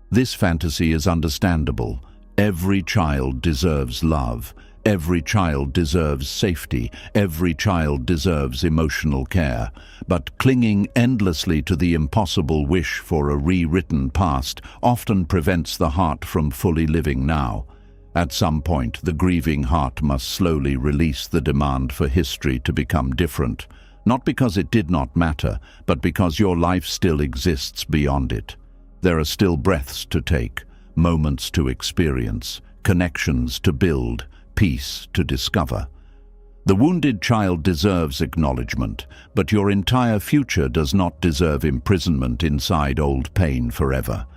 This fantasy is understandable. Every child deserves love. Every child deserves safety. Every child deserves emotional care. But clinging endlessly to the impossible wish for a rewritten past often prevents the heart from fully living now. At some point, the grieving heart must slowly release the demand for history to become different, not because it did not matter, but because your life still exists beyond it. There are still breaths to take, moments to experience, connections to build, peace to discover. The wounded child deserves acknowledgement, but your entire future does not deserve imprisonment inside old pain forever.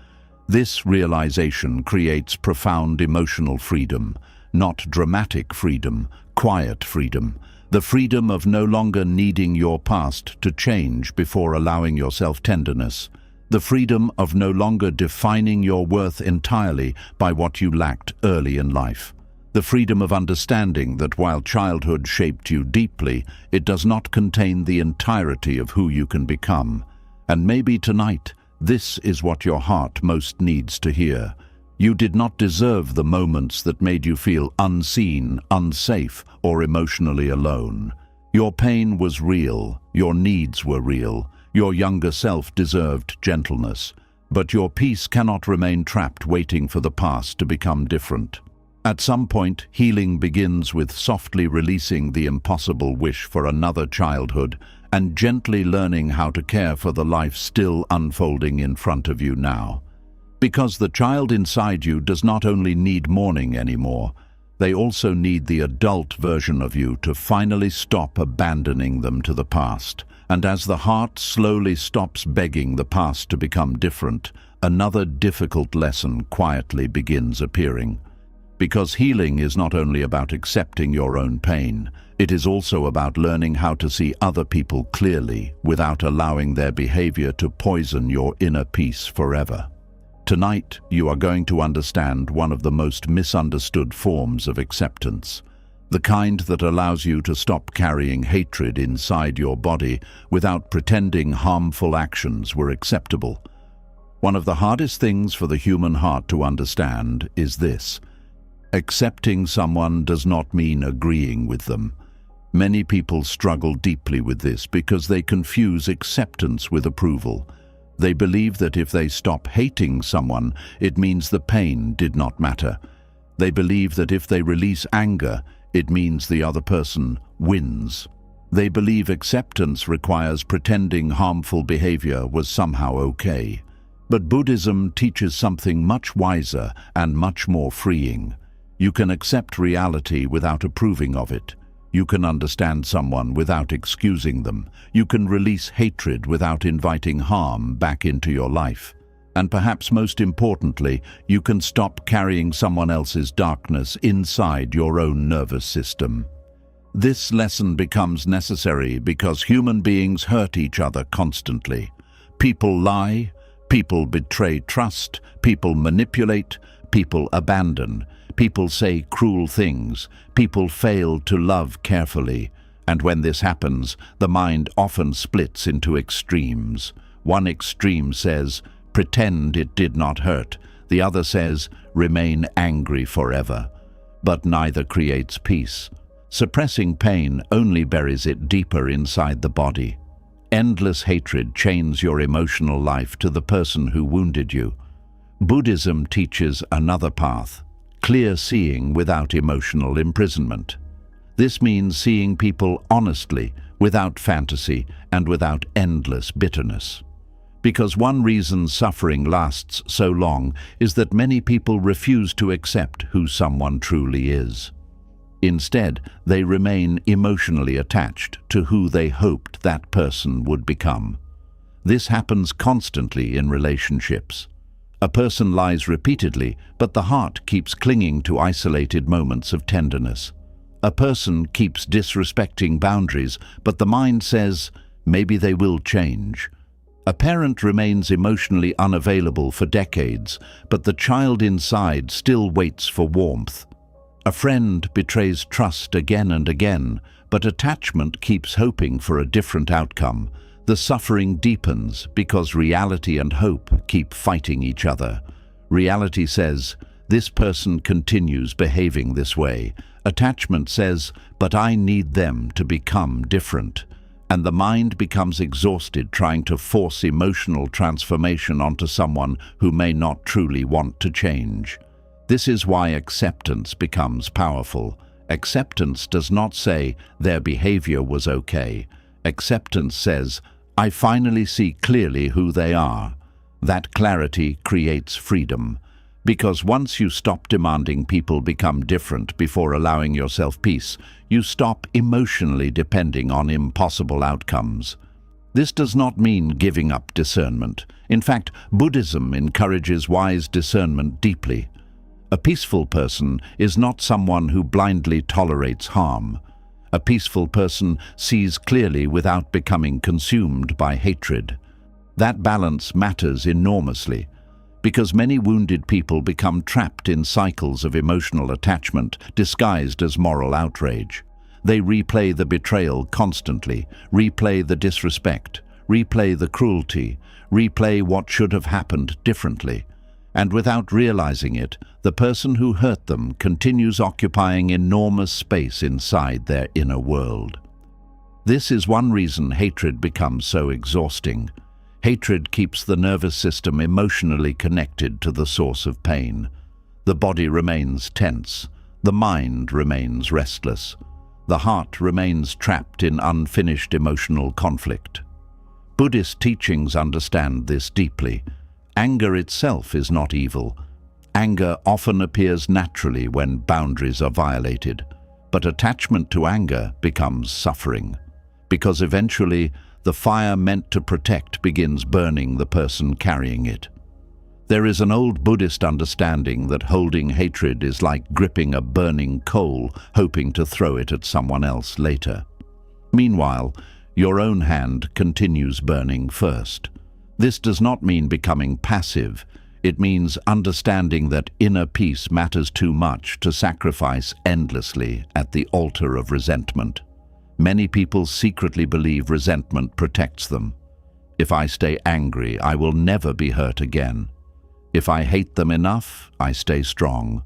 This realization creates profound emotional freedom, not dramatic freedom, quiet freedom, the freedom of no longer needing your past to change before allowing yourself tenderness, the freedom of no longer defining your worth entirely by what you lacked early in life. The freedom of understanding that while childhood shaped you deeply, it does not contain the entirety of who you can become. And maybe tonight, this is what your heart most needs to hear. You did not deserve the moments that made you feel unseen, unsafe, or emotionally alone. Your pain was real, your needs were real, your younger self deserved gentleness, but your peace cannot remain trapped waiting for the past to become different. At some point, healing begins with softly releasing the impossible wish for another childhood and gently learning how to care for the life still unfolding in front of you now. Because the child inside you does not only need mourning anymore, they also need the adult version of you to finally stop abandoning them to the past. And as the heart slowly stops begging the past to become different, another difficult lesson quietly begins appearing. Because healing is not only about accepting your own pain, it is also about learning how to see other people clearly without allowing their behavior to poison your inner peace forever. Tonight, you are going to understand one of the most misunderstood forms of acceptance, the kind that allows you to stop carrying hatred inside your body without pretending harmful actions were acceptable. One of the hardest things for the human heart to understand is this: accepting someone does not mean agreeing with them. Many people struggle deeply with this because they confuse acceptance with approval. They believe that if they stop hating someone, it means the pain did not matter. They believe that if they release anger, it means the other person wins. They believe acceptance requires pretending harmful behavior was somehow okay. But Buddhism teaches something much wiser and much more freeing. You can accept reality without approving of it. You can understand someone without excusing them. You can release hatred without inviting harm back into your life. And perhaps most importantly, you can stop carrying someone else's darkness inside your own nervous system. This lesson becomes necessary because human beings hurt each other constantly. People lie, people betray trust, people manipulate, people abandon. People say cruel things, people fail to love carefully, and when this happens, the mind often splits into extremes. One extreme says, pretend it did not hurt. The other says, remain angry forever. But neither creates peace. Suppressing pain only buries it deeper inside the body. Endless hatred chains your emotional life to the person who wounded you. Buddhism teaches another path: clear seeing without emotional imprisonment. This means seeing people honestly, without fantasy, and without endless bitterness. Because one reason suffering lasts so long is that many people refuse to accept who someone truly is. Instead, they remain emotionally attached to who they hoped that person would become. This happens constantly in relationships. A person lies repeatedly, but the heart keeps clinging to isolated moments of tenderness. A person keeps disrespecting boundaries, but the mind says, maybe they will change. A parent remains emotionally unavailable for decades, but the child inside still waits for warmth. A friend betrays trust again and again, but attachment keeps hoping for a different outcome. The suffering deepens because reality and hope keep fighting each other. Reality says, this person continues behaving this way, Attachment says, "But I need them to become different." And the mind becomes exhausted trying to force emotional transformation onto someone who may not truly want to change. This is why acceptance becomes powerful. Acceptance does not say, "Their behavior was okay." Acceptance says, "I finally see clearly who they are." That clarity creates freedom. Because once you stop demanding people become different before allowing yourself peace, you stop emotionally depending on impossible outcomes. This does not mean giving up discernment. In fact, Buddhism encourages wise discernment deeply. A peaceful person is not someone who blindly tolerates harm. A peaceful person sees clearly without becoming consumed by hatred. That balance matters enormously, because many wounded people become trapped in cycles of emotional attachment disguised as moral outrage. They replay the betrayal constantly, replay the disrespect, replay the cruelty, replay what should have happened differently. And without realizing it, the person who hurt them continues occupying enormous space inside their inner world. This is one reason hatred becomes so exhausting. Hatred keeps the nervous system emotionally connected to the source of pain. The body remains tense. The mind remains restless. The heart remains trapped in unfinished emotional conflict. Buddhist teachings understand this deeply. Anger itself is not evil. Anger often appears naturally when boundaries are violated, but attachment to anger becomes suffering, because eventually the fire meant to protect begins burning the person carrying it. There is an old Buddhist understanding that holding hatred is like gripping a burning coal, hoping to throw it at someone else later. Meanwhile, your own hand continues burning first. This does not mean becoming passive. It means understanding that inner peace matters too much to sacrifice endlessly at the altar of resentment. Many people secretly believe resentment protects them. If I stay angry, I will never be hurt again. If I hate them enough, I stay strong.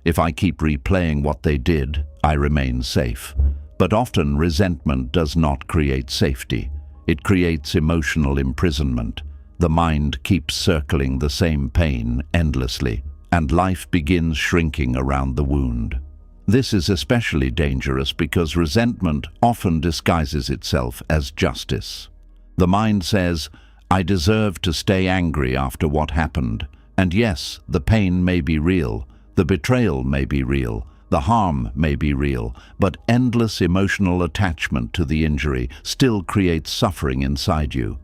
If I keep replaying what they did, I remain safe. But often resentment does not create safety. It creates emotional imprisonment. The mind keeps circling the same pain endlessly, and life begins shrinking around the wound. This is especially dangerous because resentment often disguises itself as justice. The mind says, "I deserve to stay angry after what happened." And yes, the pain may be real, the betrayal may be real, the harm may be real, but endless emotional attachment to the injury still creates suffering inside you.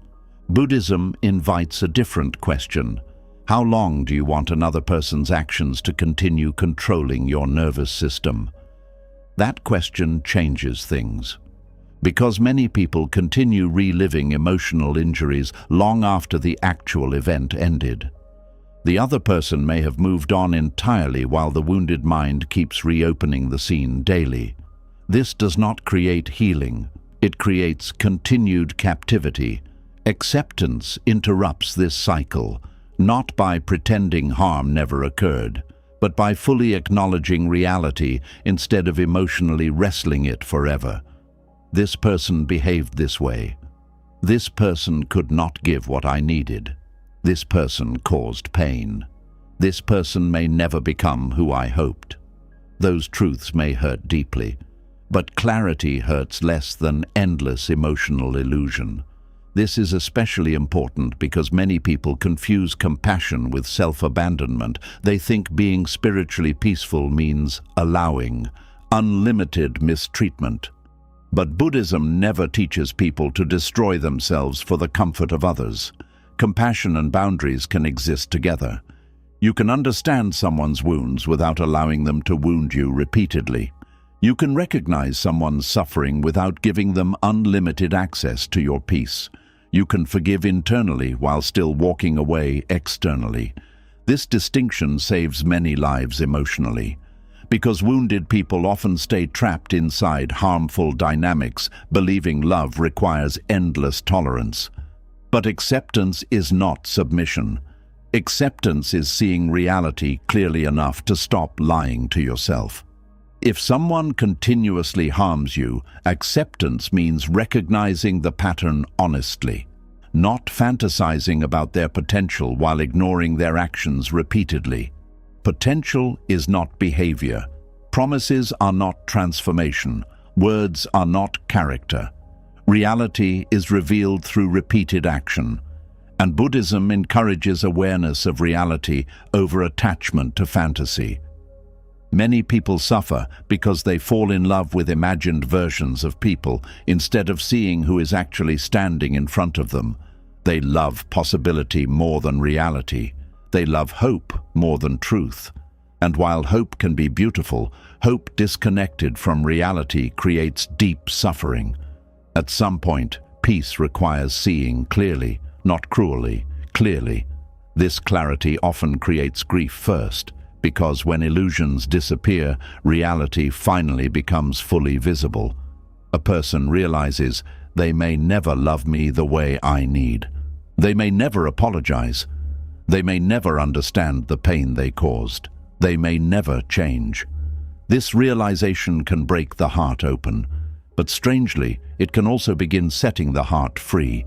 Buddhism invites a different question. How long do you want another person's actions to continue controlling your nervous system? That question changes things. Because many people continue reliving emotional injuries long after the actual event ended. The other person may have moved on entirely while the wounded mind keeps reopening the scene daily. This does not create healing. It creates continued captivity. Acceptance interrupts this cycle, not by pretending harm never occurred, but by fully acknowledging reality instead of emotionally wrestling it forever. This person behaved this way. This person could not give what I needed. This person caused pain. This person may never become who I hoped. Those truths may hurt deeply, but clarity hurts less than endless emotional illusion. This is especially important because many people confuse compassion with self-abandonment. They think being spiritually peaceful means allowing unlimited mistreatment. But Buddhism never teaches people to destroy themselves for the comfort of others. Compassion and boundaries can exist together. You can understand someone's wounds without allowing them to wound you repeatedly. You can recognize someone's suffering without giving them unlimited access to your peace. You can forgive internally while still walking away externally. This distinction saves many lives emotionally. Because wounded people often stay trapped inside harmful dynamics, believing love requires endless tolerance. But acceptance is not submission. Acceptance is seeing reality clearly enough to stop lying to yourself. If someone continuously harms you, acceptance means recognizing the pattern honestly, not fantasizing about their potential while ignoring their actions repeatedly. Potential is not behavior. Promises are not transformation. Words are not character. Reality is revealed through repeated action, and Buddhism encourages awareness of reality over attachment to fantasy. Many people suffer because they fall in love with imagined versions of people instead of seeing who is actually standing in front of them. They love possibility more than reality. They love hope more than truth. And while hope can be beautiful, hope disconnected from reality creates deep suffering. At some point, peace requires seeing clearly, not cruelly, clearly. This clarity often creates grief first, because when illusions disappear, reality finally becomes fully visible. A person realizes they may never love me the way I need. They may never apologize. They may never understand the pain they caused. They may never change. This realization can break the heart open, but strangely, it can also begin setting the heart free,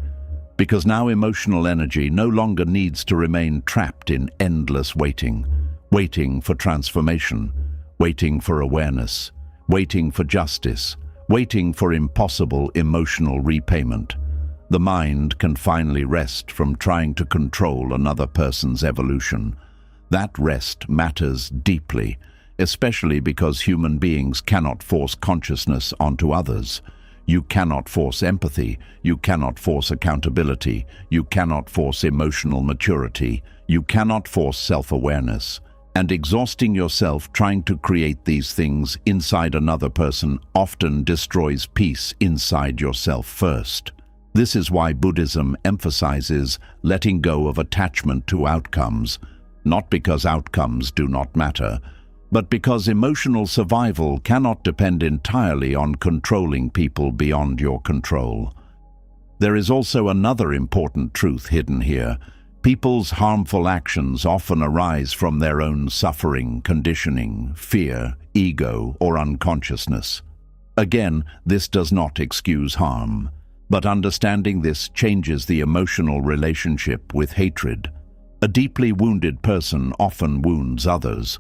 because now emotional energy no longer needs to remain trapped in endless waiting. Waiting for transformation, waiting for awareness, waiting for justice, waiting for impossible emotional repayment. The mind can finally rest from trying to control another person's evolution. That rest matters deeply, especially because human beings cannot force consciousness onto others. You cannot force empathy, you cannot force accountability, you cannot force emotional maturity, you cannot force self-awareness. And exhausting yourself trying to create these things inside another person often destroys peace inside yourself first. This is why Buddhism emphasizes letting go of attachment to outcomes, not because outcomes do not matter, but because emotional survival cannot depend entirely on controlling people beyond your control. There is also another important truth hidden here. People's harmful actions often arise from their own suffering, conditioning, fear, ego, or unconsciousness. Again, this does not excuse harm, but understanding this changes the emotional relationship with hatred. A deeply wounded person often wounds others.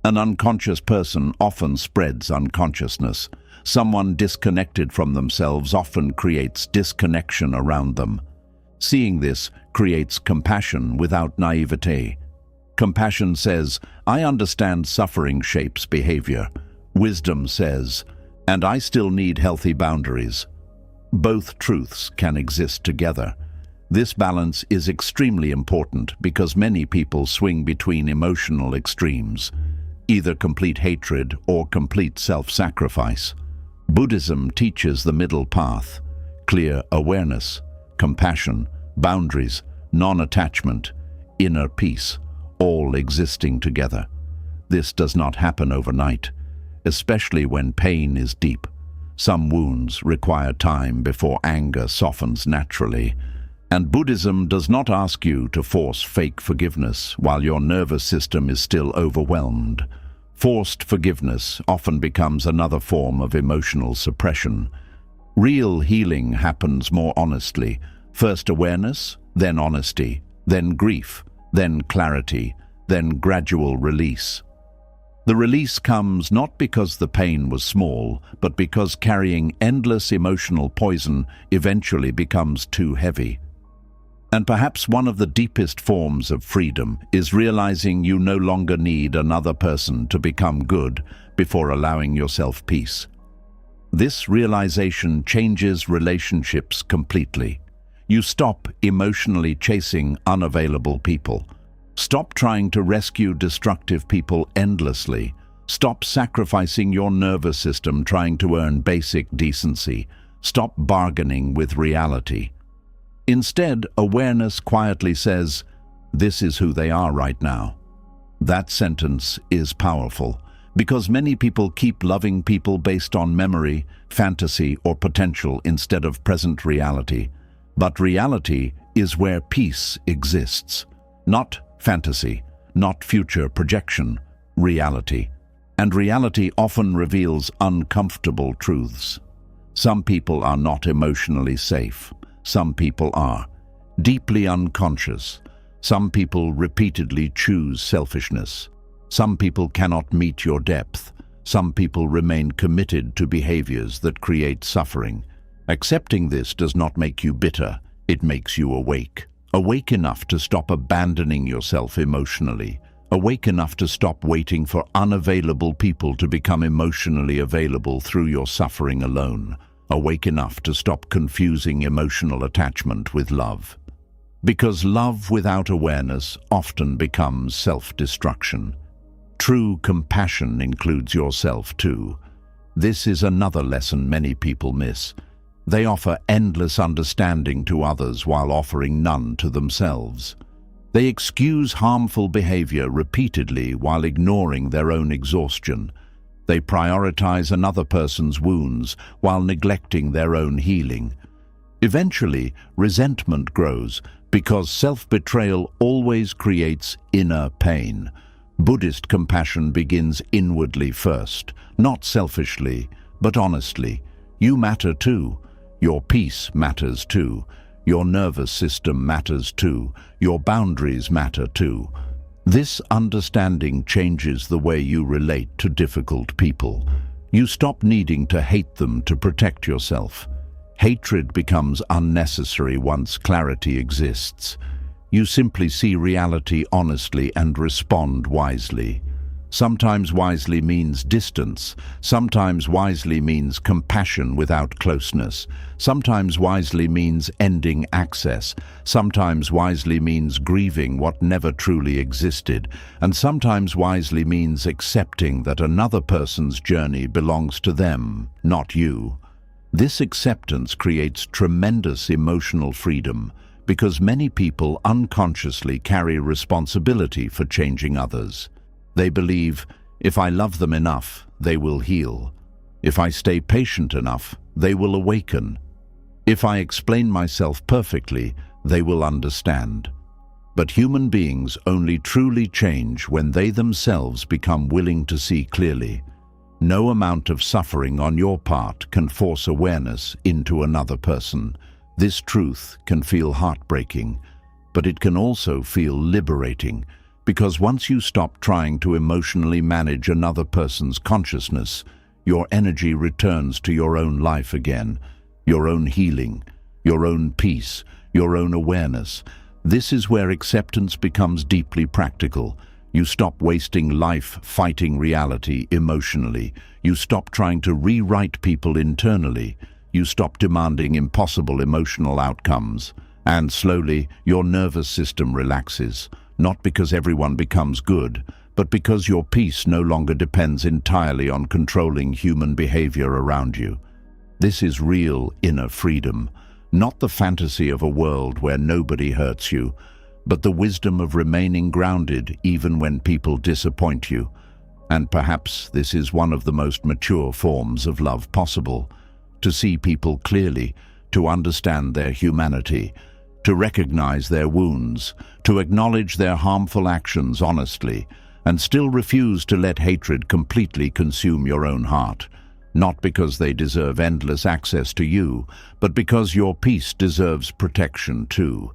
An unconscious person often spreads unconsciousness. Someone disconnected from themselves often creates disconnection around them. Seeing this creates compassion without naivete. Compassion says, I understand suffering shapes behavior. Wisdom says, and I still need healthy boundaries. Both truths can exist together. This balance is extremely important because many people swing between emotional extremes, either complete hatred or complete self-sacrifice. Buddhism teaches the middle path, clear awareness, compassion, boundaries, non-attachment, inner peace, all existing together. This does not happen overnight, especially when pain is deep. Some wounds require time before anger softens naturally, and Buddhism does not ask you to force fake forgiveness while your nervous system is still overwhelmed. Forced forgiveness often becomes another form of emotional suppression. Real healing happens more honestly. First awareness, then honesty, then grief, then clarity, then gradual release. The release comes not because the pain was small, but because carrying endless emotional poison eventually becomes too heavy. And perhaps one of the deepest forms of freedom is realizing you no longer need another person to become good before allowing yourself peace. This realization changes relationships completely. You stop emotionally chasing unavailable people. Stop trying to rescue destructive people endlessly. Stop sacrificing your nervous system trying to earn basic decency. Stop bargaining with reality. Instead, awareness quietly says, "This is who they are right now." That sentence is powerful because many people keep loving people based on memory, fantasy, or potential instead of present reality. But reality is where peace exists, not fantasy, not future projection, reality. and reality often reveals uncomfortable truths. Some people are not emotionally safe. Some people are deeply unconscious. Some people repeatedly choose selfishness. Some people cannot meet your depth. Some people remain committed to behaviors that create suffering. Accepting this does not make you bitter. It makes you awake. Awake enough to stop abandoning yourself emotionally. Awake enough to stop waiting for unavailable people to become emotionally available through your suffering alone. Awake enough to stop confusing emotional attachment with love. Because love without awareness often becomes self-destruction. True compassion includes yourself too. This is another lesson many people miss. They offer endless understanding to others while offering none to themselves. They excuse harmful behavior repeatedly while ignoring their own exhaustion. They prioritize another person's wounds while neglecting their own healing. Eventually, resentment grows because self-betrayal always creates inner pain. Buddhist compassion begins inwardly first, not selfishly, but honestly. You matter too. Your peace matters too. Your nervous system matters too. Your boundaries matter too. This understanding changes the way you relate to difficult people. You stop needing to hate them to protect yourself. Hatred becomes unnecessary once clarity exists. You simply see reality honestly and respond wisely. Sometimes wisely means distance. Sometimes wisely means compassion without closeness. Sometimes wisely means ending access. Sometimes wisely means grieving what never truly existed. And sometimes wisely means accepting that another person's journey belongs to them, not you. This acceptance creates tremendous emotional freedom because many people unconsciously carry responsibility for changing others. They believe, if I love them enough, they will heal. If I stay patient enough, they will awaken. If I explain myself perfectly, they will understand. But human beings only truly change when they themselves become willing to see clearly. No amount of suffering on your part can force awareness into another person. This truth can feel heartbreaking, but it can also feel liberating. Because once you stop trying to emotionally manage another person's consciousness, your energy returns to your own life again, your own healing, your own peace, your own awareness. This is where acceptance becomes deeply practical. You stop wasting life fighting reality emotionally. You stop trying to rewrite people internally. You stop demanding impossible emotional outcomes. And slowly, your nervous system relaxes. Not because everyone becomes good, but because your peace no longer depends entirely on controlling human behavior around you. This is real inner freedom, not the fantasy of a world where nobody hurts you, but the wisdom of remaining grounded even when people disappoint you. And perhaps this is one of the most mature forms of love possible, to see people clearly, to understand their humanity, to recognize their wounds, to acknowledge their harmful actions honestly, and still refuse to let hatred completely consume your own heart, not because they deserve endless access to you, but because your peace deserves protection too.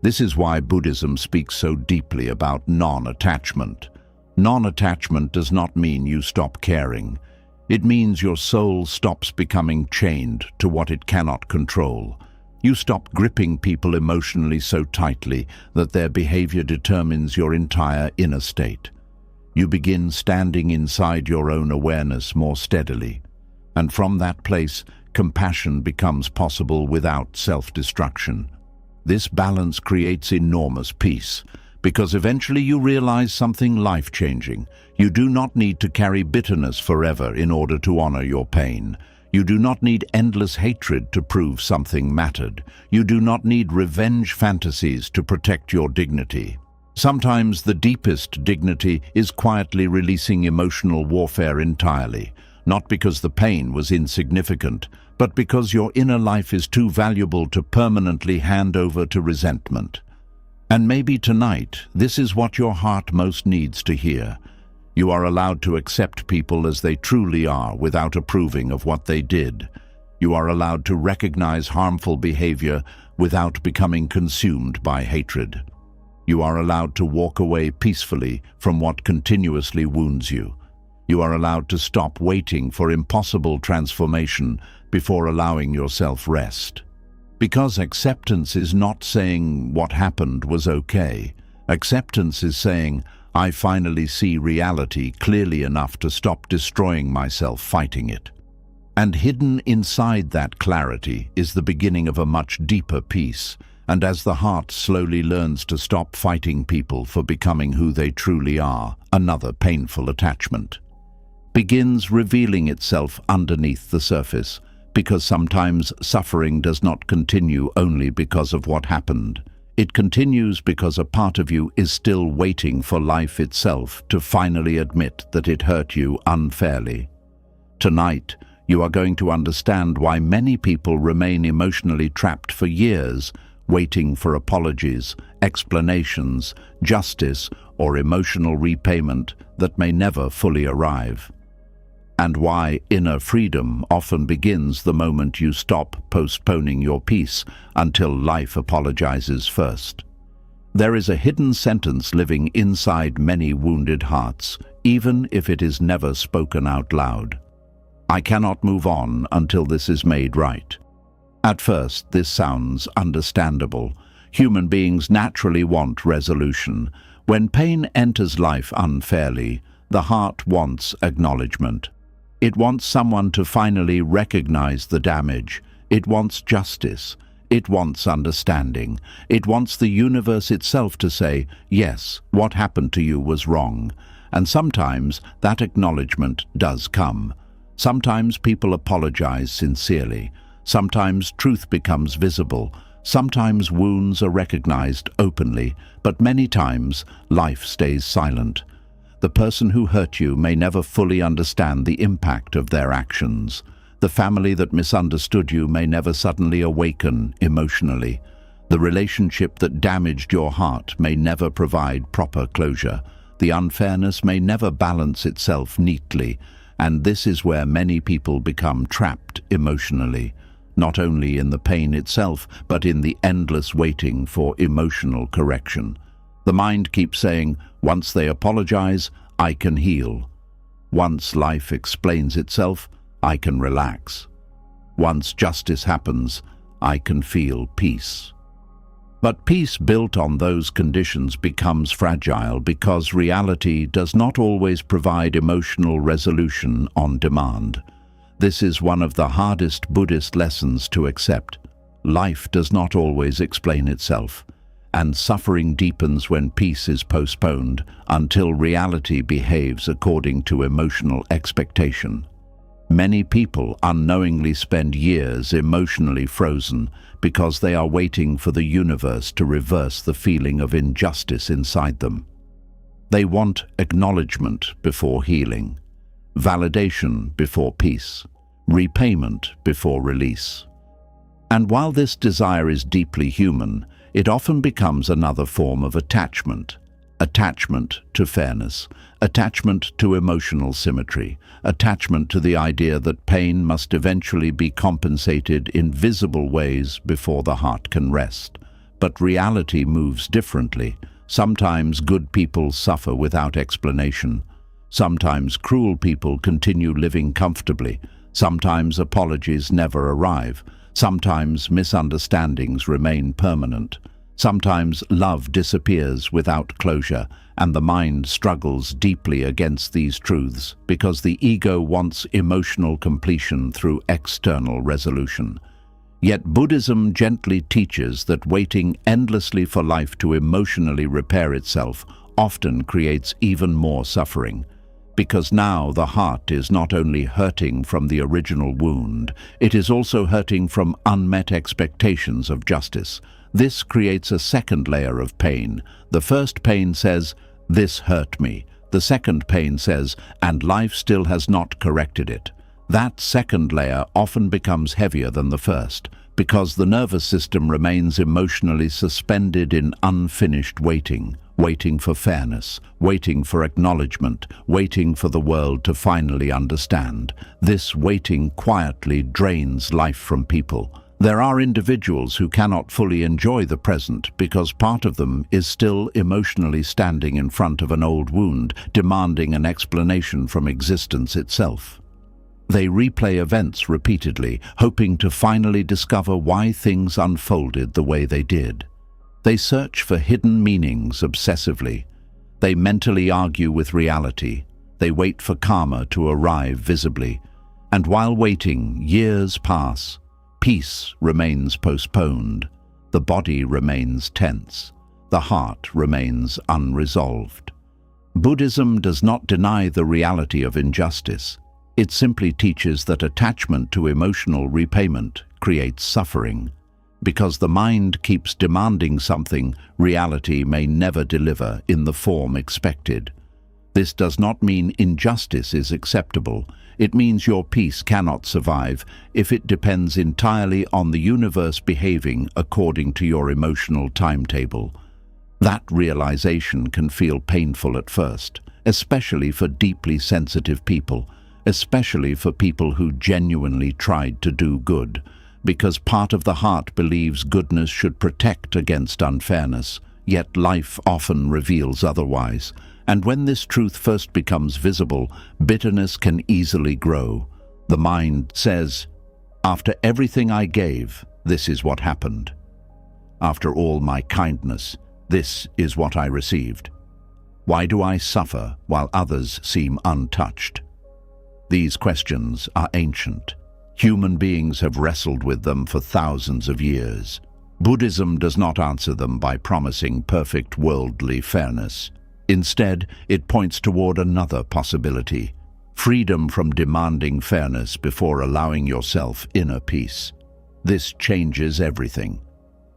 This is why Buddhism speaks so deeply about non-attachment. Non-attachment does not mean you stop caring. It means your soul stops becoming chained to what it cannot control. You stop gripping people emotionally so tightly that their behavior determines your entire inner state. You begin standing inside your own awareness more steadily, and from that place, compassion becomes possible without self-destruction. This balance creates enormous peace, because eventually you realize something life-changing. You do not need to carry bitterness forever in order to honor your pain. You do not need endless hatred to prove something mattered. You do not need revenge fantasies to protect your dignity. Sometimes the deepest dignity is quietly releasing emotional warfare entirely, not because the pain was insignificant, but because your inner life is too valuable to permanently hand over to resentment. And maybe tonight, this is what your heart most needs to hear. You are allowed to accept people as they truly are without approving of what they did. You are allowed to recognize harmful behavior without becoming consumed by hatred. You are allowed to walk away peacefully from what continuously wounds you. You are allowed to stop waiting for impossible transformation before allowing yourself rest. Because acceptance is not saying what happened was okay. Acceptance is saying, I finally see reality clearly enough to stop destroying myself fighting it. And hidden inside that clarity is the beginning of a much deeper peace. And as the heart slowly learns to stop fighting people for becoming who they truly are, another painful attachment begins revealing itself underneath the surface, because sometimes suffering does not continue only because of what happened. It continues because a part of you is still waiting for life itself to finally admit that it hurt you unfairly. Tonight, you are going to understand why many people remain emotionally trapped for years, waiting for apologies, explanations, justice, or emotional repayment that may never fully arrive. And why inner freedom often begins the moment you stop postponing your peace until life apologizes first. There is a hidden sentence living inside many wounded hearts, even if it is never spoken out loud. I cannot move on until this is made right. At first, this sounds understandable. Human beings naturally want resolution. When pain enters life unfairly, the heart wants acknowledgement. It wants someone to finally recognize the damage. It wants justice. It wants understanding. It wants the universe itself to say, yes, what happened to you was wrong. And sometimes that acknowledgement does come. Sometimes people apologize sincerely. Sometimes truth becomes visible. Sometimes wounds are recognized openly, but many times life stays silent. The person who hurt you may never fully understand the impact of their actions. The family that misunderstood you may never suddenly awaken emotionally. The relationship that damaged your heart may never provide proper closure. The unfairness may never balance itself neatly, and this is where many people become trapped emotionally, not only in the pain itself, but in the endless waiting for emotional correction. The mind keeps saying, once they apologize, I can heal. Once life explains itself, I can relax. Once justice happens, I can feel peace. But peace built on those conditions becomes fragile because reality does not always provide emotional resolution on demand. This is one of the hardest Buddhist lessons to accept. Life does not always explain itself, and suffering deepens when peace is postponed until reality behaves according to emotional expectation. Many people unknowingly spend years emotionally frozen because they are waiting for the universe to reverse the feeling of injustice inside them. They want acknowledgement before healing, validation before peace, repayment before release. And while this desire is deeply human, it often becomes another form of attachment. Attachment to fairness, attachment to emotional symmetry, attachment to the idea that pain must eventually be compensated in visible ways before the heart can rest. But reality moves differently. Sometimes good people suffer without explanation. Sometimes cruel people continue living comfortably. Sometimes apologies never arrive. Sometimes misunderstandings remain permanent. Sometimes love disappears without closure, and the mind struggles deeply against these truths because the ego wants emotional completion through external resolution. Yet Buddhism gently teaches that waiting endlessly for life to emotionally repair itself often creates even more suffering. Because now the heart is not only hurting from the original wound, it is also hurting from unmet expectations of justice. This creates a second layer of pain. The first pain says, "This hurt me." The second pain says, "And life still has not corrected it." That second layer often becomes heavier than the first, because the nervous system remains emotionally suspended in unfinished waiting. waiting for fairness, waiting for acknowledgement, waiting for the world to finally understand. This waiting quietly drains life from people. There are individuals who cannot fully enjoy the present because part of them is still emotionally standing in front of an old wound, demanding an explanation from existence itself. They replay events repeatedly, hoping to finally discover why things unfolded the way they did. They search for hidden meanings obsessively. They mentally argue with reality. They wait for karma to arrive visibly. And while waiting, years pass. Peace remains postponed. The body remains tense. The heart remains unresolved. Buddhism does not deny the reality of injustice. It simply teaches that attachment to emotional repayment creates suffering. Because the mind keeps demanding something, reality may never deliver in the form expected. This does not mean injustice is acceptable. It means your peace cannot survive if it depends entirely on the universe behaving according to your emotional timetable. That realization can feel painful at first, especially for deeply sensitive people, especially for people who genuinely tried to do good, because part of the heart believes goodness should protect against unfairness, yet life often reveals otherwise. And when this truth first becomes visible, bitterness can easily grow. The mind says, "After everything I gave, this is what happened. After all my kindness, this is what I received. Why do I suffer while others seem untouched?" These questions are ancient. Human beings have wrestled with them for thousands of years. Buddhism does not answer them by promising perfect worldly fairness. Instead, it points toward another possibility: freedom from demanding fairness before allowing yourself inner peace. This changes everything.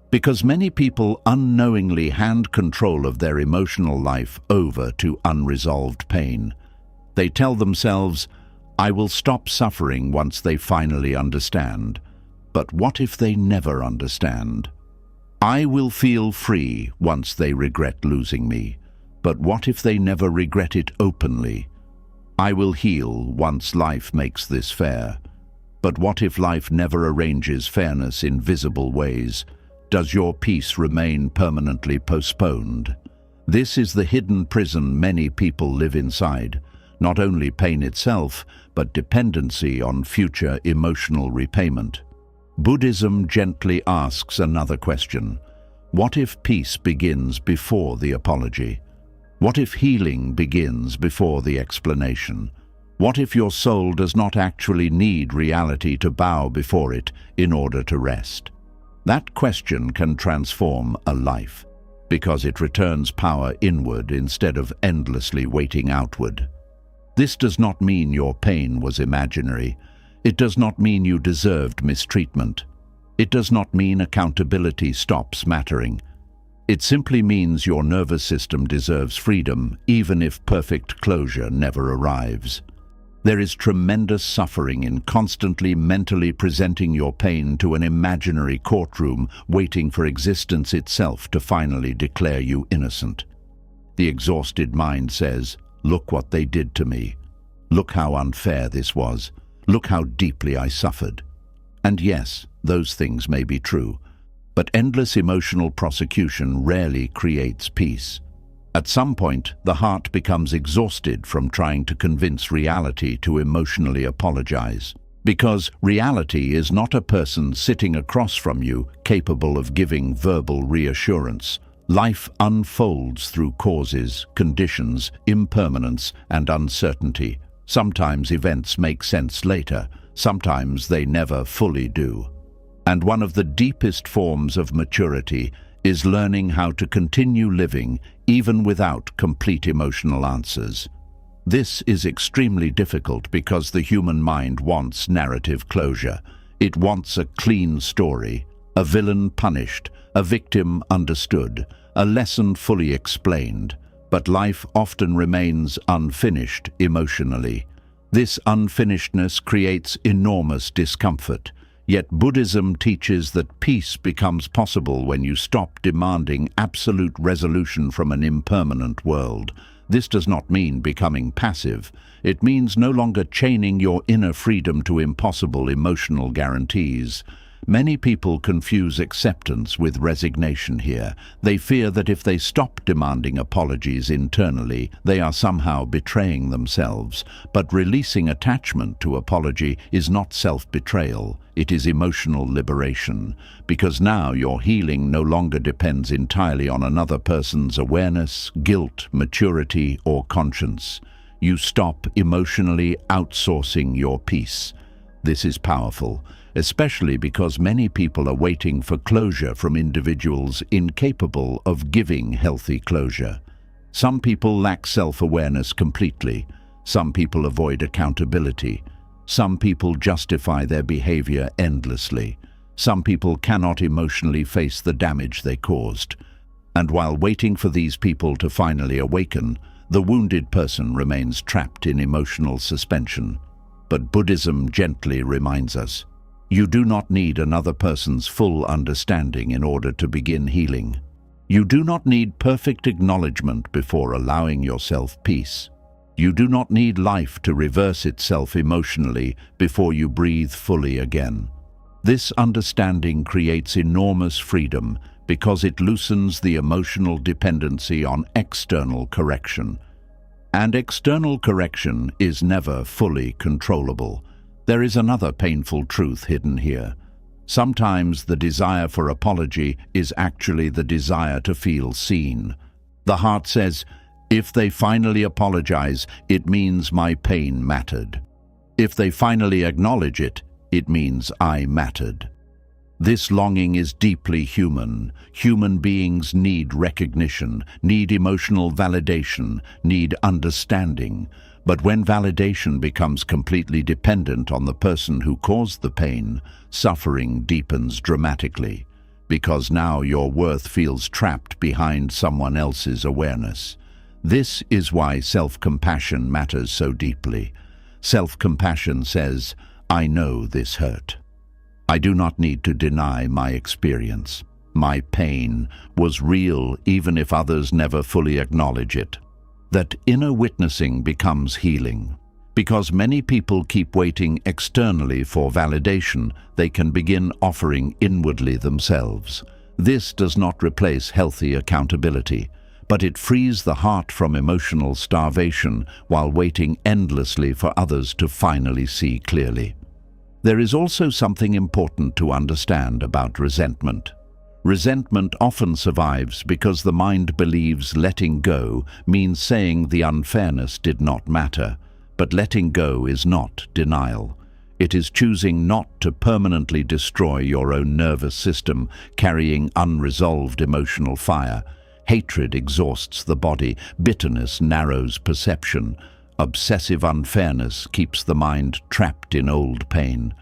Because many people unknowingly hand control of their emotional life over to unresolved pain. They tell themselves, "I will stop suffering once they finally understand." But what if they never understand? "I will feel free once they regret losing me." But what if they never regret it openly? "I will heal once life makes this fair." But what if life never arranges fairness in visible ways? Does your peace remain permanently postponed? This is the hidden prison many people live inside. Not only pain itself, but dependency on future emotional repayment. Buddhism gently asks another question. What if peace begins before the apology? What if healing begins before the explanation? What if your soul does not actually need reality to bow before it in order to rest? That question can transform a life, because it returns power inward instead of endlessly waiting outward. This does not mean your pain was imaginary. It does not mean you deserved mistreatment. It does not mean accountability stops mattering. It simply means your nervous system deserves freedom, even if perfect closure never arrives. There is tremendous suffering in constantly mentally presenting your pain to an imaginary courtroom, waiting for existence itself to finally declare you innocent. The exhausted mind says, "Look what they did to me. Look how unfair this was. Look how deeply I suffered." And yes, those things may be true. But endless emotional prosecution rarely creates peace. At some point, the heart becomes exhausted from trying to convince reality to emotionally apologize. Because reality is not a person sitting across from you capable of giving verbal reassurance. Life unfolds through causes, conditions, impermanence, and uncertainty. Sometimes events make sense later, sometimes they never fully do. And one of the deepest forms of maturity is learning how to continue living even without complete emotional answers. This is extremely difficult because the human mind wants narrative closure. It wants a clean story, a villain punished, a victim understood, a lesson fully explained. But life often remains unfinished emotionally. This unfinishedness creates enormous discomfort. Yet Buddhism teaches that peace becomes possible when you stop demanding absolute resolution from an impermanent world. This does not mean becoming passive. It means no longer chaining your inner freedom to impossible emotional guarantees. Many people confuse acceptance with resignation here. They fear that if they stop demanding apologies internally, they are somehow betraying themselves. But releasing attachment to apology is not self-betrayal. It is emotional liberation, because now your healing no longer depends entirely on another person's awareness, guilt, maturity, or conscience. You stop emotionally outsourcing your peace. This is powerful, especially because many people are waiting for closure from individuals incapable of giving healthy closure. Some people lack self-awareness completely. Some people avoid accountability. Some people justify their behavior endlessly. Some people cannot emotionally face the damage they caused. And while waiting for these people to finally awaken, the wounded person remains trapped in emotional suspension. But Buddhism gently reminds us, you do not need another person's full understanding in order to begin healing. You do not need perfect acknowledgement before allowing yourself peace. You do not need life to reverse itself emotionally before you breathe fully again. This understanding creates enormous freedom because it loosens the emotional dependency on external correction. And external correction is never fully controllable. There is another painful truth hidden here. Sometimes the desire for apology is actually the desire to feel seen. The heart says, if they finally apologize, it means my pain mattered. If they finally acknowledge it, it means I mattered. This longing is deeply human. Human beings need recognition, need emotional validation, need understanding. But when validation becomes completely dependent on the person who caused the pain, suffering deepens dramatically, because now your worth feels trapped behind someone else's awareness. This is why self-compassion matters so deeply. Self-compassion says, I know this hurt. I do not need to deny my experience. My pain was real even if others never fully acknowledge it. That inner witnessing becomes healing. Because many people keep waiting externally for validation, they can begin offering inwardly themselves. This does not replace healthy accountability, but it frees the heart from emotional starvation while waiting endlessly for others to finally see clearly. There is also something important to understand about resentment. Resentment often survives because the mind believes letting go means saying the unfairness did not matter. But letting go is not denial. It is choosing not to permanently destroy your own nervous system, carrying unresolved emotional fire. Hatred exhausts the body, bitterness narrows perception. Obsessive unfairness keeps the mind trapped in old pain.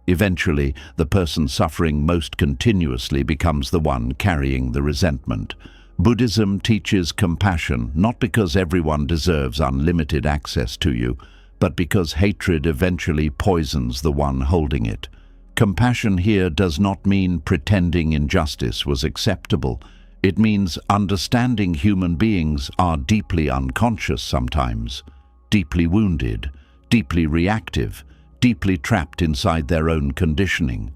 Eventually, the person suffering most continuously becomes the one carrying the resentment. Buddhism teaches compassion not because everyone deserves unlimited access to you, but because hatred eventually poisons the one holding it. Compassion here does not mean pretending injustice was acceptable. It means understanding human beings are deeply unconscious sometimes, deeply wounded, deeply reactive, deeply trapped inside their own conditioning.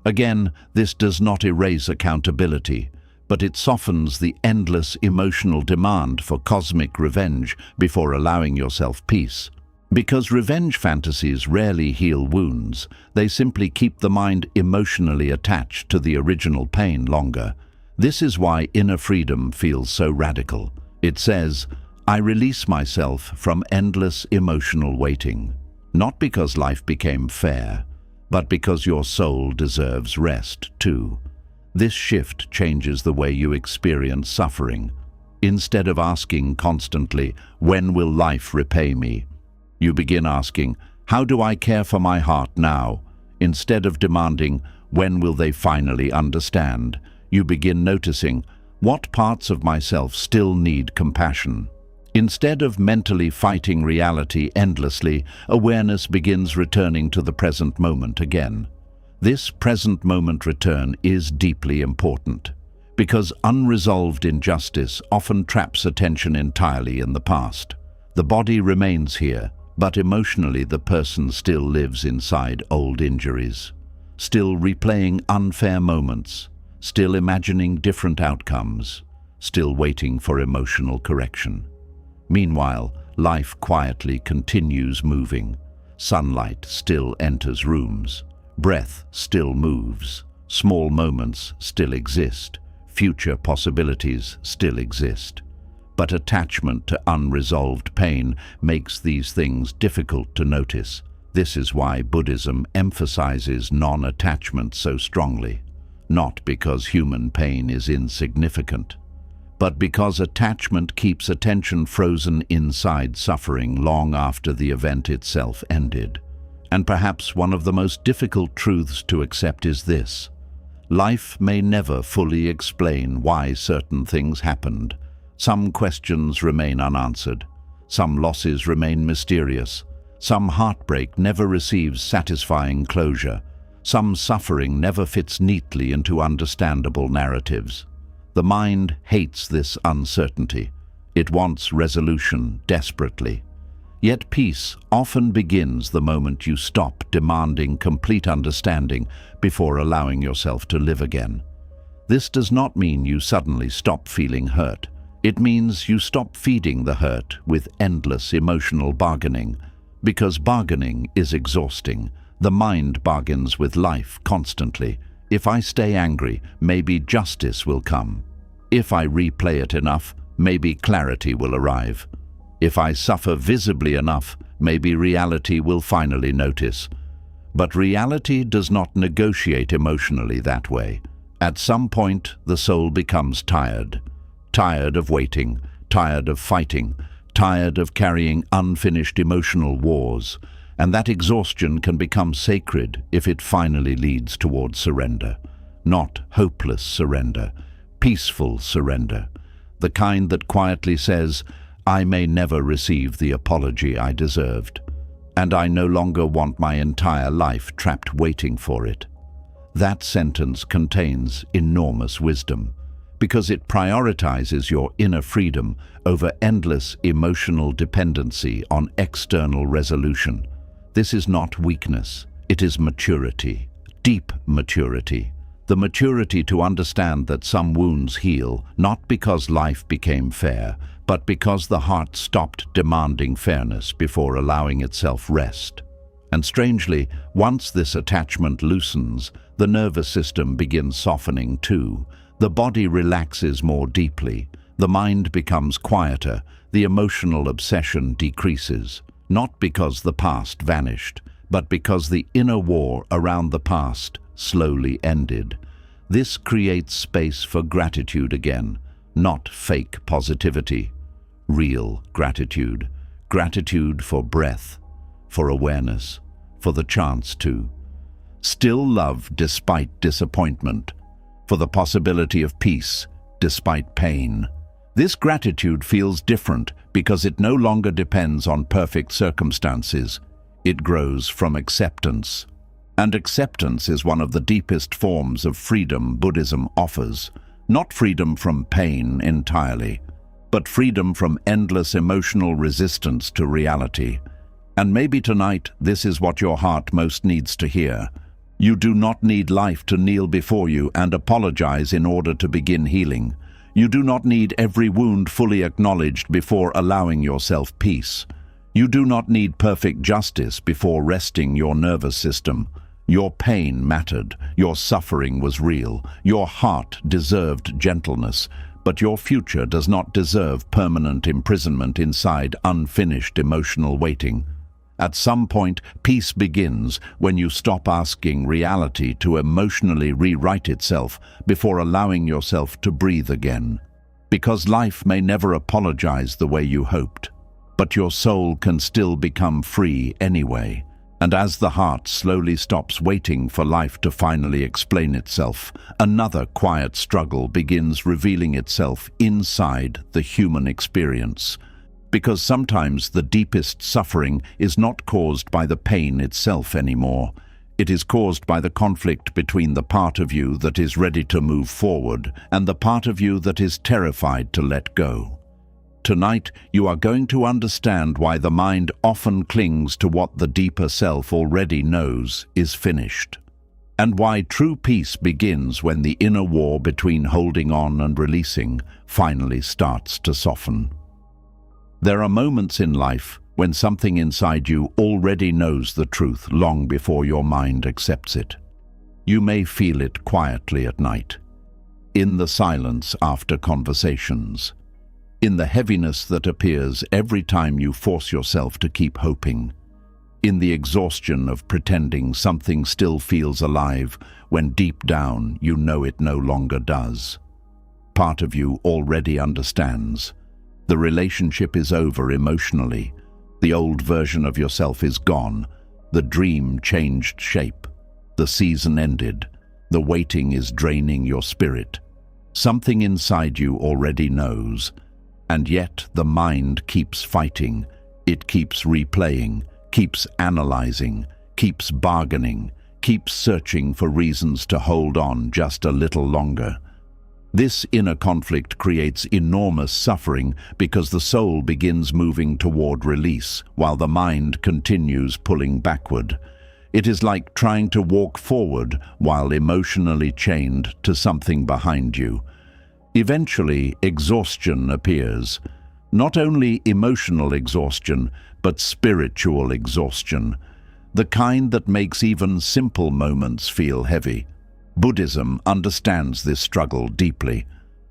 Again, this does not erase accountability, but it softens the endless emotional demand for cosmic revenge before allowing yourself peace. Because revenge fantasies rarely heal wounds, they simply keep the mind emotionally attached to the original pain longer. This is why inner freedom feels so radical. It says, I release myself from endless emotional waiting. Not because life became fair, but because your soul deserves rest too. This shift changes the way you experience suffering. Instead of asking constantly, when will life repay me? You begin asking, how do I care for my heart now? Instead of demanding, when will they finally understand? You begin noticing, what parts of myself still need compassion? Instead of mentally fighting reality endlessly, awareness begins returning to the present moment again. This present moment return is deeply important, because unresolved injustice often traps attention entirely in the past. The body remains here, but emotionally the person still lives inside old injuries, still replaying unfair moments, still imagining different outcomes, still waiting for emotional correction. Meanwhile, life quietly continues moving. Sunlight still enters rooms. Breath still moves. Small moments still exist. Future possibilities still exist. But attachment to unresolved pain makes these things difficult to notice. This is why Buddhism emphasizes non-attachment so strongly. Not because human pain is insignificant, but because attachment keeps attention frozen inside suffering long after the event itself ended. And perhaps one of the most difficult truths to accept is this: life may never fully explain why certain things happened. Some questions remain unanswered. Some losses remain mysterious. Some heartbreak never receives satisfying closure. Some suffering never fits neatly into understandable narratives. The mind hates this uncertainty. It wants resolution desperately. Yet peace often begins the moment you stop demanding complete understanding before allowing yourself to live again. This does not mean you suddenly stop feeling hurt. It means you stop feeding the hurt with endless emotional bargaining, because bargaining is exhausting. The mind bargains with life constantly. If I stay angry, maybe justice will come. If I replay it enough, maybe clarity will arrive. If I suffer visibly enough, maybe reality will finally notice. But reality does not negotiate emotionally that way. At some point, the soul becomes tired. Tired of waiting, tired of fighting, tired of carrying unfinished emotional wars. And that exhaustion can become sacred if it finally leads toward surrender. Not hopeless surrender, peaceful surrender. The kind that quietly says, I may never receive the apology I deserved, and I no longer want my entire life trapped waiting for it. That sentence contains enormous wisdom, because it prioritizes your inner freedom over endless emotional dependency on external resolution. This is not weakness, it is maturity, deep maturity. The maturity to understand that some wounds heal, not because life became fair, but because the heart stopped demanding fairness before allowing itself rest. And strangely, once this attachment loosens, the nervous system begins softening too. The body relaxes more deeply, the mind becomes quieter, the emotional obsession decreases. Not because the past vanished, but because the inner war around the past slowly ended. This creates space for gratitude again, not fake positivity. Real gratitude. Gratitude for breath, for awareness, for the chance to still love despite disappointment, for the possibility of peace despite pain. This gratitude feels different because it no longer depends on perfect circumstances. It grows from acceptance. And acceptance is one of the deepest forms of freedom Buddhism offers. Not freedom from pain entirely, but freedom from endless emotional resistance to reality. And maybe tonight, this is what your heart most needs to hear. You do not need life to kneel before you and apologize in order to begin healing. You do not need every wound fully acknowledged before allowing yourself peace. You do not need perfect justice before resting your nervous system. Your pain mattered, your suffering was real, your heart deserved gentleness, but your future does not deserve permanent imprisonment inside unfinished emotional waiting. At some point, peace begins when you stop asking reality to emotionally rewrite itself before allowing yourself to breathe again. Because life may never apologize the way you hoped, but your soul can still become free anyway. And as the heart slowly stops waiting for life to finally explain itself, another quiet struggle begins revealing itself inside the human experience. Because sometimes the deepest suffering is not caused by the pain itself anymore. It is caused by the conflict between the part of you that is ready to move forward and the part of you that is terrified to let go. Tonight, you are going to understand why the mind often clings to what the deeper self already knows is finished, and why true peace begins when the inner war between holding on and releasing finally starts to soften. There are moments in life when something inside you already knows the truth long before your mind accepts it. You may feel it quietly at night, in the silence after conversations, in the heaviness that appears every time you force yourself to keep hoping, in the exhaustion of pretending something still feels alive when deep down you know it no longer does. Part of you already understands. The relationship is over emotionally. The old version of yourself is gone. The dream changed shape. The season ended. The waiting is draining your spirit. Something inside you already knows. And yet the mind keeps fighting. It keeps replaying, keeps analyzing, keeps bargaining, keeps searching for reasons to hold on just a little longer. This inner conflict creates enormous suffering because the soul begins moving toward release while the mind continues pulling backward. It is like trying to walk forward while emotionally chained to something behind you. Eventually, exhaustion appears. Not only emotional exhaustion, but spiritual exhaustion. The kind that makes even simple moments feel heavy. Buddhism understands this struggle deeply.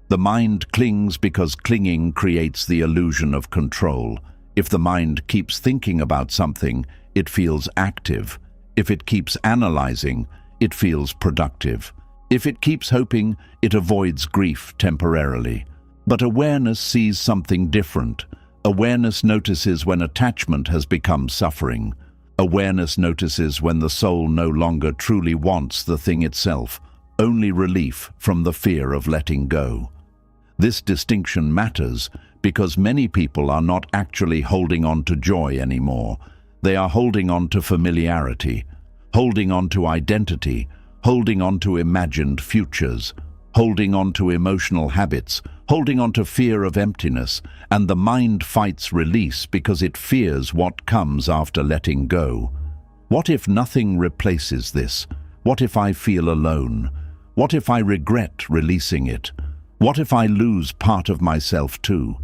The mind clings because clinging creates the illusion of control. If the mind keeps thinking about something, it feels active. If it keeps analyzing, it feels productive. If it keeps hoping, it avoids grief temporarily. But awareness sees something different. Awareness notices when attachment has become suffering. Awareness notices when the soul no longer truly wants the thing itself, only relief from the fear of letting go. This distinction matters because many people are not actually holding on to joy anymore. They are holding on to familiarity, holding on to identity, holding on to imagined futures, holding on to emotional habits, holding on to fear of emptiness, and the mind fights release because it fears what comes after letting go. What if nothing replaces this? What if I feel alone? What if I regret releasing it? What if I lose part of myself too?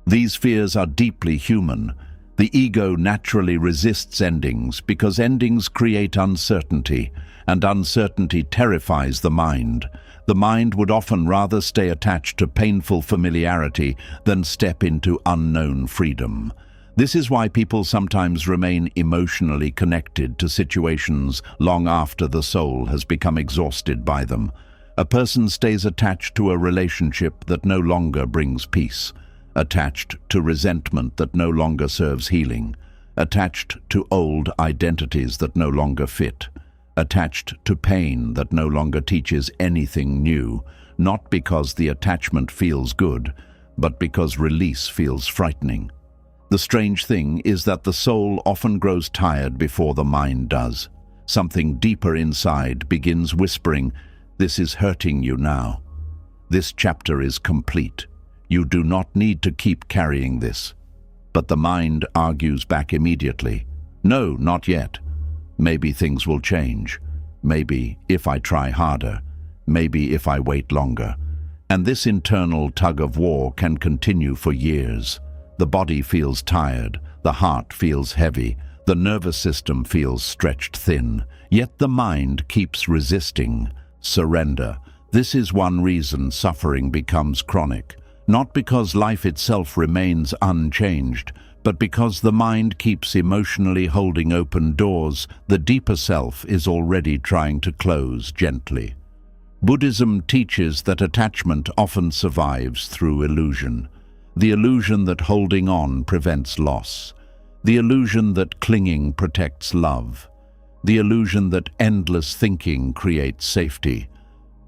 These fears are deeply human. The ego naturally resists endings because endings create uncertainty, and uncertainty terrifies the mind. The mind would often rather stay attached to painful familiarity than step into unknown freedom. This is why people sometimes remain emotionally connected to situations long after the soul has become exhausted by them. A person stays attached to a relationship that no longer brings peace, attached to resentment that no longer serves healing, attached to old identities that no longer fit, attached to pain that no longer teaches anything new, not because the attachment feels good, but because release feels frightening. The strange thing is that the soul often grows tired before the mind does. Something deeper inside begins whispering, "This is hurting you now. This chapter is complete. You do not need to keep carrying this." But the mind argues back immediately, "No, not yet. Maybe things will change. Maybe if I try harder. Maybe if I wait longer." And this internal tug-of-war can continue for years. The body feels tired, the heart feels heavy, the nervous system feels stretched thin. Yet the mind keeps resisting. Surrender. This is one reason suffering becomes chronic. Not because life itself remains unchanged, but because the mind keeps emotionally holding open doors the deeper self is already trying to close gently. Buddhism teaches that attachment often survives through illusion. The illusion that holding on prevents loss. The illusion that clinging protects love. The illusion that endless thinking creates safety.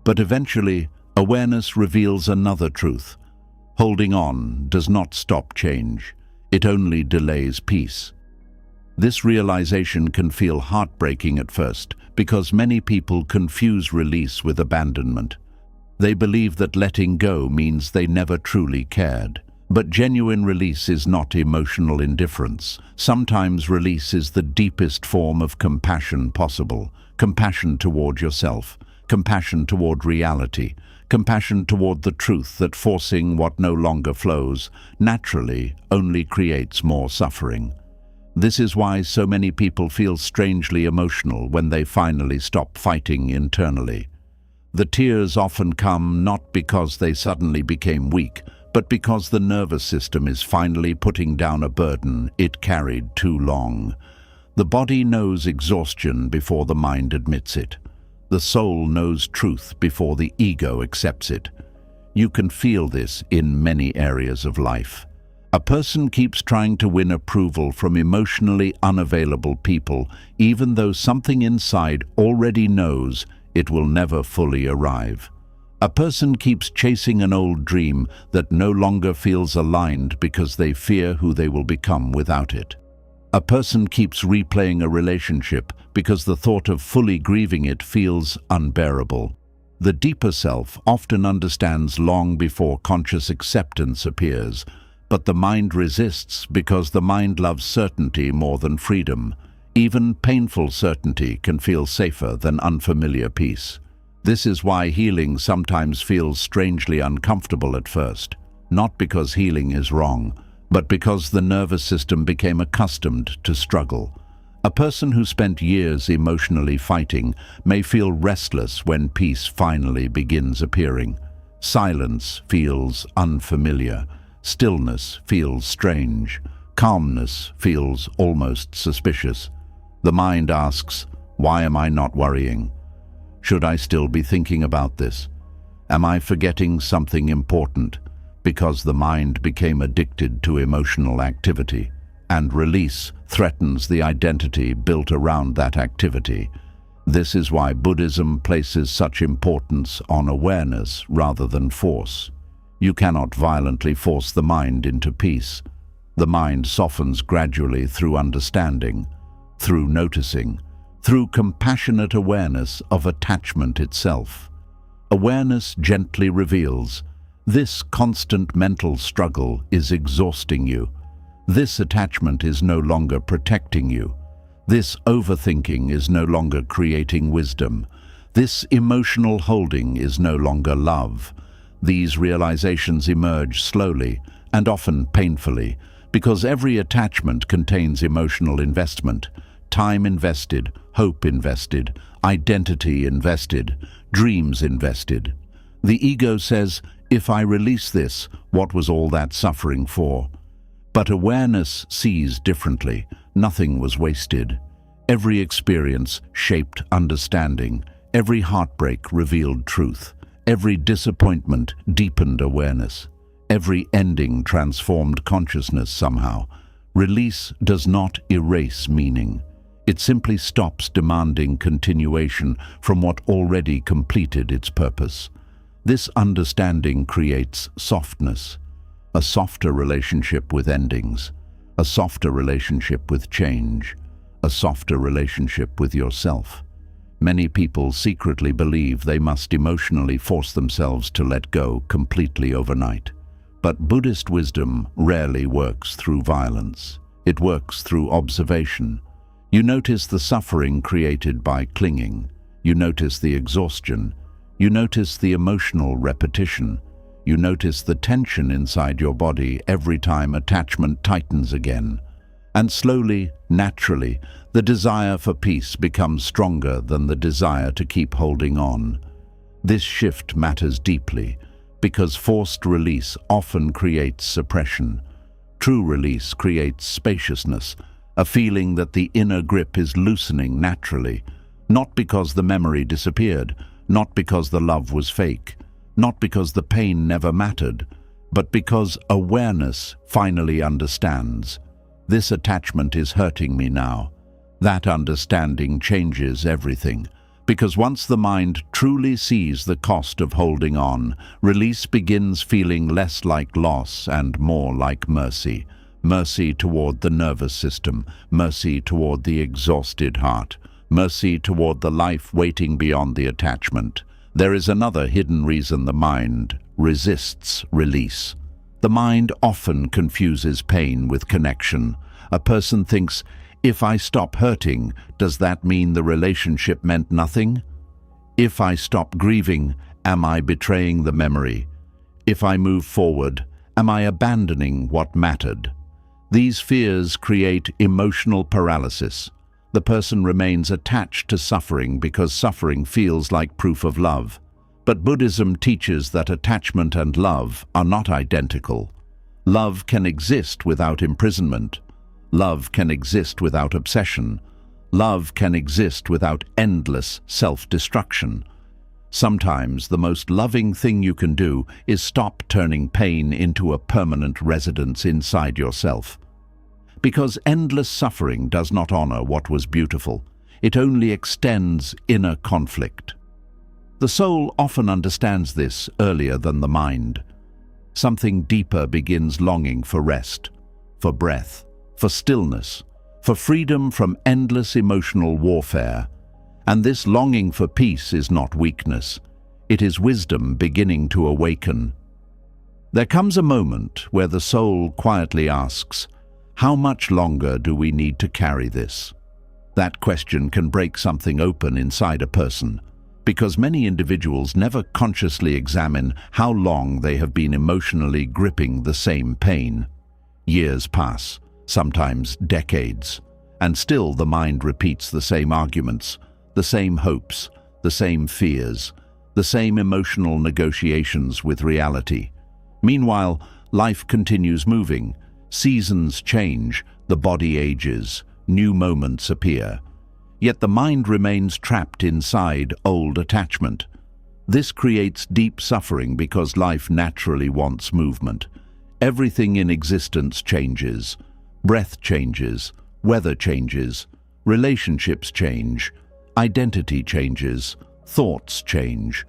But eventually, awareness reveals another truth. Holding on does not stop change. It only delays peace. This realization can feel heartbreaking at first because many people confuse release with abandonment. They believe that letting go means they never truly cared. But genuine release is not emotional indifference. Sometimes release is the deepest form of compassion possible. Compassion toward yourself, compassion toward reality, compassion toward the truth that forcing what no longer flows naturally only creates more suffering. This is why so many people feel strangely emotional when they finally stop fighting internally. The tears often come not because they suddenly became weak, but because the nervous system is finally putting down a burden it carried too long. The body knows exhaustion before the mind admits it. The soul knows truth before the ego accepts it. You can feel this in many areas of life. A person keeps trying to win approval from emotionally unavailable people, even though something inside already knows it will never fully arrive. A person keeps chasing an old dream that no longer feels aligned because they fear who they will become without it. A person keeps replaying a relationship because the thought of fully grieving it feels unbearable. The deeper self often understands long before conscious acceptance appears, but the mind resists because the mind loves certainty more than freedom. Even painful certainty can feel safer than unfamiliar peace. This is why healing sometimes feels strangely uncomfortable at first, not because healing is wrong, but because the nervous system became accustomed to struggle. A person who spent years emotionally fighting may feel restless when peace finally begins appearing. Silence feels unfamiliar. Stillness feels strange. Calmness feels almost suspicious. The mind asks, "Why am I not worrying? Should I still be thinking about this? Am I forgetting something important?" Because the mind became addicted to emotional activity, and release threatens the identity built around that activity. This is why Buddhism places such importance on awareness rather than force. You cannot violently force the mind into peace. The mind softens gradually through understanding, through noticing, through compassionate awareness of attachment itself. Awareness gently reveals, this constant mental struggle is exhausting you. This attachment is no longer protecting you. This overthinking is no longer creating wisdom. This emotional holding is no longer love. These realizations emerge slowly and often painfully because every attachment contains emotional investment, time invested, hope invested, identity invested, dreams invested. The ego says, "If I release this, what was all that suffering for?" But awareness sees differently. Nothing was wasted. Every experience shaped understanding. Every heartbreak revealed truth. Every disappointment deepened awareness. Every ending transformed consciousness somehow. Release does not erase meaning. It simply stops demanding continuation from what already completed its purpose. This understanding creates softness, a softer relationship with endings, a softer relationship with change, a softer relationship with yourself. Many people secretly believe they must emotionally force themselves to let go completely overnight. But Buddhist wisdom rarely works through violence. It works through observation. You notice the suffering created by clinging. You notice the exhaustion. You notice the emotional repetition. You notice the tension inside your body every time attachment tightens again. And slowly, naturally, the desire for peace becomes stronger than the desire to keep holding on. This shift matters deeply because forced release often creates suppression. True release creates spaciousness, a feeling that the inner grip is loosening naturally, not because the memory disappeared, not because the love was fake, not because the pain never mattered, but because awareness finally understands. This attachment is hurting me now. That understanding changes everything, because once the mind truly sees the cost of holding on, release begins feeling less like loss and more like mercy. mercy toward the nervous system, mercy toward the exhausted heart, mercy toward the life waiting beyond the attachment. There is another hidden reason the mind resists release. The mind often confuses pain with connection. A person thinks, if I stop hurting, does that mean the relationship meant nothing? If I stop grieving, am I betraying the memory? If I move forward, am I abandoning what mattered? These fears create emotional paralysis. The person remains attached to suffering because suffering feels like proof of love. But Buddhism teaches that attachment and love are not identical. Love can exist without imprisonment. Love can exist without obsession. Love can exist without endless self-destruction. Sometimes the most loving thing you can do is stop turning pain into a permanent residence inside yourself. Because endless suffering does not honor what was beautiful. It only extends inner conflict. The soul often understands this earlier than the mind. Something deeper begins longing for rest, for breath, for stillness, for freedom from endless emotional warfare. And this longing for peace is not weakness. It is wisdom beginning to awaken. There comes a moment where the soul quietly asks, how much longer do we need to carry this? That question can break something open inside a person, because many individuals never consciously examine how long they have been emotionally gripping the same pain. Years pass, sometimes decades, and still the mind repeats the same arguments, the same hopes, the same fears, the same emotional negotiations with reality. Meanwhile, life continues moving. Seasons change, the body ages, new moments appear. Yet the mind remains trapped inside old attachment. This creates deep suffering because life naturally wants movement. Everything in existence changes. Breath changes, weather changes, relationships change, identity changes, thoughts change.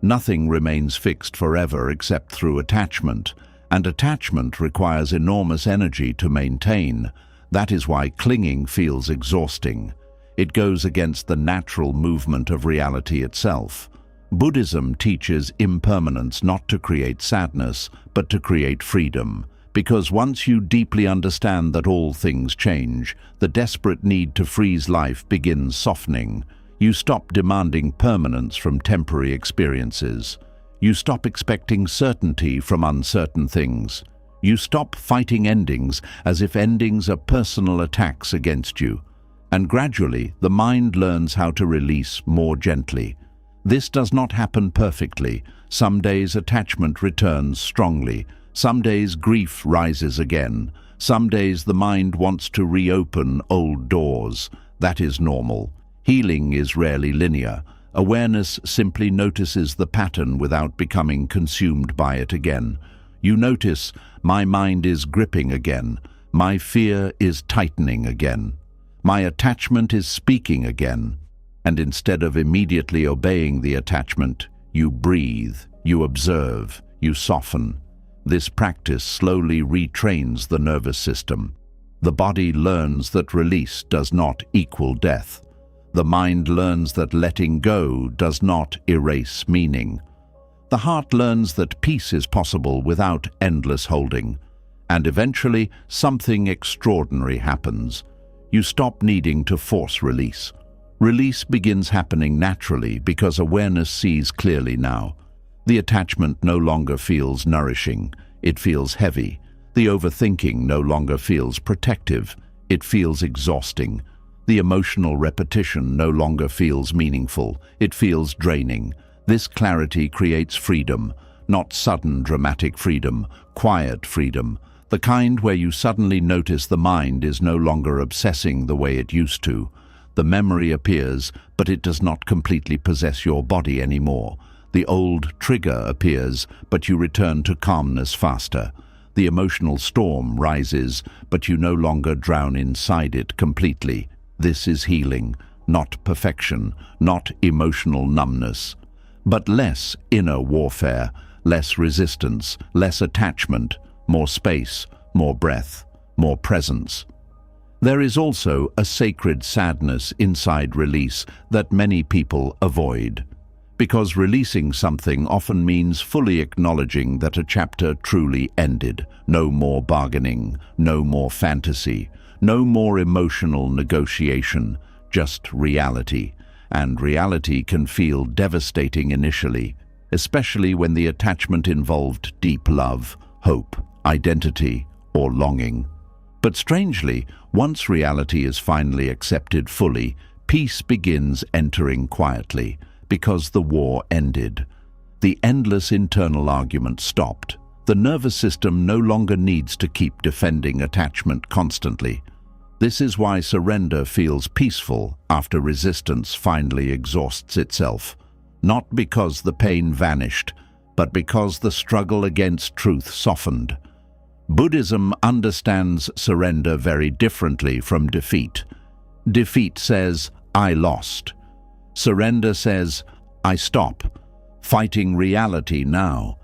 Nothing remains fixed forever except through attachment, and attachment requires enormous energy to maintain. That is why clinging feels exhausting. It goes against the natural movement of reality itself. Buddhism teaches impermanence not to create sadness, but to create freedom. Because once you deeply understand that all things change, the desperate need to freeze life begins softening. You stop demanding permanence from temporary experiences. You stop expecting certainty from uncertain things. You stop fighting endings as if endings are personal attacks against you. And gradually, the mind learns how to release more gently. This does not happen perfectly. Some days attachment returns strongly. Some days grief rises again. Some days the mind wants to reopen old doors. That is normal. Healing is rarely linear. Awareness simply notices the pattern without becoming consumed by it again. You notice, my mind is gripping again. My fear is tightening again. My attachment is speaking again. And instead of immediately obeying the attachment, you breathe, you observe, you soften. This practice slowly retrains the nervous system. The body learns that release does not equal death. The mind learns that letting go does not erase meaning. The heart learns that peace is possible without endless holding. And eventually, something extraordinary happens. You stop needing to force release. Release begins happening naturally because awareness sees clearly now. The attachment no longer feels nourishing, it feels heavy. The overthinking no longer feels protective, it feels exhausting. The emotional repetition no longer feels meaningful, it feels draining. This clarity creates freedom, not sudden dramatic freedom, quiet freedom. The kind where you suddenly notice the mind is no longer obsessing the way it used to. The memory appears, but it does not completely possess your body anymore. The old trigger appears, but you return to calmness faster. The emotional storm rises, but you no longer drown inside it completely. This is healing, not perfection, not emotional numbness, but less inner warfare, less resistance, less attachment, more space, more breath, more presence. There is also a sacred sadness inside release that many people avoid, because releasing something often means fully acknowledging that a chapter truly ended. No more bargaining, no more fantasy, no more emotional negotiation, just reality. And reality can feel devastating initially, especially when the attachment involved deep love, hope, identity, or longing. But strangely, once reality is finally accepted fully, peace begins entering quietly, because the war ended. The endless internal argument stopped. The nervous system no longer needs to keep defending attachment constantly. This is why surrender feels peaceful after resistance finally exhausts itself. Not because the pain vanished, but because the struggle against truth softened. Buddhism understands surrender very differently from defeat. Defeat says, "I lost." Surrender says, "I stop, fighting reality now."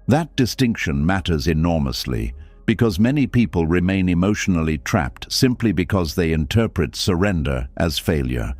That distinction matters enormously, because many people remain emotionally trapped simply because they interpret surrender as failure.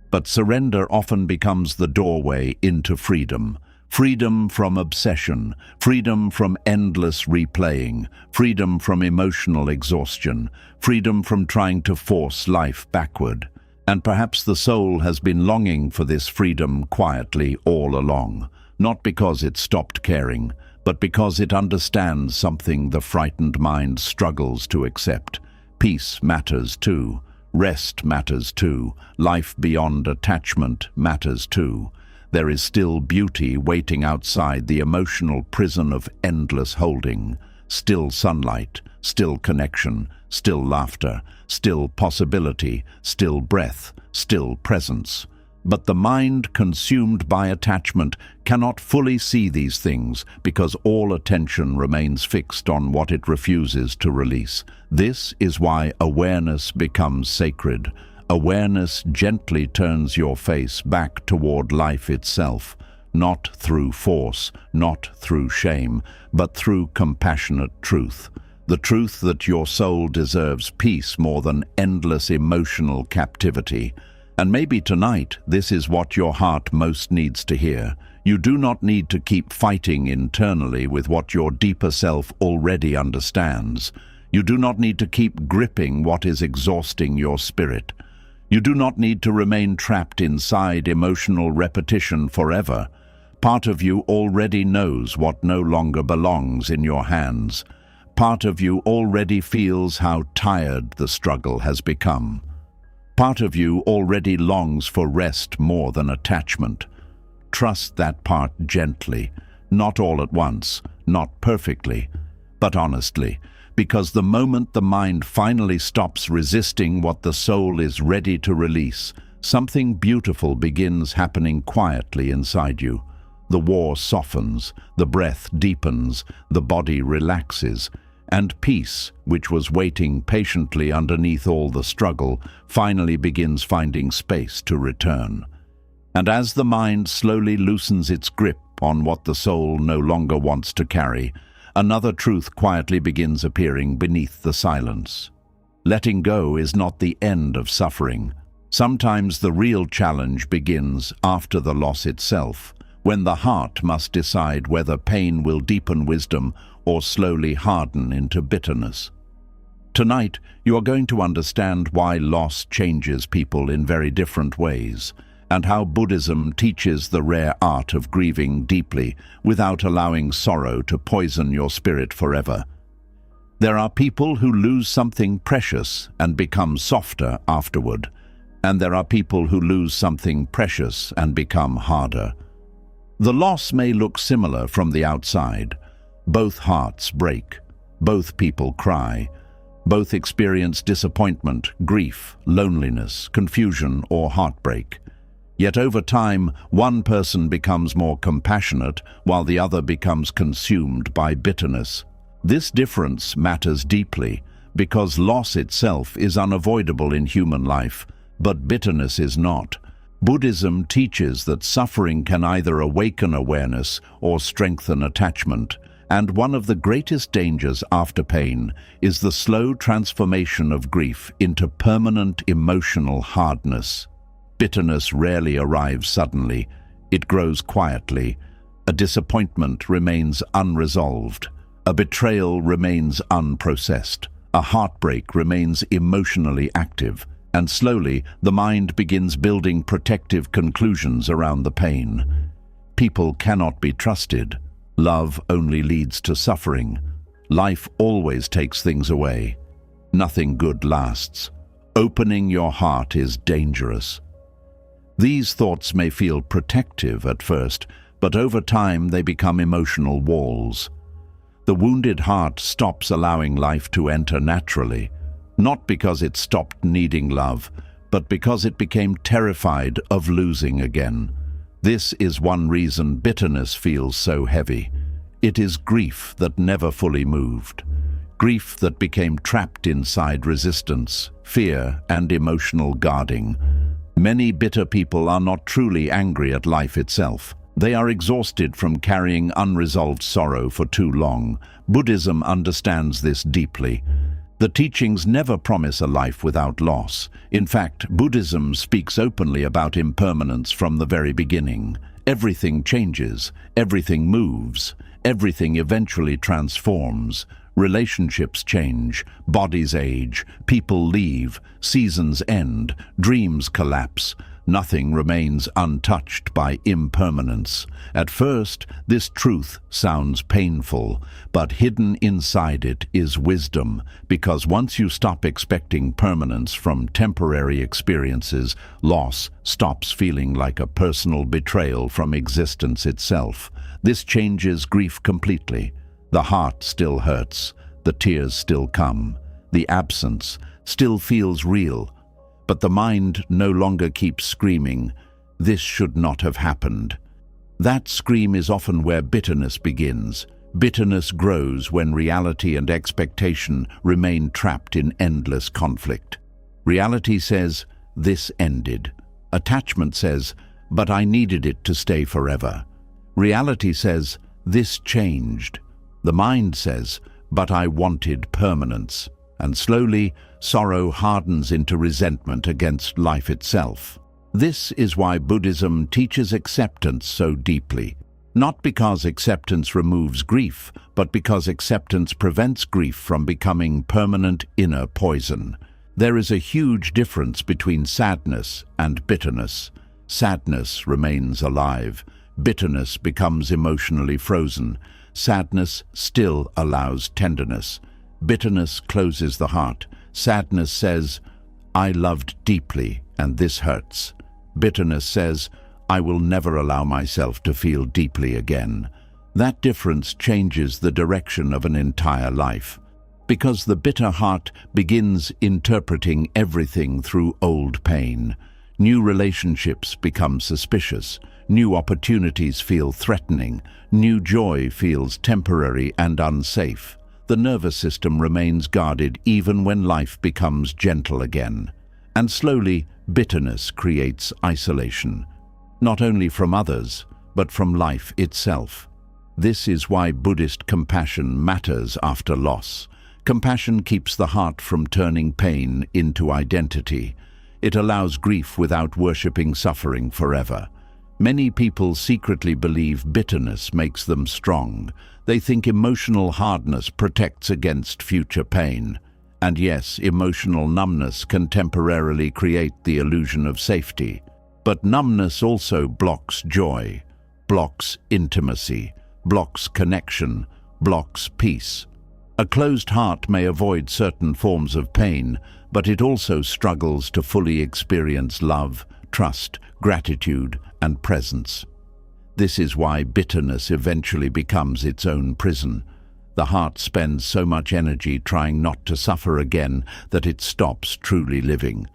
But surrender often becomes the doorway into freedom. Freedom from obsession, freedom from endless replaying, freedom from emotional exhaustion, freedom from trying to force life backward. And perhaps the soul has been longing for this freedom quietly all along, not because it stopped caring, but because it understands something the frightened mind struggles to accept. Peace matters too. Rest matters too. Life beyond attachment matters too. There is still beauty waiting outside the emotional prison of endless holding. Still sunlight, still connection, still laughter, still possibility, still breath, still presence. But the mind consumed by attachment cannot fully see these things because all attention remains fixed on what it refuses to release. This is why awareness becomes sacred. Awareness gently turns your face back toward life itself, not through force, not through shame, but through compassionate truth. The truth that your soul deserves peace more than endless emotional captivity. And maybe tonight, this is what your heart most needs to hear. You do not need to keep fighting internally with what your deeper self already understands. You do not need to keep gripping what is exhausting your spirit. You do not need to remain trapped inside emotional repetition forever. Part of you already knows what no longer belongs in your hands. Part of you already feels how tired the struggle has become. Part of you already longs for rest more than attachment. Trust that part gently, not all at once, not perfectly, but honestly. Because the moment the mind finally stops resisting what the soul is ready to release, something beautiful begins happening quietly inside you. The war softens, the breath deepens, the body relaxes, and peace, which was waiting patiently underneath all the struggle, finally begins finding space to return. And as the mind slowly loosens its grip on what the soul no longer wants to carry, another truth quietly begins appearing beneath the silence. Letting go is not the end of suffering. Sometimes the real challenge begins after the loss itself, when the heart must decide whether pain will deepen wisdom or slowly harden into bitterness. Tonight, you are going to understand why loss changes people in very different ways, and how Buddhism teaches the rare art of grieving deeply without allowing sorrow to poison your spirit forever. There are people who lose something precious and become softer afterward, and there are people who lose something precious and become harder. The loss may look similar from the outside. Both hearts break, both people cry, both experience disappointment, grief, loneliness, confusion, or heartbreak. Yet over time, one person becomes more compassionate while the other becomes consumed by bitterness. This difference matters deeply because loss itself is unavoidable in human life, but bitterness is not. Buddhism teaches that suffering can either awaken awareness or strengthen attachment, And one of the greatest dangers after pain is the slow transformation of grief into permanent emotional hardness. Bitterness rarely arrives suddenly. It grows quietly. A disappointment remains unresolved. A betrayal remains unprocessed. A heartbreak remains emotionally active. And slowly, the mind begins building protective conclusions around the pain. People cannot be trusted. Love only leads to suffering. Life always takes things away. Nothing good lasts. Opening your heart is dangerous. These thoughts may feel protective at first, but over time they become emotional walls. The wounded heart stops allowing life to enter naturally, not because it stopped needing love, but because it became terrified of losing again. This is one reason bitterness feels so heavy. It is grief that never fully moved. Grief that became trapped inside resistance, fear, and emotional guarding. Many bitter people are not truly angry at life itself. They are exhausted from carrying unresolved sorrow for too long. Buddhism understands this deeply. The teachings never promise a life without loss. In fact, Buddhism speaks openly about impermanence from the very beginning. Everything changes, everything moves, everything eventually transforms. Relationships change, bodies age, people leave, seasons end, dreams collapse. Nothing remains untouched by impermanence. At first, this truth sounds painful, but hidden inside it is wisdom, because once you stop expecting permanence from temporary experiences, loss stops feeling like a personal betrayal from existence itself. This changes grief completely. The heart still hurts, the tears still come, the absence still feels real, but the mind no longer keeps screaming, "This should not have happened." That scream is often where bitterness begins. Bitterness grows when reality and expectation remain trapped in endless conflict. Reality says, "This ended." Attachment says, "But I needed it to stay forever." Reality says, "This changed." The mind says, "But I wanted permanence." And slowly, sorrow hardens into resentment against life itself. This is why Buddhism teaches acceptance so deeply. Not because acceptance removes grief, but because acceptance prevents grief from becoming permanent inner poison. There is a huge difference between sadness and bitterness. Sadness remains alive. Bitterness becomes emotionally frozen. Sadness still allows tenderness. Bitterness closes the heart. Sadness says, "I loved deeply, and this hurts." Bitterness says, "I will never allow myself to feel deeply again." That difference changes the direction of an entire life, because the bitter heart begins interpreting everything through old pain. New relationships become suspicious. New opportunities feel threatening. New joy feels temporary and unsafe. The nervous system remains guarded even when life becomes gentle again. And slowly, bitterness creates isolation, not only from others, but from life itself. This is why Buddhist compassion matters after loss. Compassion keeps the heart from turning pain into identity. It allows grief without worshipping suffering forever. Many people secretly believe bitterness makes them strong. They think emotional hardness protects against future pain. And yes, emotional numbness can temporarily create the illusion of safety. But numbness also blocks joy, blocks intimacy, blocks connection, blocks peace. A closed heart may avoid certain forms of pain, but it also struggles to fully experience love, trust, gratitude, and presence. This is why bitterness eventually becomes its own prison. The heart spends so much energy trying not to suffer again that it stops truly living.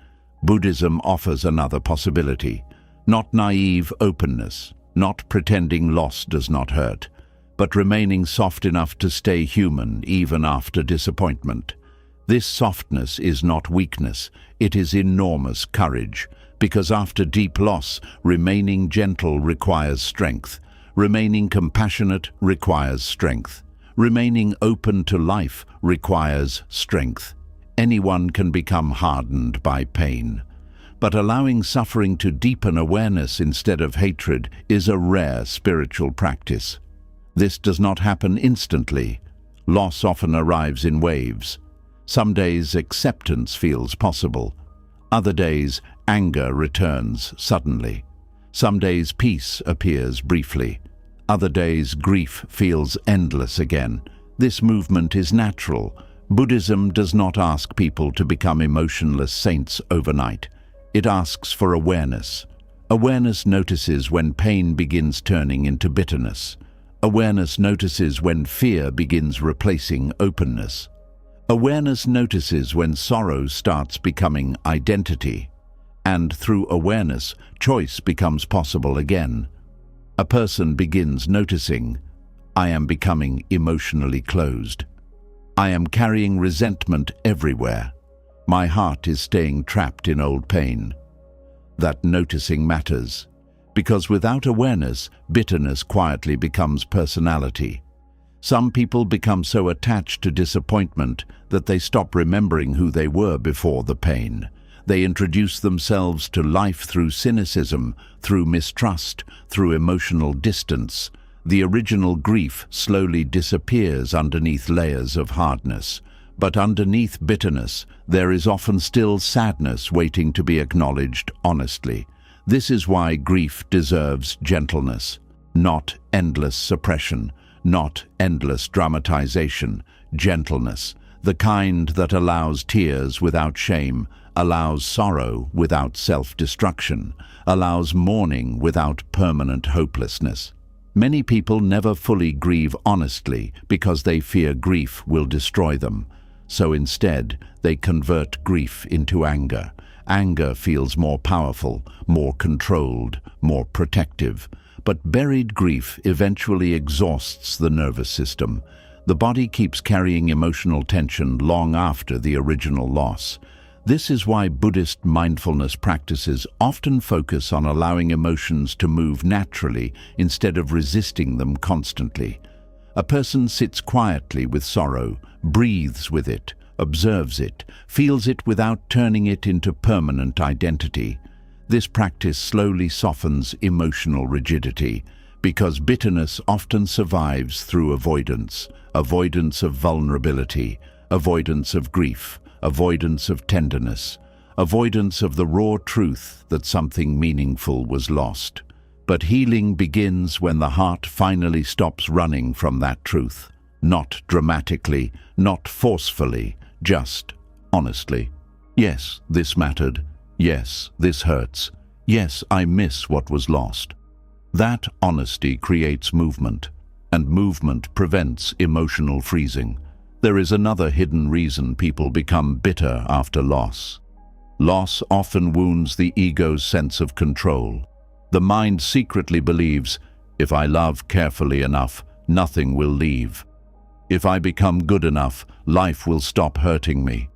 Buddhism offers another possibility. Not naive openness, not pretending loss does not hurt, but remaining soft enough to stay human even after disappointment. This softness is not weakness, it is enormous courage, because after deep loss, remaining gentle requires strength. Remaining compassionate requires strength. Remaining open to life requires strength. Anyone can become hardened by pain. But allowing suffering to deepen awareness instead of hatred is a rare spiritual practice. This does not happen instantly. Loss often arrives in waves. Some days acceptance feels possible. Other days anger returns suddenly. Some days peace appears briefly. Other days grief feels endless again. This movement is natural. Buddhism does not ask people to become emotionless saints overnight. It asks for awareness. Awareness notices when pain begins turning into bitterness. Awareness notices when fear begins replacing openness. Awareness notices when sorrow starts becoming identity. And through awareness, choice becomes possible again. A person begins noticing, I am becoming emotionally closed. I am carrying resentment everywhere. My heart is staying trapped in old pain. That noticing matters, because without awareness, bitterness quietly becomes personality. Some people become so attached to disappointment that they stop remembering who they were before the pain. They introduce themselves to life through cynicism, through mistrust, through emotional distance. The original grief slowly disappears underneath layers of hardness. But underneath bitterness, there is often still sadness waiting to be acknowledged honestly. This is why grief deserves gentleness, not endless suppression, not endless dramatization, gentleness, the kind that allows tears without shame, allows sorrow without self-destruction, allows mourning without permanent hopelessness. Many people never fully grieve honestly because they fear grief will destroy them. So instead, they convert grief into anger. Anger feels more powerful, more controlled, more protective. But buried grief eventually exhausts the nervous system. The body keeps carrying emotional tension long after the original loss. This is why Buddhist mindfulness practices often focus on allowing emotions to move naturally instead of resisting them constantly. A person sits quietly with sorrow, breathes with it, observes it, feels it without turning it into permanent identity. This practice slowly softens emotional rigidity, because bitterness often survives through avoidance, avoidance of vulnerability, avoidance of grief, avoidance of tenderness, avoidance of the raw truth that something meaningful was lost. But healing begins when the heart finally stops running from that truth. Not dramatically, not forcefully, just honestly. Yes, this mattered. Yes, this hurts. Yes, I miss what was lost. That honesty creates movement, and movement prevents emotional freezing. There is another hidden reason people become bitter after loss. Loss often wounds the ego's sense of control. The mind secretly believes, if I love carefully enough, nothing will leave. If I become good enough, life will stop hurting me.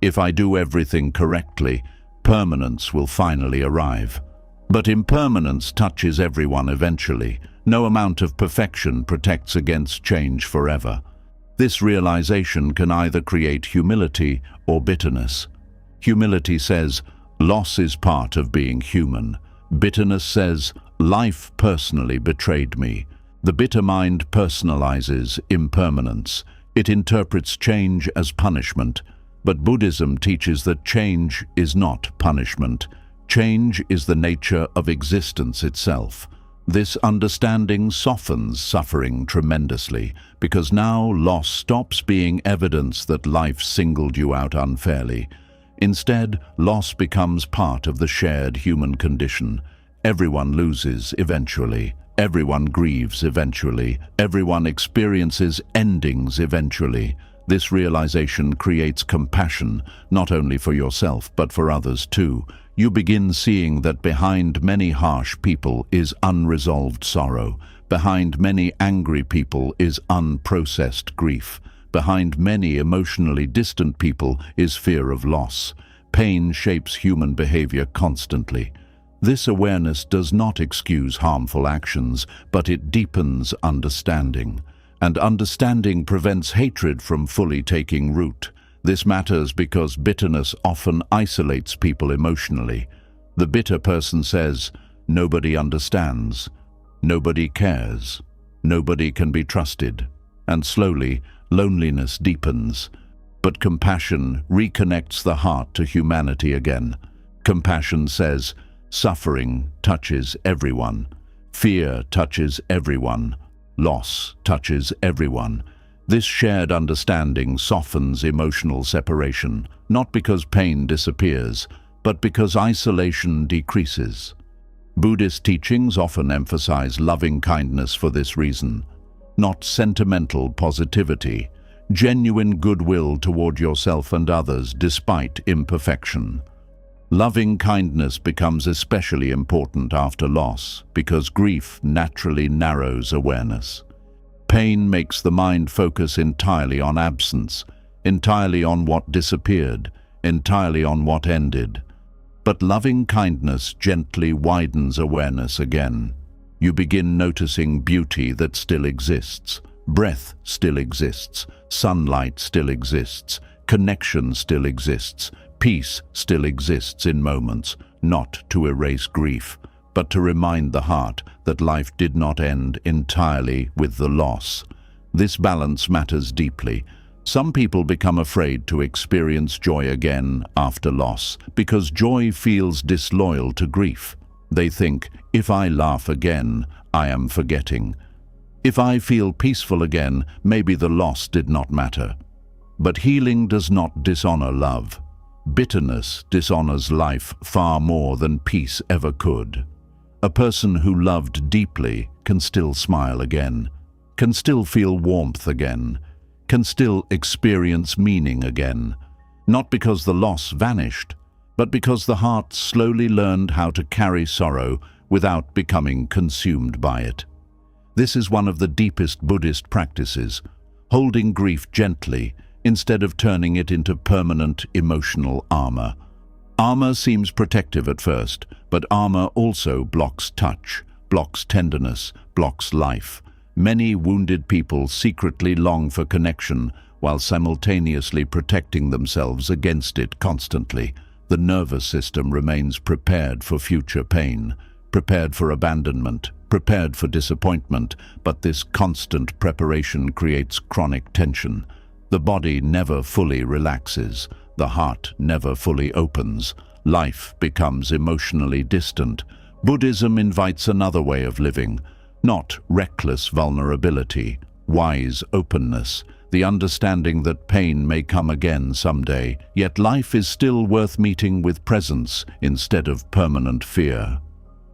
If I do everything correctly, permanence will finally arrive. But impermanence touches everyone eventually. No amount of perfection protects against change forever. This realization can either create humility or bitterness. Humility says, loss is part of being human. Bitterness says, life personally betrayed me. The bitter mind personalizes impermanence. It interprets change as punishment. But Buddhism teaches that change is not punishment. Change is the nature of existence itself. This understanding softens suffering tremendously, because now loss stops being evidence that life singled you out unfairly. Instead, loss becomes part of the shared human condition. Everyone loses eventually. Everyone grieves eventually. Everyone experiences endings eventually. This realization creates compassion, not only for yourself, but for others too. You begin seeing that behind many harsh people is unresolved sorrow. Behind many angry people is unprocessed grief. Behind many emotionally distant people is fear of loss. Pain shapes human behavior constantly. This awareness does not excuse harmful actions, but it deepens understanding. And understanding prevents hatred from fully taking root. This matters because bitterness often isolates people emotionally. The bitter person says, "Nobody understands. Nobody cares. Nobody can be trusted." And slowly, loneliness deepens. But compassion reconnects the heart to humanity again. Compassion says, suffering touches everyone. Fear touches everyone. Loss touches everyone. This shared understanding softens emotional separation, not because pain disappears, but because isolation decreases. Buddhist teachings often emphasize loving kindness for this reason, not sentimental positivity, genuine goodwill toward yourself and others despite imperfection. Loving kindness becomes especially important after loss because grief naturally narrows awareness. Pain makes the mind focus entirely on absence, entirely on what disappeared, entirely on what ended. But loving kindness gently widens awareness again. You begin noticing beauty that still exists. Breath still exists. Sunlight still exists. Connection still exists. Peace still exists in moments, not to erase grief, but to remind the heart that life did not end entirely with the loss. This balance matters deeply. Some people become afraid to experience joy again after loss because joy feels disloyal to grief. They think, if I laugh again, I am forgetting. If I feel peaceful again, maybe the loss did not matter. But healing does not dishonor love. Bitterness dishonors life far more than peace ever could. A person who loved deeply can still smile again, can still feel warmth again, can still experience meaning again, not because the loss vanished, but because the heart slowly learned how to carry sorrow without becoming consumed by it. This is one of the deepest Buddhist practices, holding grief gently instead of turning it into permanent emotional armor. Armor seems protective at first, but armor also blocks touch, blocks tenderness, blocks life. Many wounded people secretly long for connection while simultaneously protecting themselves against it constantly. The nervous system remains prepared for future pain, prepared for abandonment, prepared for disappointment, but this constant preparation creates chronic tension. The body never fully relaxes, the heart never fully opens, life becomes emotionally distant. Buddhism invites another way of living, not reckless vulnerability, wise openness, the understanding that pain may come again someday, yet life is still worth meeting with presence instead of permanent fear.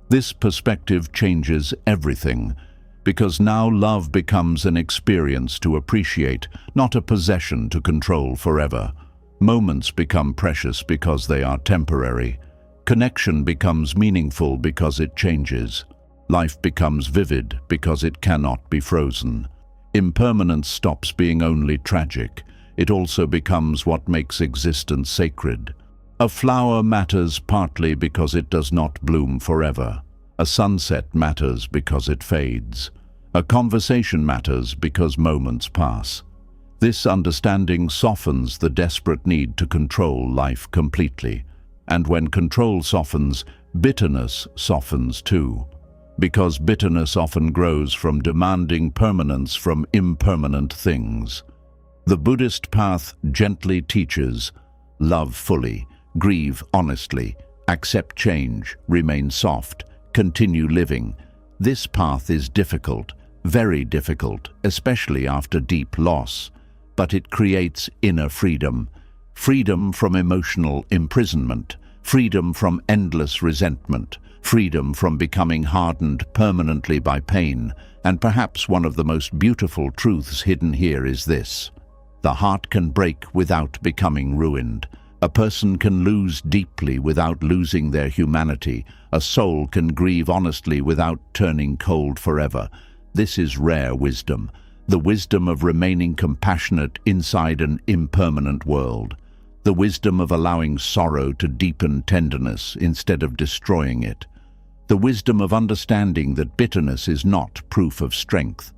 This perspective changes everything, because now love becomes an experience to appreciate, not a possession to control forever. Moments become precious because they are temporary. Connection becomes meaningful because it changes. Life becomes vivid because it cannot be frozen. Impermanence stops being only tragic. It also becomes what makes existence sacred. A flower matters partly because it does not bloom forever. A sunset matters because it fades. A conversation matters because moments pass. This understanding softens the desperate need to control life completely. And when control softens, bitterness softens too. Because bitterness often grows from demanding permanence from impermanent things. The Buddhist path gently teaches, love fully, grieve honestly, accept change, remain soft, continue living. This path is difficult, very difficult, especially after deep loss, but it creates inner freedom. Freedom from emotional imprisonment, freedom from endless resentment, freedom from becoming hardened permanently by pain, and perhaps one of the most beautiful truths hidden here is this. The heart can break without becoming ruined. A person can lose deeply without losing their humanity. A soul can grieve honestly without turning cold forever. This is rare wisdom, the wisdom of remaining compassionate inside an impermanent world, the wisdom of allowing sorrow to deepen tenderness instead of destroying it, the wisdom of understanding that bitterness is not proof of strength.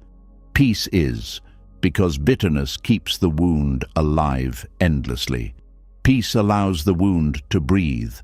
Peace is, because bitterness keeps the wound alive endlessly. Peace allows the wound to breathe,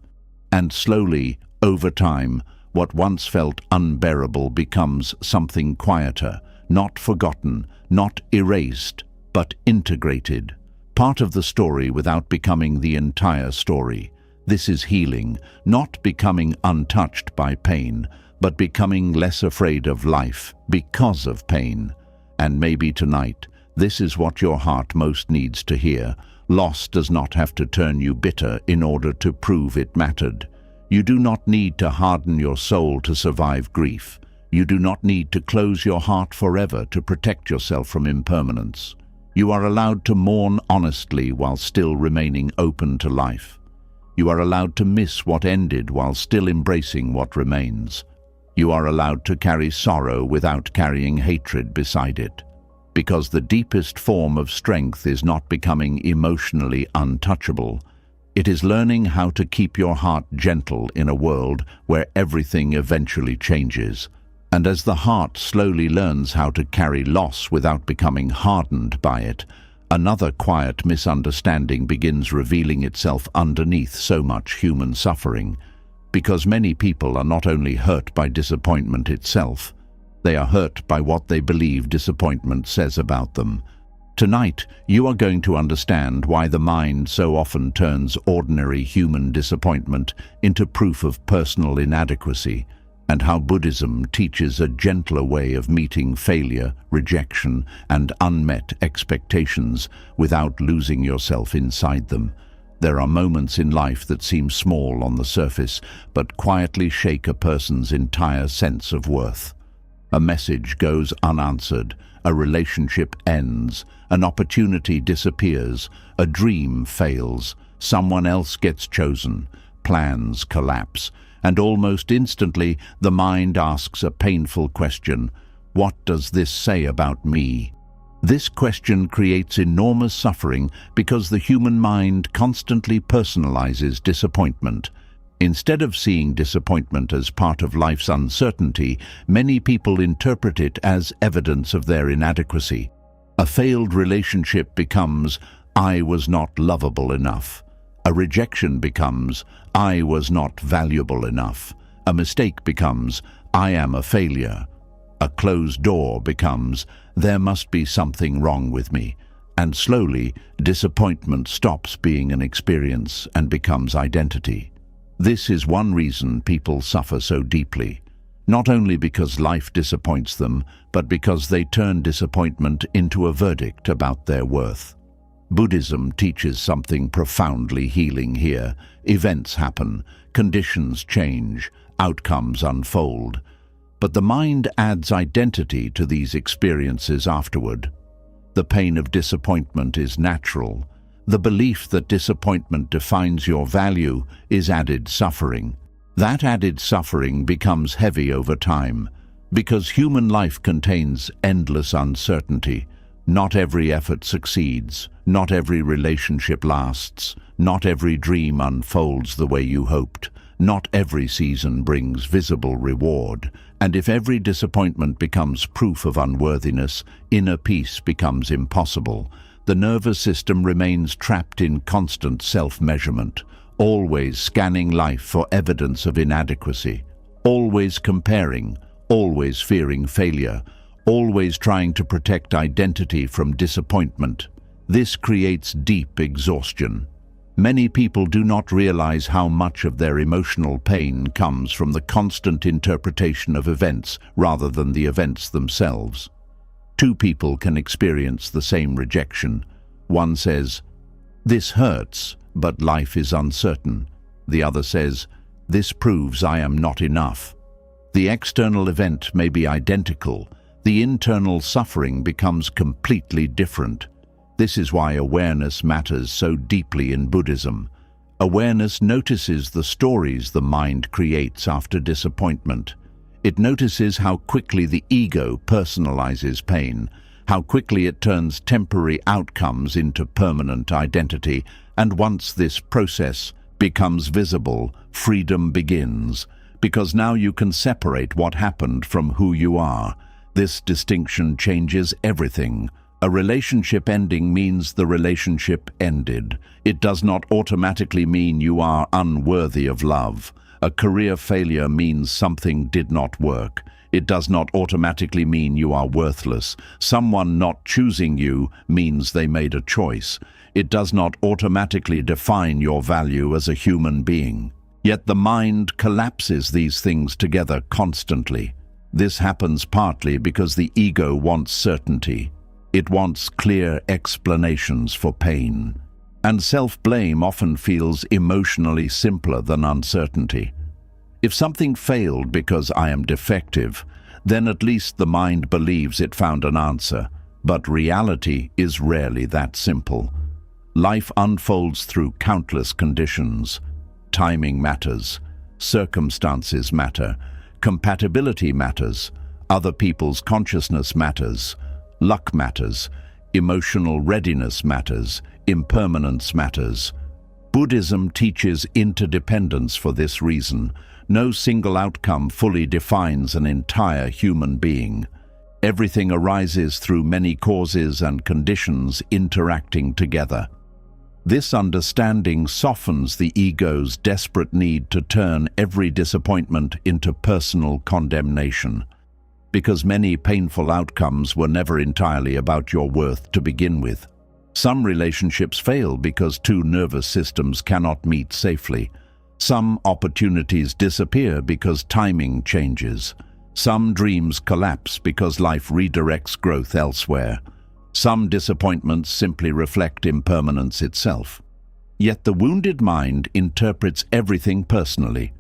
and slowly, over time, what once felt unbearable becomes something quieter, not forgotten, not erased, but integrated. Part of the story without becoming the entire story. This is healing, not becoming untouched by pain, but becoming less afraid of life because of pain. And maybe tonight, this is what your heart most needs to hear. Loss does not have to turn you bitter in order to prove it mattered. You do not need to harden your soul to survive grief. You do not need to close your heart forever to protect yourself from impermanence. You are allowed to mourn honestly while still remaining open to life. You are allowed to miss what ended while still embracing what remains. You are allowed to carry sorrow without carrying hatred beside it. Because the deepest form of strength is not becoming emotionally untouchable. It is learning how to keep your heart gentle in a world where everything eventually changes. And as the heart slowly learns how to carry loss without becoming hardened by it, another quiet misunderstanding begins revealing itself underneath so much human suffering. Because many people are not only hurt by disappointment itself, they are hurt by what they believe disappointment says about them. Tonight, you are going to understand why the mind so often turns ordinary human disappointment into proof of personal inadequacy, and how Buddhism teaches a gentler way of meeting failure, rejection, and unmet expectations without losing yourself inside them. There are moments in life that seem small on the surface, but quietly shake a person's entire sense of worth. A message goes unanswered, a relationship ends, an opportunity disappears, a dream fails, someone else gets chosen, plans collapse, and almost instantly the mind asks a painful question: what does this say about me? This question creates enormous suffering because the human mind constantly personalizes disappointment. Instead of seeing disappointment as part of life's uncertainty, many people interpret it as evidence of their inadequacy. A failed relationship becomes, "I was not lovable enough." A rejection becomes, "I was not valuable enough." A mistake becomes, "I am a failure." A closed door becomes, "There must be something wrong with me." And slowly, disappointment stops being an experience and becomes identity. This is one reason people suffer so deeply. Not only because life disappoints them, but because they turn disappointment into a verdict about their worth. Buddhism teaches something profoundly healing here. Events happen, conditions change, outcomes unfold. But the mind adds identity to these experiences afterward. The pain of disappointment is natural. The belief that disappointment defines your value is added suffering. That added suffering becomes heavy over time, because human life contains endless uncertainty. Not every effort succeeds, not every relationship lasts, not every dream unfolds the way you hoped, not every season brings visible reward. And if every disappointment becomes proof of unworthiness, inner peace becomes impossible. The nervous system remains trapped in constant self-measurement, always scanning life for evidence of inadequacy, always comparing, always fearing failure, always trying to protect identity from disappointment. This creates deep exhaustion. Many people do not realize how much of their emotional pain comes from the constant interpretation of events rather than the events themselves. Two people can experience the same rejection. One says, "This hurts, but life is uncertain." The other says, "This proves I am not enough." The external event may be identical. The internal suffering becomes completely different. This is why awareness matters so deeply in Buddhism. Awareness notices the stories the mind creates after disappointment. It notices how quickly the ego personalizes pain, how quickly it turns temporary outcomes into permanent identity, and once this process becomes visible, freedom begins, because now you can separate what happened from who you are. This distinction changes everything. A relationship ending means the relationship ended. It does not automatically mean you are unworthy of love. A career failure means something did not work. It does not automatically mean you are worthless. Someone not choosing you means they made a choice. It does not automatically define your value as a human being. Yet the mind collapses these things together constantly. This happens partly because the ego wants certainty. It wants clear explanations for pain. And self-blame often feels emotionally simpler than uncertainty. If something failed because I am defective, then at least the mind believes it found an answer. But reality is rarely that simple. Life unfolds through countless conditions. Timing matters. Circumstances matter. Compatibility matters. Other people's consciousness matters. Luck matters. Emotional readiness matters. Impermanence matters. Buddhism teaches interdependence for this reason. No single outcome fully defines an entire human being. Everything arises through many causes and conditions interacting together. This understanding softens the ego's desperate need to turn every disappointment into personal condemnation. Because many painful outcomes were never entirely about your worth to begin with. Some relationships fail because two nervous systems cannot meet safely. Some opportunities disappear because timing changes. Some dreams collapse because life redirects growth elsewhere. Some disappointments simply reflect impermanence itself. Yet the wounded mind interprets everything personally.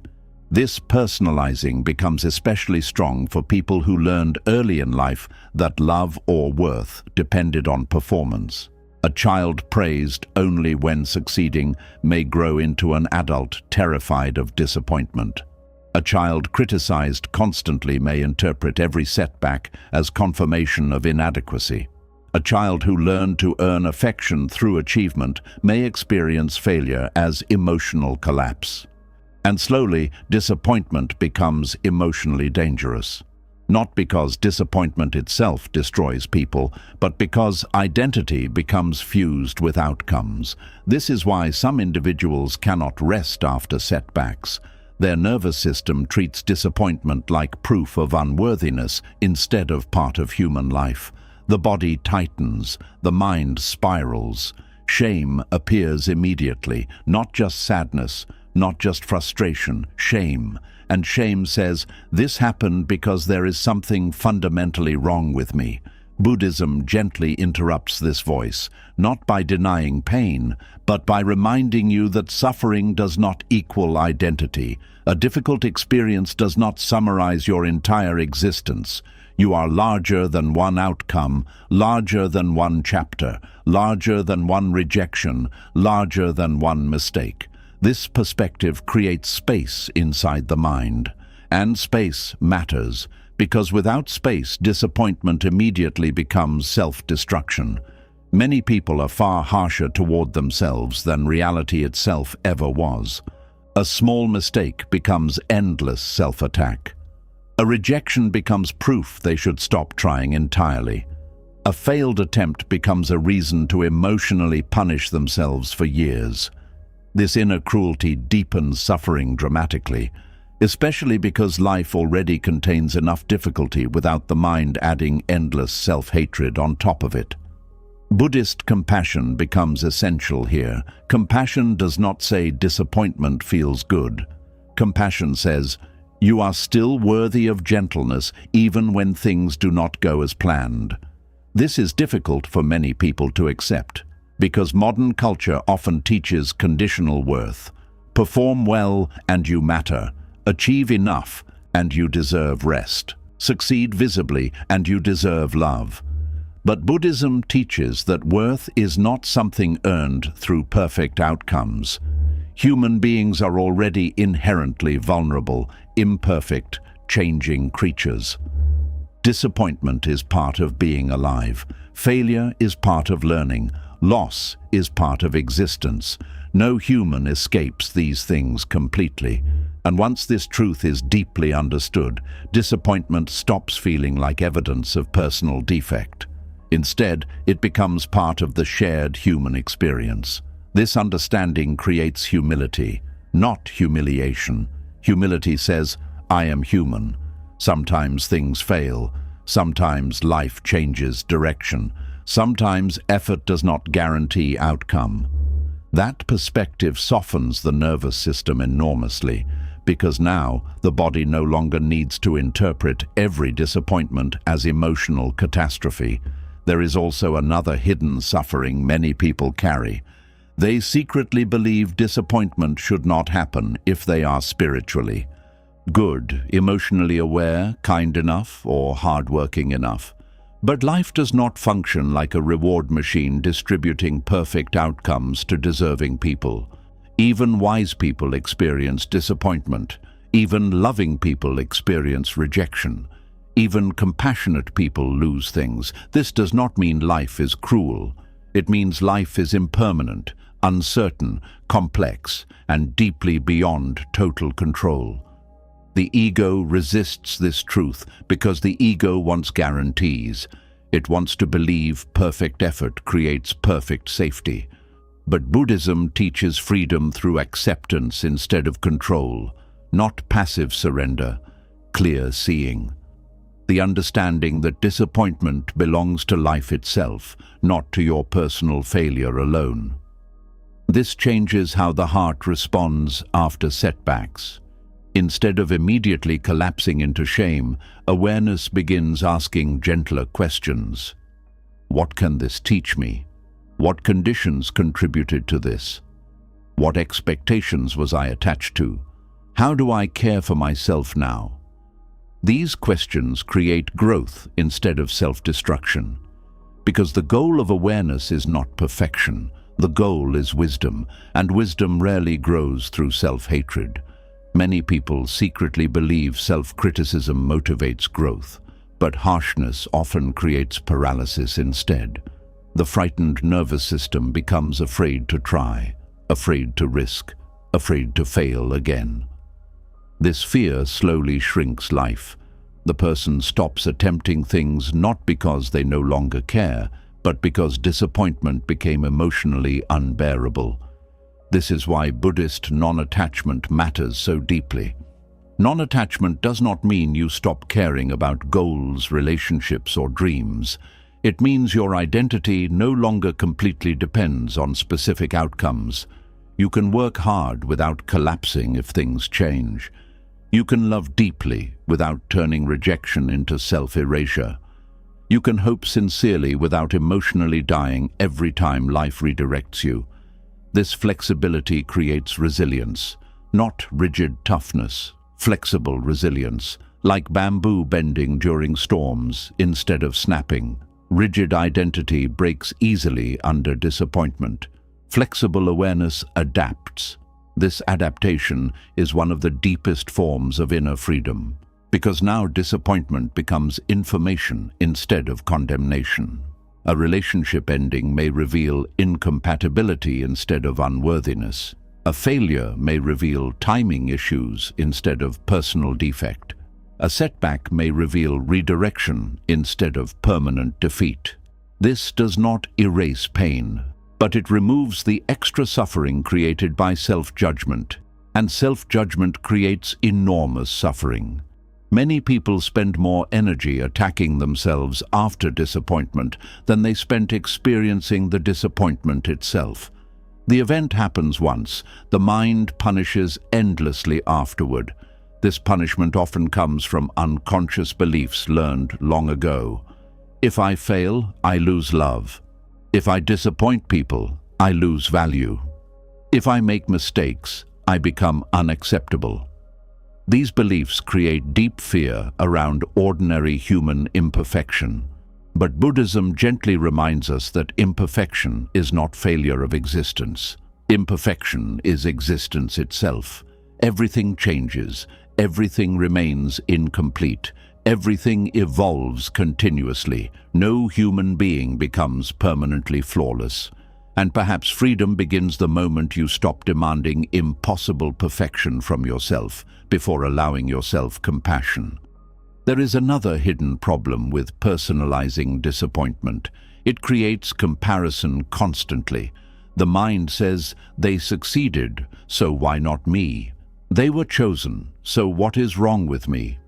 This personalizing becomes especially strong for people who learned early in life that love or worth depended on performance. A child praised only when succeeding may grow into an adult terrified of disappointment. A child criticized constantly may interpret every setback as confirmation of inadequacy. A child who learned to earn affection through achievement may experience failure as emotional collapse. And slowly, disappointment becomes emotionally dangerous. Not because disappointment itself destroys people, but because identity becomes fused with outcomes. This is why some individuals cannot rest after setbacks. Their nervous system treats disappointment like proof of unworthiness instead of part of human life. The body tightens, the mind spirals. Shame appears immediately, not just sadness, not just frustration, shame. And shame says, this happened because there is something fundamentally wrong with me. Buddhism gently interrupts this voice, not by denying pain, but by reminding you that suffering does not equal identity. A difficult experience does not summarize your entire existence. You are larger than one outcome, larger than one chapter, larger than one rejection, larger than one mistake. This perspective creates space inside the mind. And space matters, because without space, disappointment immediately becomes self-destruction. Many people are far harsher toward themselves than reality itself ever was. A small mistake becomes endless self-attack. A rejection becomes proof they should stop trying entirely. A failed attempt becomes a reason to emotionally punish themselves for years. This inner cruelty deepens suffering dramatically, especially because life already contains enough difficulty without the mind adding endless self-hatred on top of it. Buddhist compassion becomes essential here. Compassion does not say disappointment feels good. Compassion says, you are still worthy of gentleness even when things do not go as planned. This is difficult for many people to accept, because modern culture often teaches conditional worth. Perform well and you matter. Achieve enough and you deserve rest. Succeed visibly and you deserve love. But Buddhism teaches that worth is not something earned through perfect outcomes. Human beings are already inherently vulnerable, imperfect, changing creatures. Disappointment is part of being alive. Failure is part of learning. Loss is part of existence. No human escapes these things completely. And once this truth is deeply understood, disappointment stops feeling like evidence of personal defect. Instead, it becomes part of the shared human experience. This understanding creates humility, not humiliation. Humility says, I am human. Sometimes things fail. Sometimes life changes direction. Sometimes effort does not guarantee outcome. That perspective softens the nervous system enormously, because now the body no longer needs to interpret every disappointment as emotional catastrophe. There is also another hidden suffering many people carry. They secretly believe disappointment should not happen if they are spiritually good, emotionally aware, kind enough, or hardworking enough. But life does not function like a reward machine distributing perfect outcomes to deserving people. Even wise people experience disappointment. Even loving people experience rejection. Even compassionate people lose things. This does not mean life is cruel. It means life is impermanent, uncertain, complex, and deeply beyond total control. The ego resists this truth because the ego wants guarantees. It wants to believe perfect effort creates perfect safety. But Buddhism teaches freedom through acceptance instead of control, not passive surrender, clear seeing. The understanding that disappointment belongs to life itself, not to your personal failure alone. This changes how the heart responds after setbacks. Instead of immediately collapsing into shame, awareness begins asking gentler questions. What can this teach me? What conditions contributed to this? What expectations was I attached to? How do I care for myself now? These questions create growth instead of self-destruction. Because the goal of awareness is not perfection. The goal is wisdom, and wisdom rarely grows through self-hatred. Many people secretly believe self-criticism motivates growth, but harshness often creates paralysis instead. The frightened nervous system becomes afraid to try, afraid to risk, afraid to fail again. This fear slowly shrinks life. The person stops attempting things not because they no longer care, but because disappointment became emotionally unbearable. This is why Buddhist non-attachment matters so deeply. Non-attachment does not mean you stop caring about goals, relationships, or dreams. It means your identity no longer completely depends on specific outcomes. You can work hard without collapsing if things change. You can love deeply without turning rejection into self-erasure. You can hope sincerely without emotionally dying every time life redirects you. This flexibility creates resilience, not rigid toughness, flexible resilience, like bamboo bending during storms instead of snapping. Rigid identity breaks easily under disappointment. Flexible awareness adapts. This adaptation is one of the deepest forms of inner freedom, because now disappointment becomes information instead of condemnation. A relationship ending may reveal incompatibility instead of unworthiness. A failure may reveal timing issues instead of personal defect. A setback may reveal redirection instead of permanent defeat. This does not erase pain, but it removes the extra suffering created by self-judgment, and self-judgment creates enormous suffering. Many people spend more energy attacking themselves after disappointment than they spent experiencing the disappointment itself. The event happens once, the mind punishes endlessly afterward. This punishment often comes from unconscious beliefs learned long ago. If I fail, I lose love. If I disappoint people, I lose value. If I make mistakes, I become unacceptable. These beliefs create deep fear around ordinary human imperfection. But Buddhism gently reminds us that imperfection is not failure of existence. Imperfection is existence itself. Everything changes. Everything remains incomplete. Everything evolves continuously. No human being becomes permanently flawless. And perhaps freedom begins the moment you stop demanding impossible perfection from yourself before allowing yourself compassion. There is another hidden problem with personalizing disappointment. It creates comparison constantly. The mind says, they succeeded, so why not me? They were chosen, so what is wrong with me?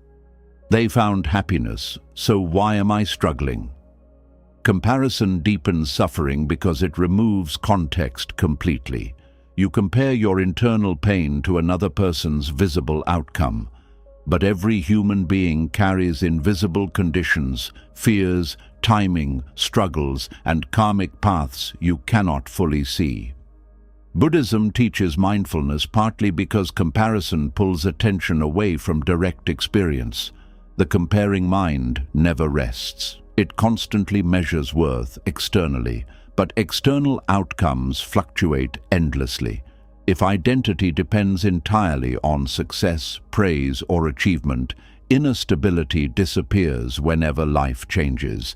They found happiness, so why am I struggling? Comparison deepens suffering because it removes context completely. You compare your internal pain to another person's visible outcome. But every human being carries invisible conditions, fears, timing, struggles, and karmic paths you cannot fully see. Buddhism teaches mindfulness partly because comparison pulls attention away from direct experience. The comparing mind never rests. It constantly measures worth externally, but external outcomes fluctuate endlessly. If identity depends entirely on success, praise, or achievement, inner stability disappears whenever life changes.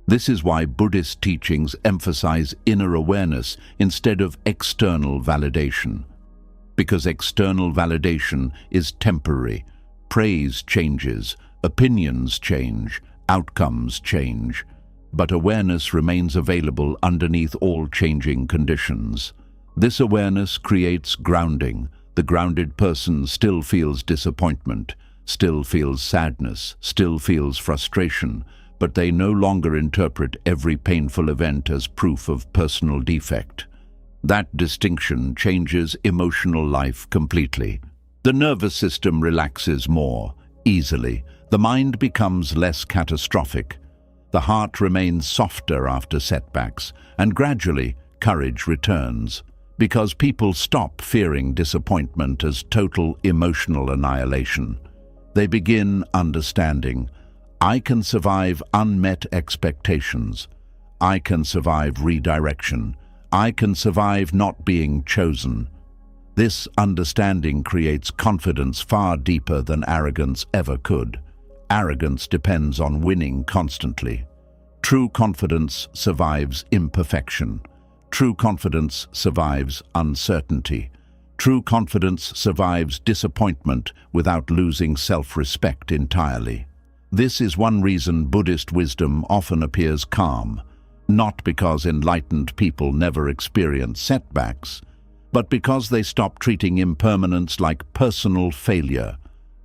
This is why Buddhist teachings emphasize inner awareness instead of external validation. Because external validation is temporary. Praise changes, opinions change, outcomes change, but awareness remains available underneath all changing conditions. This awareness creates grounding. The grounded person still feels disappointment, still feels sadness, still feels frustration, but they no longer interpret every painful event as proof of personal defect. That distinction changes emotional life completely. The nervous system relaxes more easily. The mind becomes less catastrophic. The heart remains softer after setbacks, and gradually courage returns. Because people stop fearing disappointment as total emotional annihilation. They begin understanding, I can survive unmet expectations. I can survive redirection. I can survive not being chosen. This understanding creates confidence far deeper than arrogance ever could. Arrogance depends on winning constantly. True confidence survives imperfection. True confidence survives uncertainty. True confidence survives disappointment without losing self-respect entirely. This is one reason Buddhist wisdom often appears calm, not because enlightened people never experience setbacks, but because they stop treating impermanence like personal failure.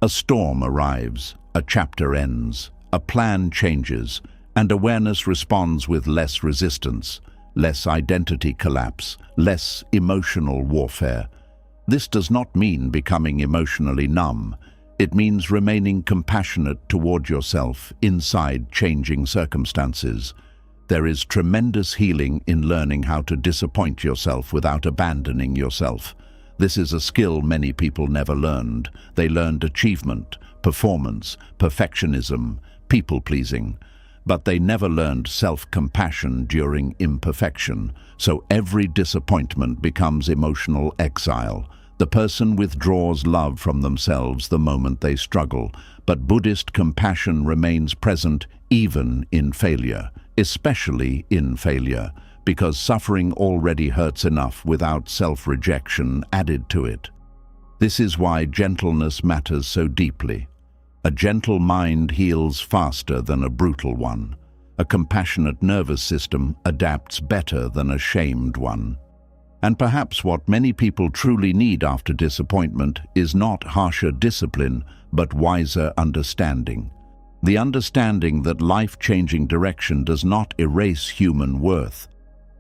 A storm arrives, a chapter ends, a plan changes, and awareness responds with less resistance, less identity collapse, less emotional warfare. This does not mean becoming emotionally numb. It means remaining compassionate toward yourself inside changing circumstances. There is tremendous healing in learning how to disappoint yourself without abandoning yourself. This is a skill many people never learned. They learned achievement, performance, perfectionism, people-pleasing. But they never learned self-compassion during imperfection, so every disappointment becomes emotional exile. The person withdraws love from themselves the moment they struggle, but Buddhist compassion remains present even in failure, especially in failure, because suffering already hurts enough without self-rejection added to it. This is why gentleness matters so deeply. A gentle mind heals faster than a brutal one. A compassionate nervous system adapts better than a shamed one. And perhaps what many people truly need after disappointment is not harsher discipline, but wiser understanding. The understanding that life-changing direction does not erase human worth.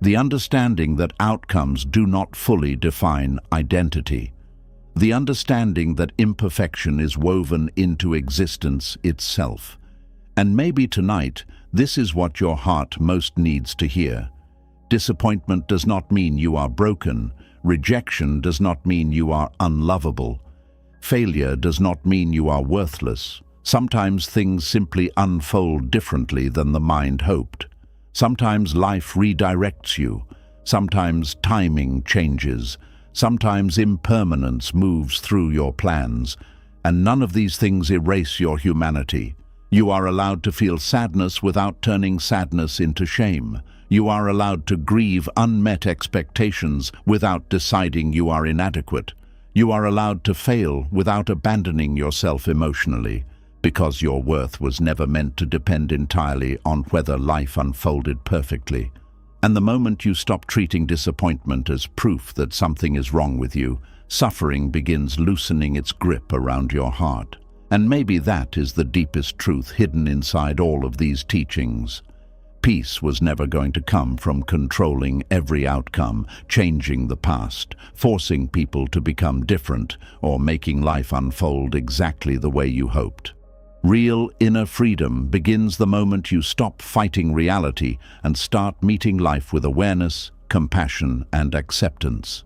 The understanding that outcomes do not fully define identity. The understanding that imperfection is woven into existence itself. And maybe tonight, this is what your heart most needs to hear. Disappointment does not mean you are broken. Rejection does not mean you are unlovable. Failure does not mean you are worthless. Sometimes things simply unfold differently than the mind hoped. Sometimes life redirects you. Sometimes timing changes. Sometimes impermanence moves through your plans, and none of these things erase your humanity. You are allowed to feel sadness without turning sadness into shame. You are allowed to grieve unmet expectations without deciding you are inadequate. You are allowed to fail without abandoning yourself emotionally, because your worth was never meant to depend entirely on whether life unfolded perfectly. And the moment you stop treating disappointment as proof that something is wrong with you, suffering begins loosening its grip around your heart. And maybe that is the deepest truth hidden inside all of these teachings. Peace was never going to come from controlling every outcome, changing the past, forcing people to become different, or making life unfold exactly the way you hoped. Real inner freedom begins the moment you stop fighting reality and start meeting life with awareness, compassion, and acceptance.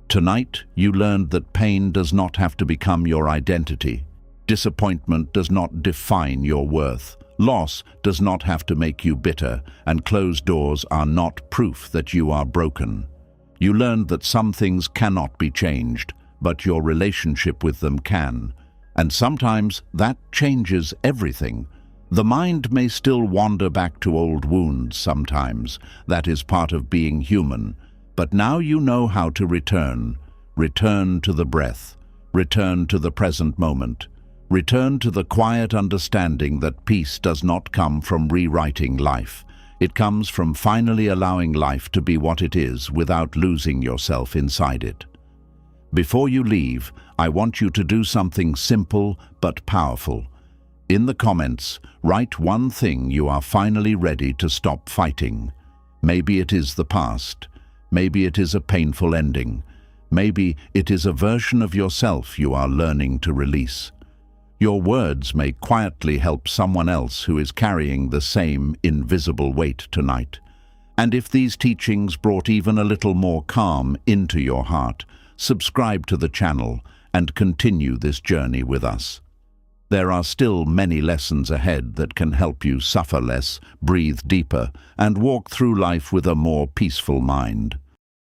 Tonight, you learned that pain does not have to become your identity. Disappointment does not define your worth. Loss does not have to make you bitter, and closed doors are not proof that you are broken. You learned that some things cannot be changed, but your relationship with them can. And sometimes that changes everything. The mind may still wander back to old wounds sometimes. That is part of being human. But now you know how to return. Return to the breath. Return to the present moment. Return to the quiet understanding that peace does not come from rewriting life. It comes from finally allowing life to be what it is without losing yourself inside it. Before you leave, I want you to do something simple but powerful. In the comments, write one thing you are finally ready to stop fighting. Maybe it is the past. Maybe it is a painful ending. Maybe it is a version of yourself you are learning to release. Your words may quietly help someone else who is carrying the same invisible weight tonight. And if these teachings brought even a little more calm into your heart, subscribe to the channel and continue this journey with us. There are still many lessons ahead that can help you suffer less, breathe deeper, and walk through life with a more peaceful mind.